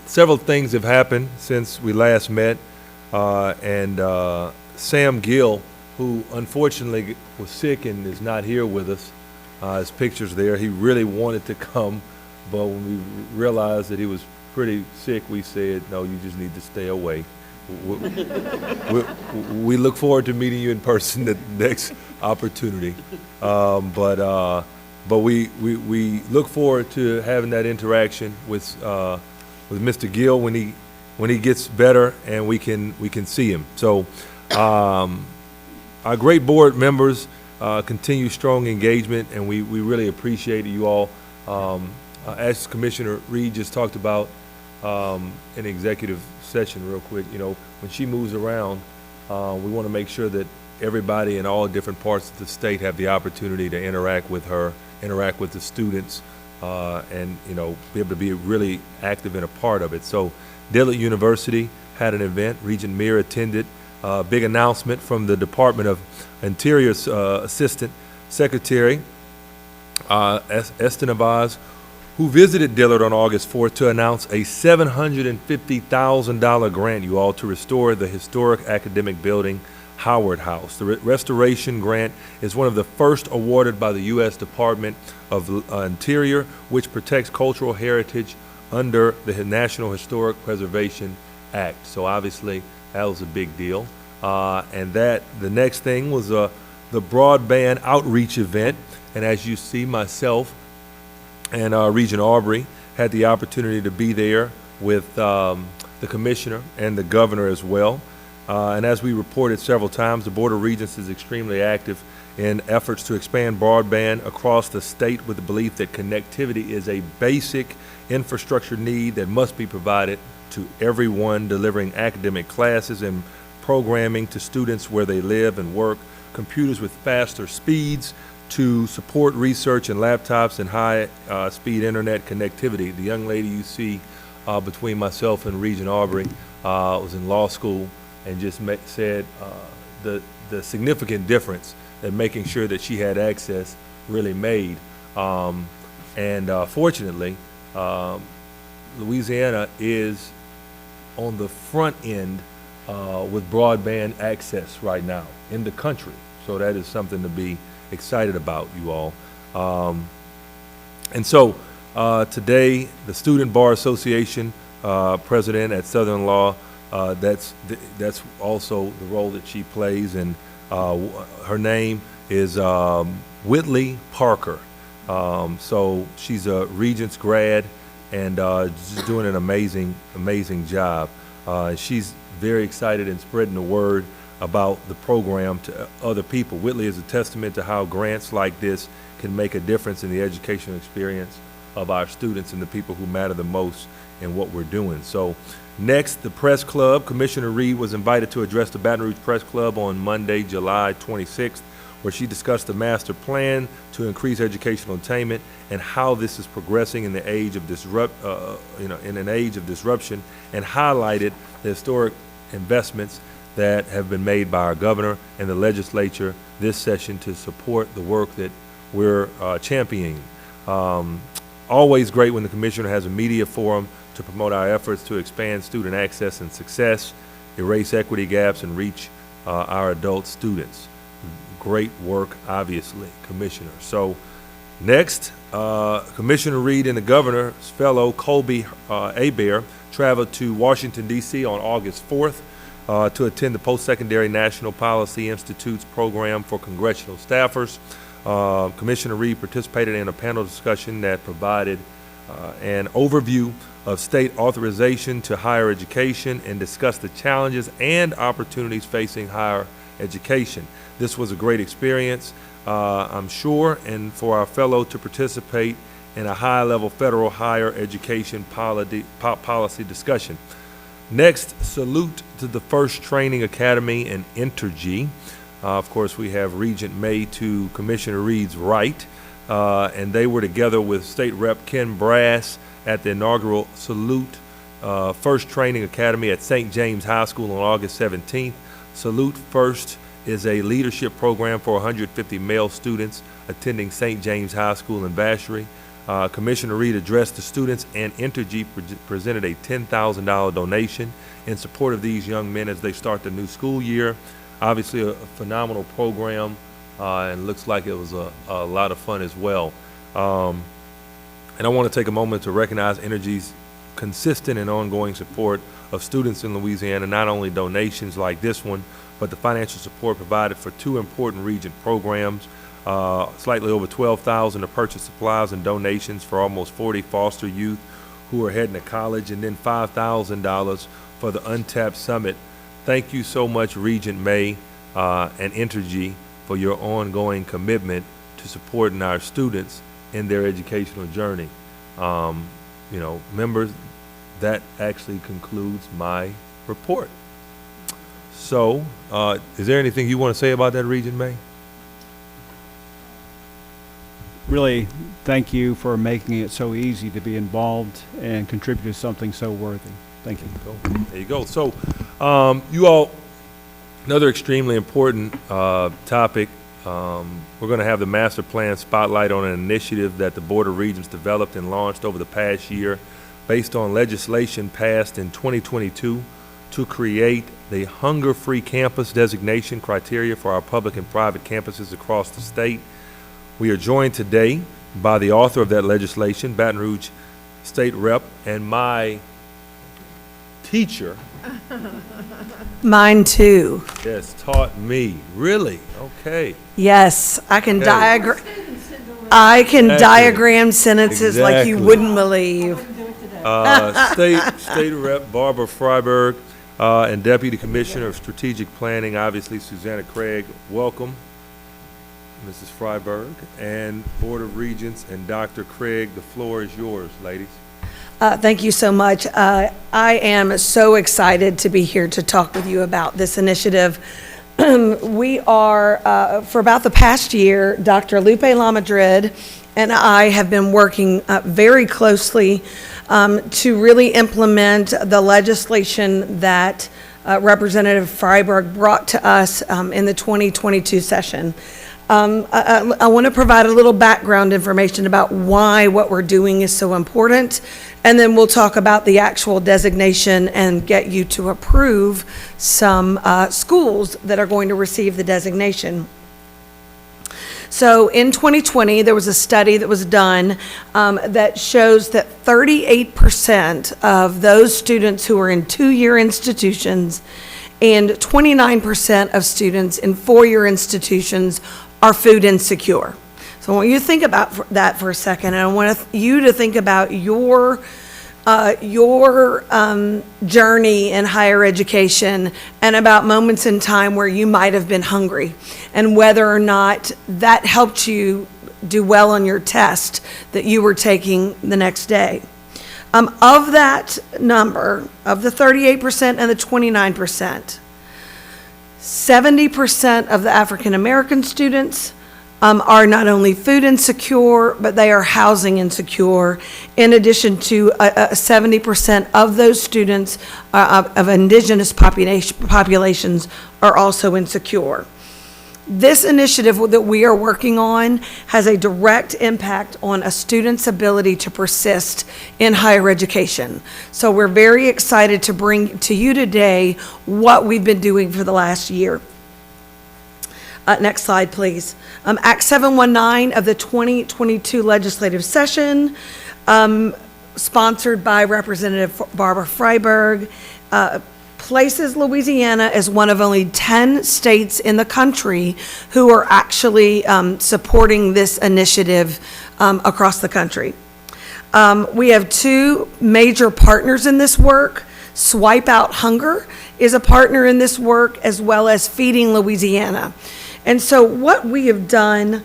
several things have happened since we last met, and Sam Gill, who unfortunately was sick and is not here with us, his picture's there. He really wanted to come, but when we realized that he was pretty sick, we said, no, you just need to stay away. We look forward to meeting you in person at the next opportunity. But we look forward to having that interaction with Mr. Gill when he gets better and we can see him. So our great board members continue strong engagement, and we really appreciate you all. As Commissioner Reed just talked about in executive session real quick, you know, when she moves around, we want to make sure that everybody in all different parts of the state have the opportunity to interact with her, interact with the students, and, you know, be able to be really active and a part of it. So Dillard University had an event. Regent Meir attended. Big announcement from the Department of Interior's Assistant Secretary, Estenavaz, who visited Dillard on August 4th to announce a $750,000 grant, you all, to restore the historic academic building, Howard House. The restoration grant is one of the first awarded by the U.S. Department of Interior, which protects cultural heritage under the National Historic Preservation Act. So obviously that was a big deal. And the next thing was the broadband outreach event. And as you see, myself and Regent Aubrey had the opportunity to be there with the commissioner and the governor as well. And as we reported several times, the Board of Regents is extremely active in efforts to expand broadband across the state, with the belief that connectivity is a basic infrastructure need that must be provided to everyone, delivering academic classes and programming to students where they live and work, computers with faster speeds to support research, and laptops and high-speed internet connectivity. The young lady you see between myself and Regent Aubrey was in law school and just said the significant difference that making sure that she had access really made. Fortunately, Louisiana is on the front end with broadband access right now in the country. So that is something to be excited about, you all. Today, the Student Bar Association president at Southern Law, that's also the role that she plays, and her name is Whitley Parker. So she's a Regents grad and just doing an amazing job. She's very excited and spreading the word about the program to other people. Whitley is a testament to how grants like this can make a difference in the educational experience of our students and the people who matter the most in what we're doing. So next, the Press Club. Commissioner Reed was invited to address the Baton Rouge Press Club on Monday, July 26th, where she discussed the master plan to increase educational attainment and how this is progressing in the age of in an age of disruption, and highlighted the historic investments that have been made by our governor and the legislature this session to support the work that we're championing. Always great when the commissioner has a media forum to promote our efforts to expand student access and success, erase equity gaps, and reach our adult students. Great work, obviously, Commissioner. So next, Commissioner Reed and the governor's fellow Colby Hebert traveled to Washington, D.C. on August 4th to attend the Post-Secondary National Policy Institute's program for congressional staffers. Commissioner Reed participated in a panel discussion that provided an overview of state authorization to higher education and discussed the challenges and opportunities facing higher education. This was a great experience, I'm sure, and for our fellow to participate in a high-level federal higher education policy discussion. Next, salute to the First Training Academy and Entergy. Of course, we have Regent May to Commissioner Reed's right, and they were together with State Rep Ken Brass at the inaugural Salute First Training Academy at St. James High School on August 17th. Salute First is a leadership program for 150 male students attending St. James High School in Vacherie. Commissioner Reed addressed the students, and Entergy presented a $10,000 donation in support of these young men as they start the new school year. Obviously a phenomenal program, and looks like it was a lot of fun as well. And I want to take a moment to recognize Entergy's consistent and ongoing support of students in Louisiana, not only donations like this one, but the financial support provided for two important Regent programs. Slightly over $12,000 to purchase supplies and donations for almost 40 foster youth who are heading to college, and then $5,000 for the Untapped Summit. Thank you so much, Regent May and Entergy, for your ongoing commitment to supporting our students in their educational journey. You know, members, that actually concludes my report. So, is there anything you want to say about that, Regent May? Really, thank you for making it so easy to be involved and contribute to something so worthy. Thank you. There you go. So, you all, another extremely important topic. We're going to have the master plan spotlight on an initiative that the Board of Regents developed and launched over the past year based on legislation passed in 2022 to create the hunger-free campus designation criteria for our public and private campuses across the state. We are joined today by the author of that legislation, Baton Rouge State Rep, and my teacher. Mine too. Yes, taught me. Really? Okay. Yes, I can Okay. diagram Exactly. sentences like you Exactly. wouldn't believe. State Rep Barbara Freiberg and Deputy Commissioner of Strategic Planning, obviously Susanna Craig. Welcome, Mrs. Freiberg, and Board of Regents and Dr. Craig. The floor is yours, ladies. Thank you so much. I am so excited to be here to talk with you about this initiative. We are, for about the past year, Dr. Lupe Lamadrid and I have been working very closely to really implement the legislation that Representative Freiberg brought to us in the 2022 session. I want to provide a little background information about why what we're doing is so important, and then we'll talk about the actual designation and get you to approve some schools that are going to receive the designation. So in 2020, there was a study that was done that shows that 38% of those students who are in two-year institutions and 29% of students in four-year institutions are food insecure. So I want you to think about that for a second, and I want you to think about your journey in higher education and about moments in time where you might have been hungry and whether or not that helped you do well on your test that you were taking the next day. Of that number, of the 38% and the 29%, 70% of the African American students are not only food insecure, but they are housing insecure. In addition to 70% of those students of indigenous populations are also insecure. This initiative that we are working on has a direct impact on a student's ability to persist in higher education. So we're very excited to bring to you today what we've been doing for the last year. Next slide, please. Act 719 of the 2022 legislative session, sponsored by Representative Barbara Freiberg, places Louisiana as one of only 10 states in the country who are actually supporting this initiative across the country. We have two major partners in this work. Swipe Out Hunger is a partner in this work, as well as Feeding Louisiana. And so what we have done,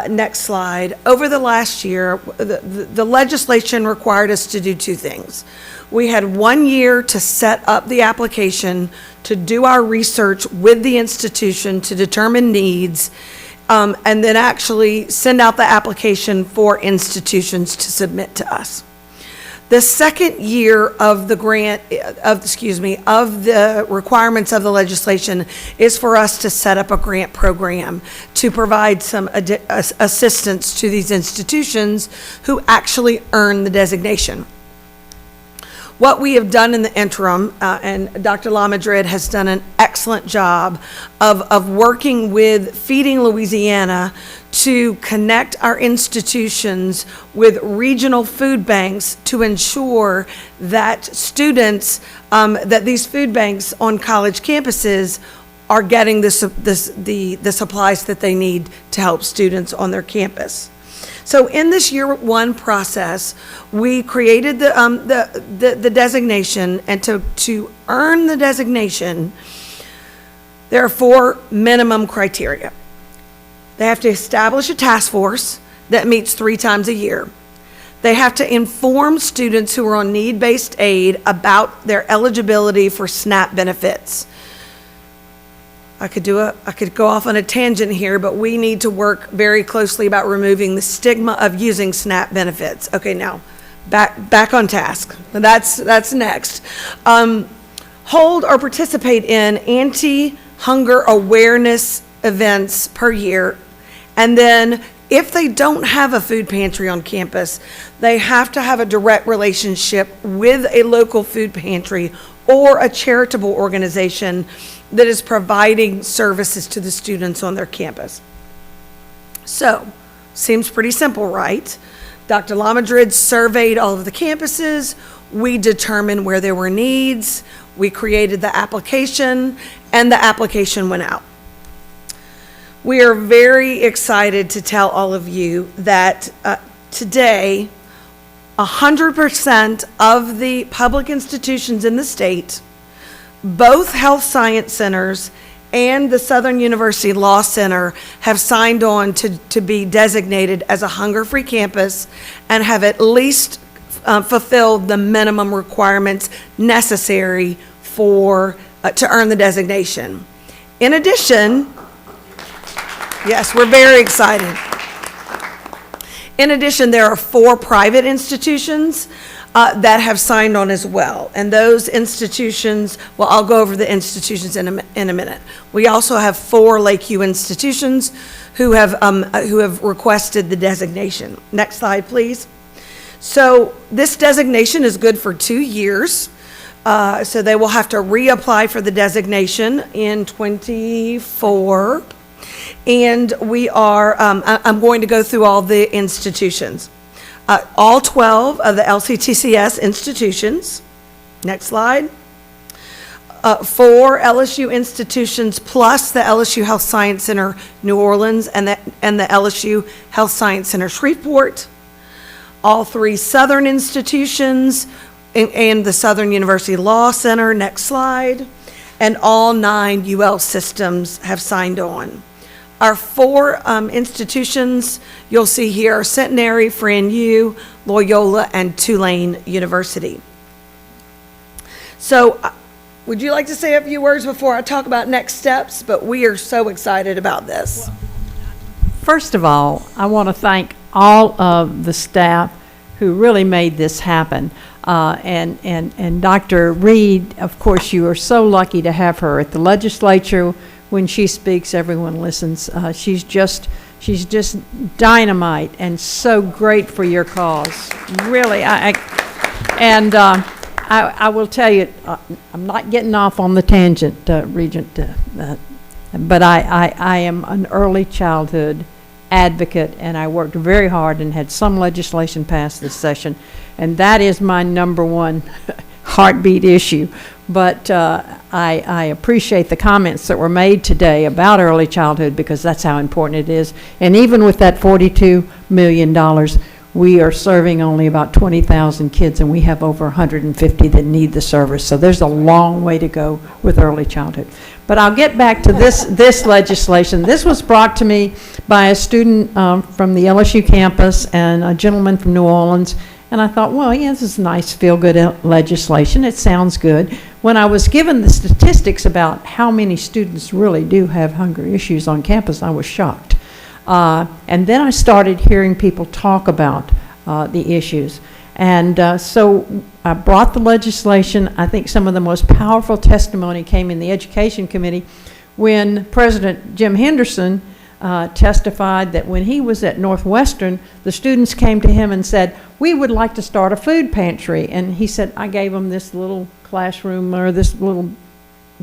next slide, over the last year, the legislation required us to do two things. We had 1 year to set up the application, to do our research with the institution to determine needs, and then actually send out the application for institutions to submit to us. The second year of the grant, of the requirements of the legislation is for us to set up a grant program to provide some assistance to these institutions who actually earn the designation. What we have done in the interim, and Dr. LaMadrid has done an excellent job of working with Feeding Louisiana to connect our institutions with regional food banks to ensure that students, that these food banks on college campuses are getting the supplies that they need to help students on their campus. So in this year one process, we created the designation, and to earn the designation, there are 4 minimum criteria. They have to establish a task force that meets 3 times a year. They have to inform students who are on need-based aid about their eligibility for SNAP benefits. I could go off on a tangent here, but we need to work very closely about removing the stigma of using SNAP benefits. Okay, now, back on task. That's next. Hold or participate in anti-hunger awareness events per year. And then, if they don't have a food pantry on campus, they have to have a direct relationship with a local food pantry or a charitable organization that is providing services to the students on their campus. So, seems pretty simple, right? Dr. LaMadrid surveyed all of the campuses. We determined where there were needs. We created the application, and the application went out. We are very excited to tell all of you that today, 100% of the public institutions in the state, both health science centers and the Southern University Law Center, have signed on to be designated as a hunger-free campus and have at least fulfilled the minimum requirements necessary to earn the designation. In addition, yes, we're very excited. In addition, there are 4 private institutions that have signed on as well. And those institutions, well, I'll go over the institutions in a minute. We also have 4 Lakeview institutions who have requested the designation. Next slide, please. So this designation is good for 2 years. So they will have to reapply for the designation in '24. And we are, I'm going to go through all the institutions. All 12 of the LCTCS institutions. Next slide. 4 LSU institutions plus the LSU Health Science Center New Orleans and the LSU Health Science Center Shreveport. All 3 Southern institutions and the Southern University Law Center. Next slide. And all 9 UL systems have signed on. Our 4 institutions you'll see here are Centenary, Fran U, Loyola, and Tulane University. So would you like to say a few words before I talk about next steps? But we are so excited about this. First of all, I want to thank all of the staff who really made this happen. And Dr. Reed, of course, you are so lucky to have her at the legislature. When she speaks, everyone listens. She's just dynamite and so great for your cause. Really, I will tell you, I'm not getting off on the tangent, Regent, but I am an early childhood advocate, and I worked very hard and had some legislation passed this session, and that is my #1 heartbeat issue. But I appreciate the comments that were made today about early childhood, because that's how important it is. And even with that $42 million, we are serving only about 20,000 kids, and we have over 150 that need the service. So there's a long way to go with early childhood. But I'll get back to this legislation. This was brought to me by a student from the LSU campus and a gentleman from New Orleans. And I thought, well, yeah, this is nice, feel-good legislation. It sounds good. When I was given the statistics about how many students really do have hunger issues on campus, I was shocked. And then I started hearing people talk about the issues. And so I brought the legislation. I think some of the most powerful testimony came in the Education Committee when President Jim Henderson testified that when he was at Northwestern, the students came to him and said, we would like to start a food pantry. And he said, I gave them this little classroom or this little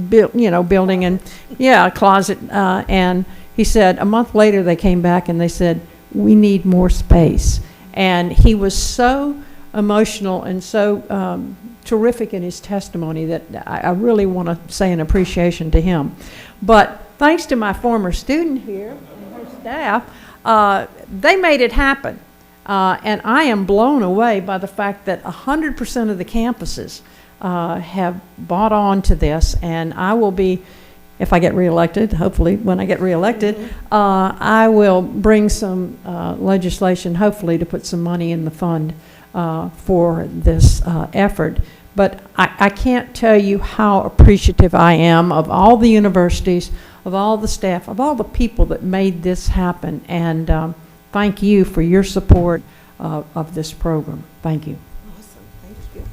building and, yeah, a closet. And he said, a month later they came back and they said, we need more space. And he was so emotional and so terrific in his testimony that I really want to say an appreciation to him. But thanks to my former student here and her staff, they made it happen. And I am blown away by the fact that 100% of the campuses have bought on to this, and I will be, if I get reelected, hopefully when I get reelected, I will bring some legislation, hopefully, to put some money in the fund for this effort. But I can't tell you how appreciative I am of all the universities, of all the staff, of all the people that made this happen. And thank you for your support of this program. Thank you. Awesome, thank you.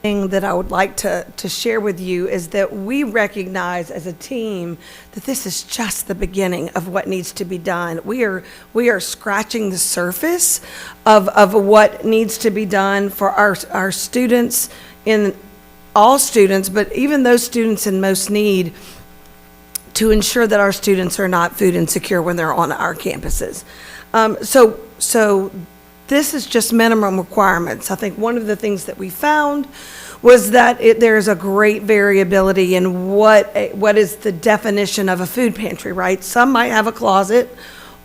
Thing that I would like to share with you is that we recognize as a team that this is just the beginning of what needs to be done. We are scratching the surface of what needs to be done for our students, in all students, but even those students in most need, to ensure that our students are not food insecure when they're on our campuses. So this is just minimum requirements. I think one of the things that we found was that there's a great variability in what is the definition of a food pantry, right? Some might have a closet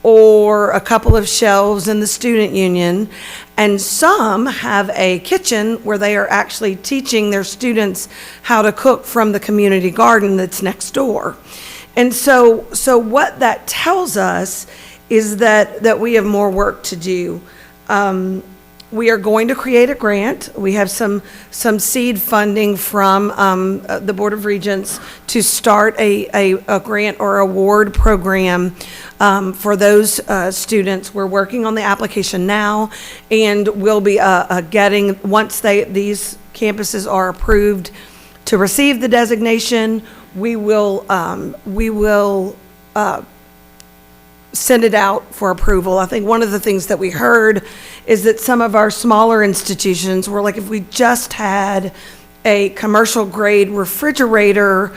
or a couple of shelves in the student union, and some have a kitchen where they are actually teaching their students how to cook from the community garden that's next door. And so what that tells us is that we have more work to do. We are going to create a grant. We have some seed funding from the Board of Regents to start a grant or award program for those students. We're working on the application now, and we'll be getting, once these campuses are approved to receive the designation, we will send it out for approval. I think one of the things that we heard is that some of our smaller institutions were like, if we just had a commercial grade refrigerator,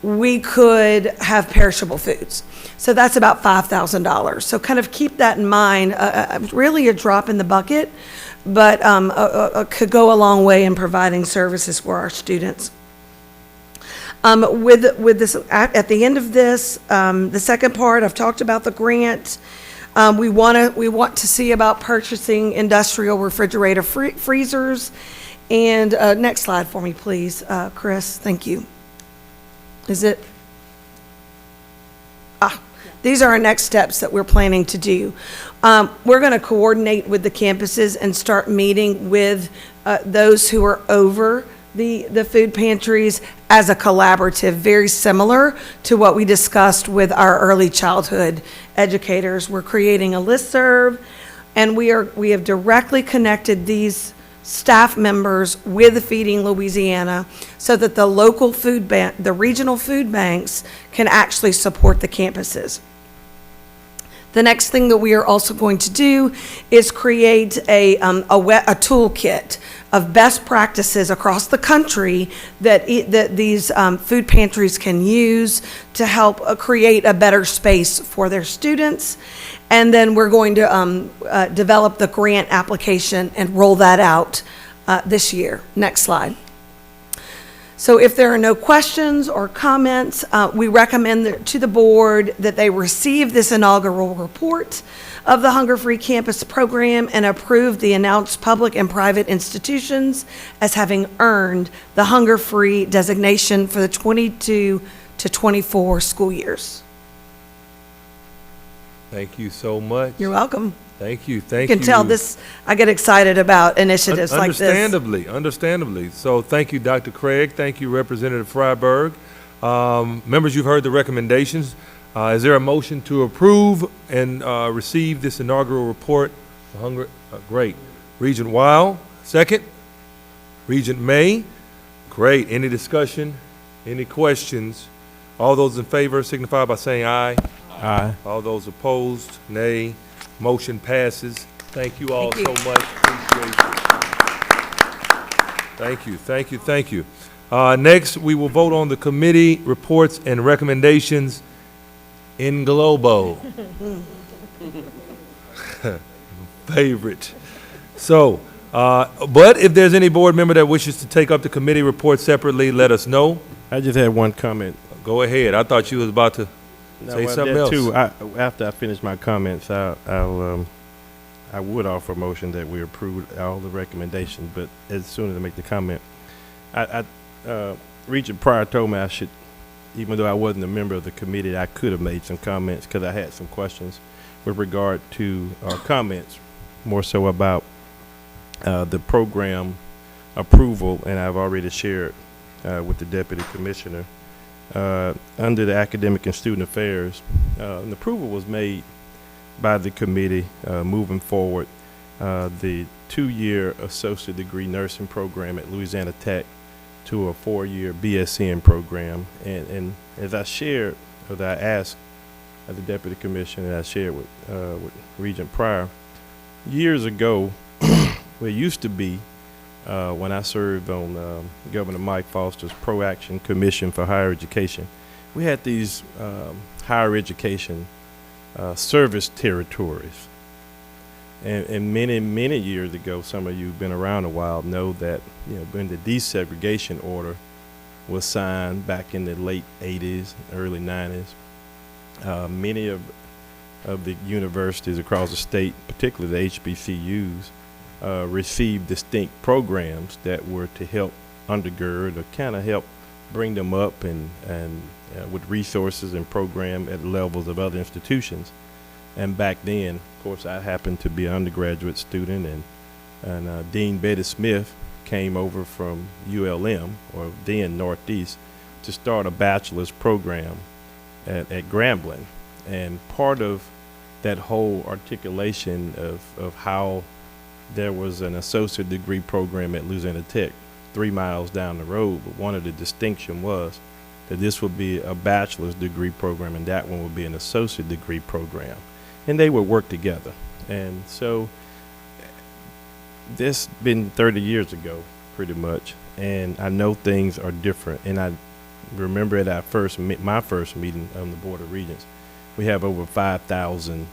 we could have perishable foods. So that's about $5,000. So kind of keep that in mind. Really a drop in the bucket, but could go a long way in providing services for our students. With this, at the end of this, the second part, I've talked about the grant. We want to see about purchasing industrial refrigerator freezers. And next slide for me, please, Chris. Thank you. Is it? These are our next steps that we're planning to do. We're going to coordinate with the campuses and start meeting with those who are over the food pantries as a collaborative, very similar to what we discussed with our early childhood educators. We're creating a listserv, and we have directly connected these staff members with Feeding Louisiana so that the local food bank, the regional food banks, can actually support the campuses. The next thing that we are also going to do is create a toolkit of best practices across the country that these food pantries can use to help create a better space for their students. And then we're going to develop the grant application and roll that out this year. Next slide. So if there are no questions or comments, we recommend to the board that they receive this inaugural report of the Hunger-Free Campus program and approve the announced public and private institutions as having earned the Hunger-Free designation for the 22 to 24 school years. Thank you so much. You're welcome. Thank you, You thank you. can tell this, I get excited about initiatives like this. Understandably. So thank you, Dr. Craig. Thank you, Representative Freiberg. Members, you've heard the recommendations. Is there a motion to approve and receive this inaugural report? Great. Regent Weil, second. Regent May, great. Any discussion? Any questions? All those in favor signify by saying aye. Aye. All those opposed, nay. Motion passes. Thank you all Thank you. so much. Appreciate you. Thank you. Next, we will vote on the committee reports and recommendations in globo. Favorite. So, but if there's any board member that wishes to take up the committee report separately, let us know. I just had one comment. Go ahead. I thought you was about to say something else. Too, after I finish my comments, I would offer a motion that we approve all the recommendations, but as soon as I make the comment, Regent Pryor told me I should, even though I wasn't a member of the committee, I could have made some comments because I had some questions with regard to comments, more so about the program approval, and I've already shared with the Deputy Commissioner. Under the Academic and Student Affairs, an approval was made by the committee moving forward the 2-year associate degree nursing program at Louisiana Tech to a 4-year BSN program. And as I shared, or that I asked the Deputy Commissioner, and I shared with Regent Pryor, years ago, it used to be when I served on Governor Mike Foster's Pro-Action Commission for Higher Education, we had these higher education service territories. And many years ago, some of you who've been around a while know that, when the desegregation order was signed back in the late 80s, early 90s, many of the universities across the state, particularly the HBCUs, received distinct programs that were to help undergird or kind of help bring them up and with resources and program at levels of other institutions. And back then, of course, I happened to be an undergraduate student, and Dean Betty Smith came over from ULM, or then Northeast, to start a bachelor's program at Grambling. And part of that whole articulation of how there was an associate degree program at Louisiana Tech 3 miles down the road, but one of the distinction was that this would be a bachelor's degree program and that one would be an associate degree program, and they would work together. And so this been 30 years ago pretty much, and I know things are different. And I remember at our my first meeting on the Board of Regents, we have over 5,000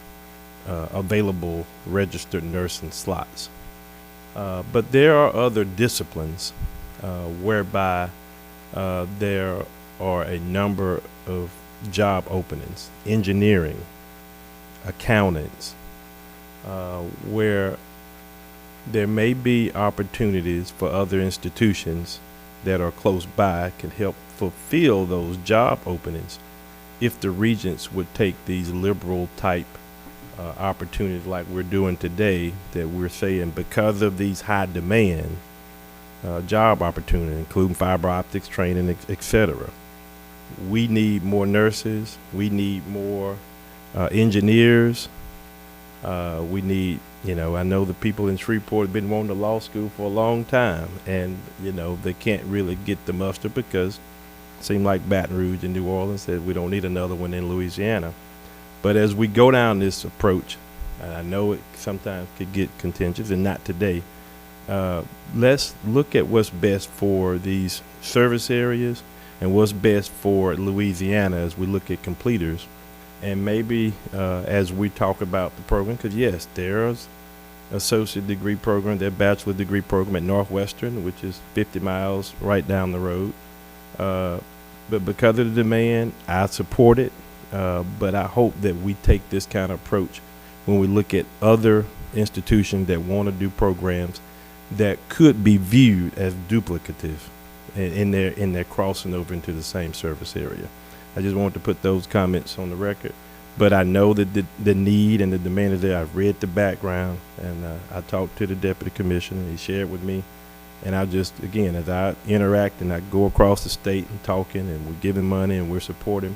available registered nursing slots. But there are other disciplines whereby there are a number of job openings, engineering, accountants, where there may be opportunities for other institutions that are close by can help fulfill those job openings if the regents would take these liberal type opportunities like we're doing today, that we're saying because of these high demand job opportunities, including fiber optics training, etc. We need more nurses. We need more engineers. We need, I know the people in Shreveport have been wanting to law school for a long time, and, they can't really get the muster because it seemed like Baton Rouge and New Orleans said we don't need another one in Louisiana. But as we go down this approach, and I know it sometimes could get contentious, and not today, let's look at what's best for these service areas and what's best for Louisiana as we look at completers. And maybe as we talk about the program, because yes, there's associate degree program, their bachelor degree program at Northwestern, which is 50 miles right down the road. But because of the demand, I support it. But I hope that we take this kind of approach when we look at other institutions that want to do programs that could be viewed as duplicative in their crossing over into the same service area. I just wanted to put those comments on the record. But I know that the need and the demand is there. I've read the background, and I talked to the deputy commissioner. He shared with me. And I just, again, as I interact and I go across the state and talking, and we're giving money and we're supporting,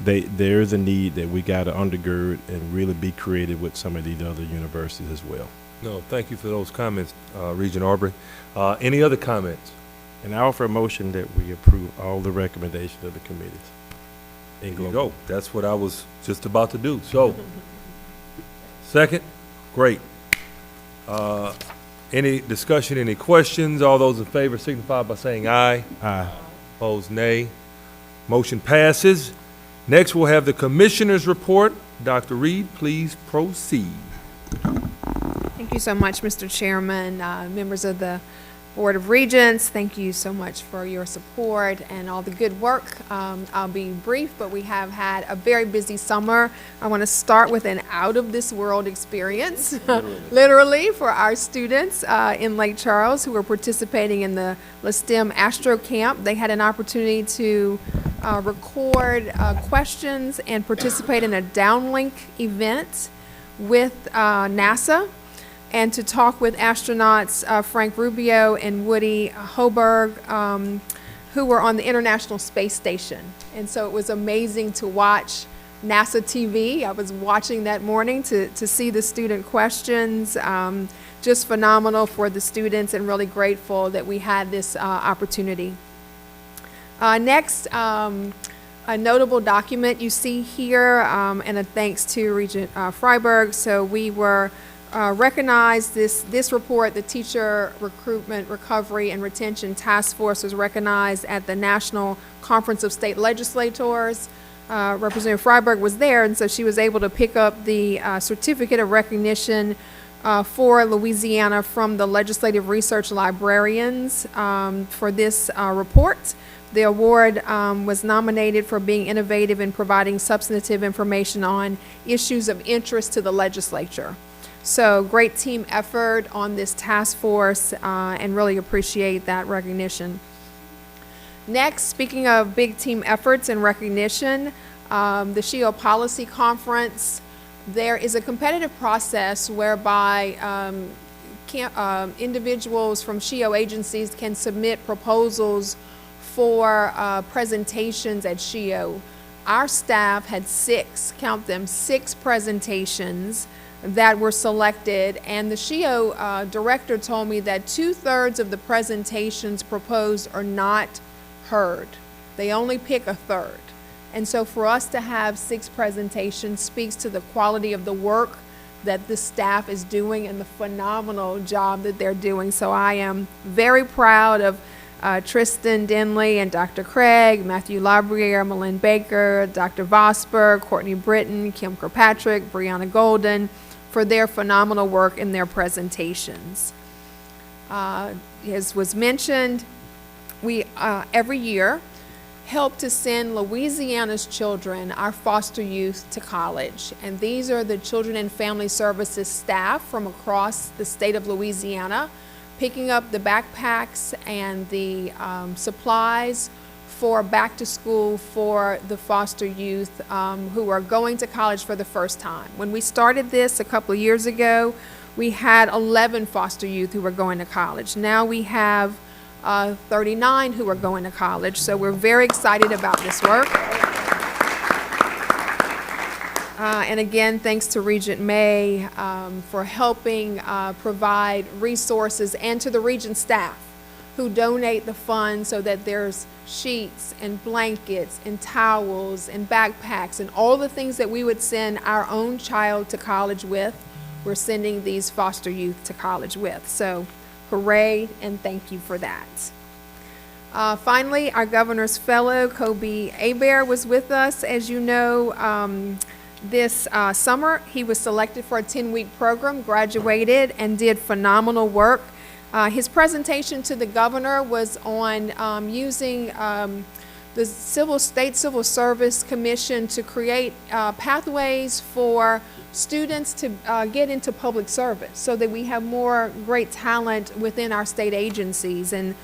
there's a need that we got to undergird and really be creative with some of these other universities as well. No, thank you for those comments, Regent Arbery. Any other comments? And I offer a motion that we approve all the recommendations of the committees. There you go. That's what I was just about to do. So, second? Great. Any discussion, any questions? All those in favor signify by saying aye. Aye. Opposed, nay. Motion passes. Next, we'll have the Commissioner's report. Dr. Reed, please proceed. Thank you so much, Mr. Chairman, members of the Board of Regents. Thank you so much for your support and all the good work. I'll be brief, but we have had a very busy summer. I want to start with an out-of-this-world experience, literally, for our students in Lake Charles who were participating in the LaSTEM Astro Camp. They had an opportunity to record questions and participate in a downlink event with NASA, and to talk with astronauts Frank Rubio and Woody Hoberg, who were on the International Space Station. And so it was amazing to watch NASA TV. I was watching that morning to see the student questions. Just phenomenal for the students, and really grateful that we had this opportunity. Next, a notable document you see here, and a thanks to Regent Freiberg. So we were recognized, this report, the Teacher Recruitment, Recovery, and Retention Task Force, was recognized at the National Conference of State Legislators. Representative Freiberg was there, and so she was able to pick up the certificate of recognition for Louisiana from the Legislative Research Librarians for this report. The award was nominated for being innovative in providing substantive information on issues of interest to the legislature. So great team effort on this task force, and really appreciate that recognition. Next, speaking of big team efforts and recognition, the SHIO Policy Conference, there is a competitive process whereby individuals from SHIO agencies can submit proposals for presentations at SHIO. Our staff had count them, six presentations that were selected, and the SHIO director told me that 2/3 of the presentations proposed are not heard. They only pick a third. And so for us to have 6 presentations speaks to the quality of the work that the staff is doing and the phenomenal job that they're doing. So I am very proud of Tristan Denley and Dr. Craig, Matthew Labriere, Malin Baker, Dr. Vosper, Courtney Britton, Kim Kirkpatrick, Brianna Golden, for their phenomenal work in their presentations. As was mentioned, we every year help to send Louisiana's children, our foster youth, to college. And these are the Children and Family Services staff from across the state of Louisiana, picking up the backpacks and the supplies for back to school for the foster youth who are going to college for the first time. When we started this a couple of years ago, we had 11 foster youth who were going to college. Now we have 39 who are going to college, so we're very excited about this work. And again, thanks to Regent May for helping provide resources, and to the Regent staff who donate the funds so that there's sheets and blankets and towels and backpacks and all the things that we would send our own child to college with, we're sending these foster youth to college with. So Hooray, and thank you for that. Finally, our governor's fellow, Kobe Abear, was with us. As you know, this summer, he was selected for a 10-week program, graduated, and did phenomenal work. His presentation to the governor was on using the State Civil Service Commission to create pathways for students to get into public service so that we have more great talent within our state agencies. And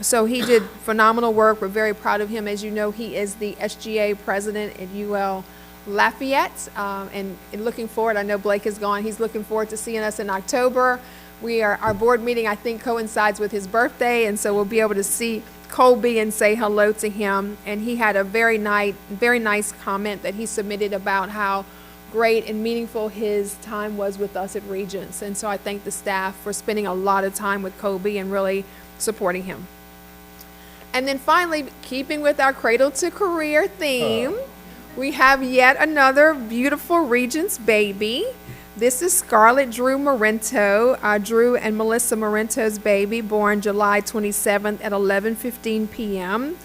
so he did phenomenal work. We're very proud of him. As you know, he is the SGA president at UL Lafayette, and looking forward, I know Blake is gone, he's looking forward to seeing us in October. Our board meeting, I think, coincides with his birthday, and so we'll be able to see Colby and say hello to him. And he had a very nice comment that he submitted about how great and meaningful his time was with us at Regents. And so I thank the staff for spending a lot of time with Colby and really supporting him. And then finally, keeping with our Cradle to Career theme, we have yet another beautiful Regents baby. This is Scarlett Drew Marento, Drew and Melissa Marento's baby, born July 27th at 11:15 p.m.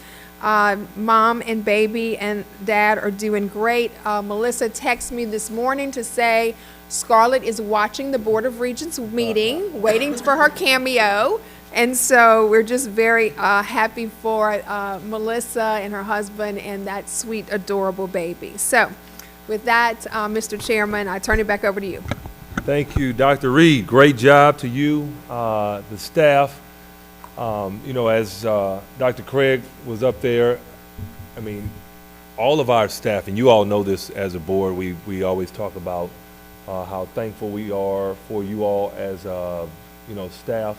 Mom and baby and dad are doing great. Melissa texted me this morning to say Scarlett is watching the Board of Regents meeting, waiting for her cameo. And so we're just very happy for Melissa and her husband and that sweet, adorable baby. So with that, Mr. Chairman, I turn it back over to you. Thank you, Dr. Reed. Great job to you, the staff. You know, as Dr. Craig was up there, I mean, all of our staff, and you all know this as a board, we always talk about how thankful we are for you all as, you know, staff.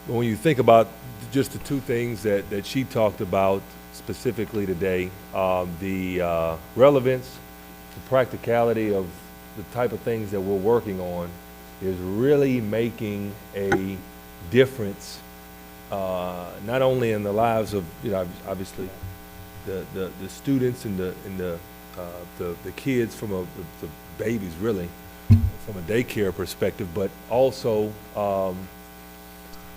But when you think about just the two things that she talked about specifically today, the relevance, the practicality of the type of things that we're working on is really making a difference, not only in the lives of, you know, obviously the students and the kids from the babies really from a daycare perspective, but also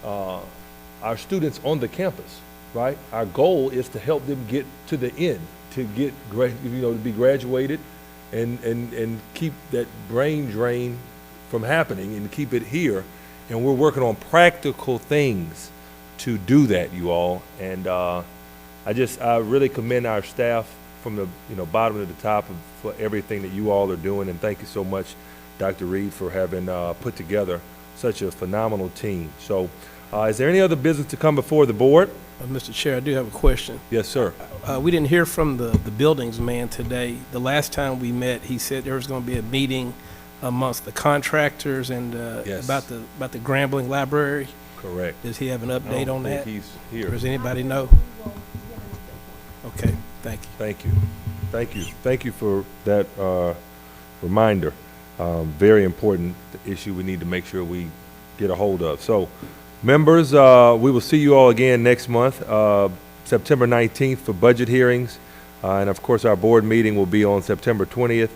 our students on the campus, right? Our goal is to help them get to the end, to get, to be graduated and keep that brain drain from happening and keep it here. And we're working on practical things to do that, you all. And I really commend our staff from the bottom to the top for everything that you all are doing. And thank you so much, Dr. Reed, for having put together such a phenomenal team. So is there any other business to come before the board? Mr. Chair, I do have a question. Yes, sir. We didn't hear from the buildings man today. The last time we met, he said there was going to be a meeting amongst the contractors and Yes. about the Grambling Library. Correct. Does he have an I update don't on think that? he's here. Or does anybody know? Okay, thank you. Thank you. Thank you. Thank you for that reminder. Very important issue we need to make sure we get a hold of. So, members, we will see you all again next month, September 19th for budget hearings. And of course, our board meeting will be on September 20th.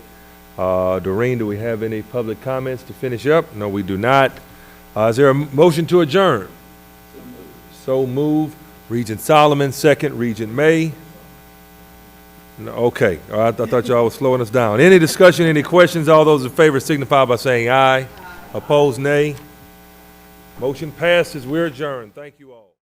Doreen, do we have any public comments to finish up? No, we do not. Is there a motion to adjourn? So move. Regent Solomon, second. Regent May. No, okay. I thought y'all was slowing us down. Any discussion, any questions? All those in favor signify by saying aye. Opposed, nay. Motion passes. We're adjourned. Thank you all.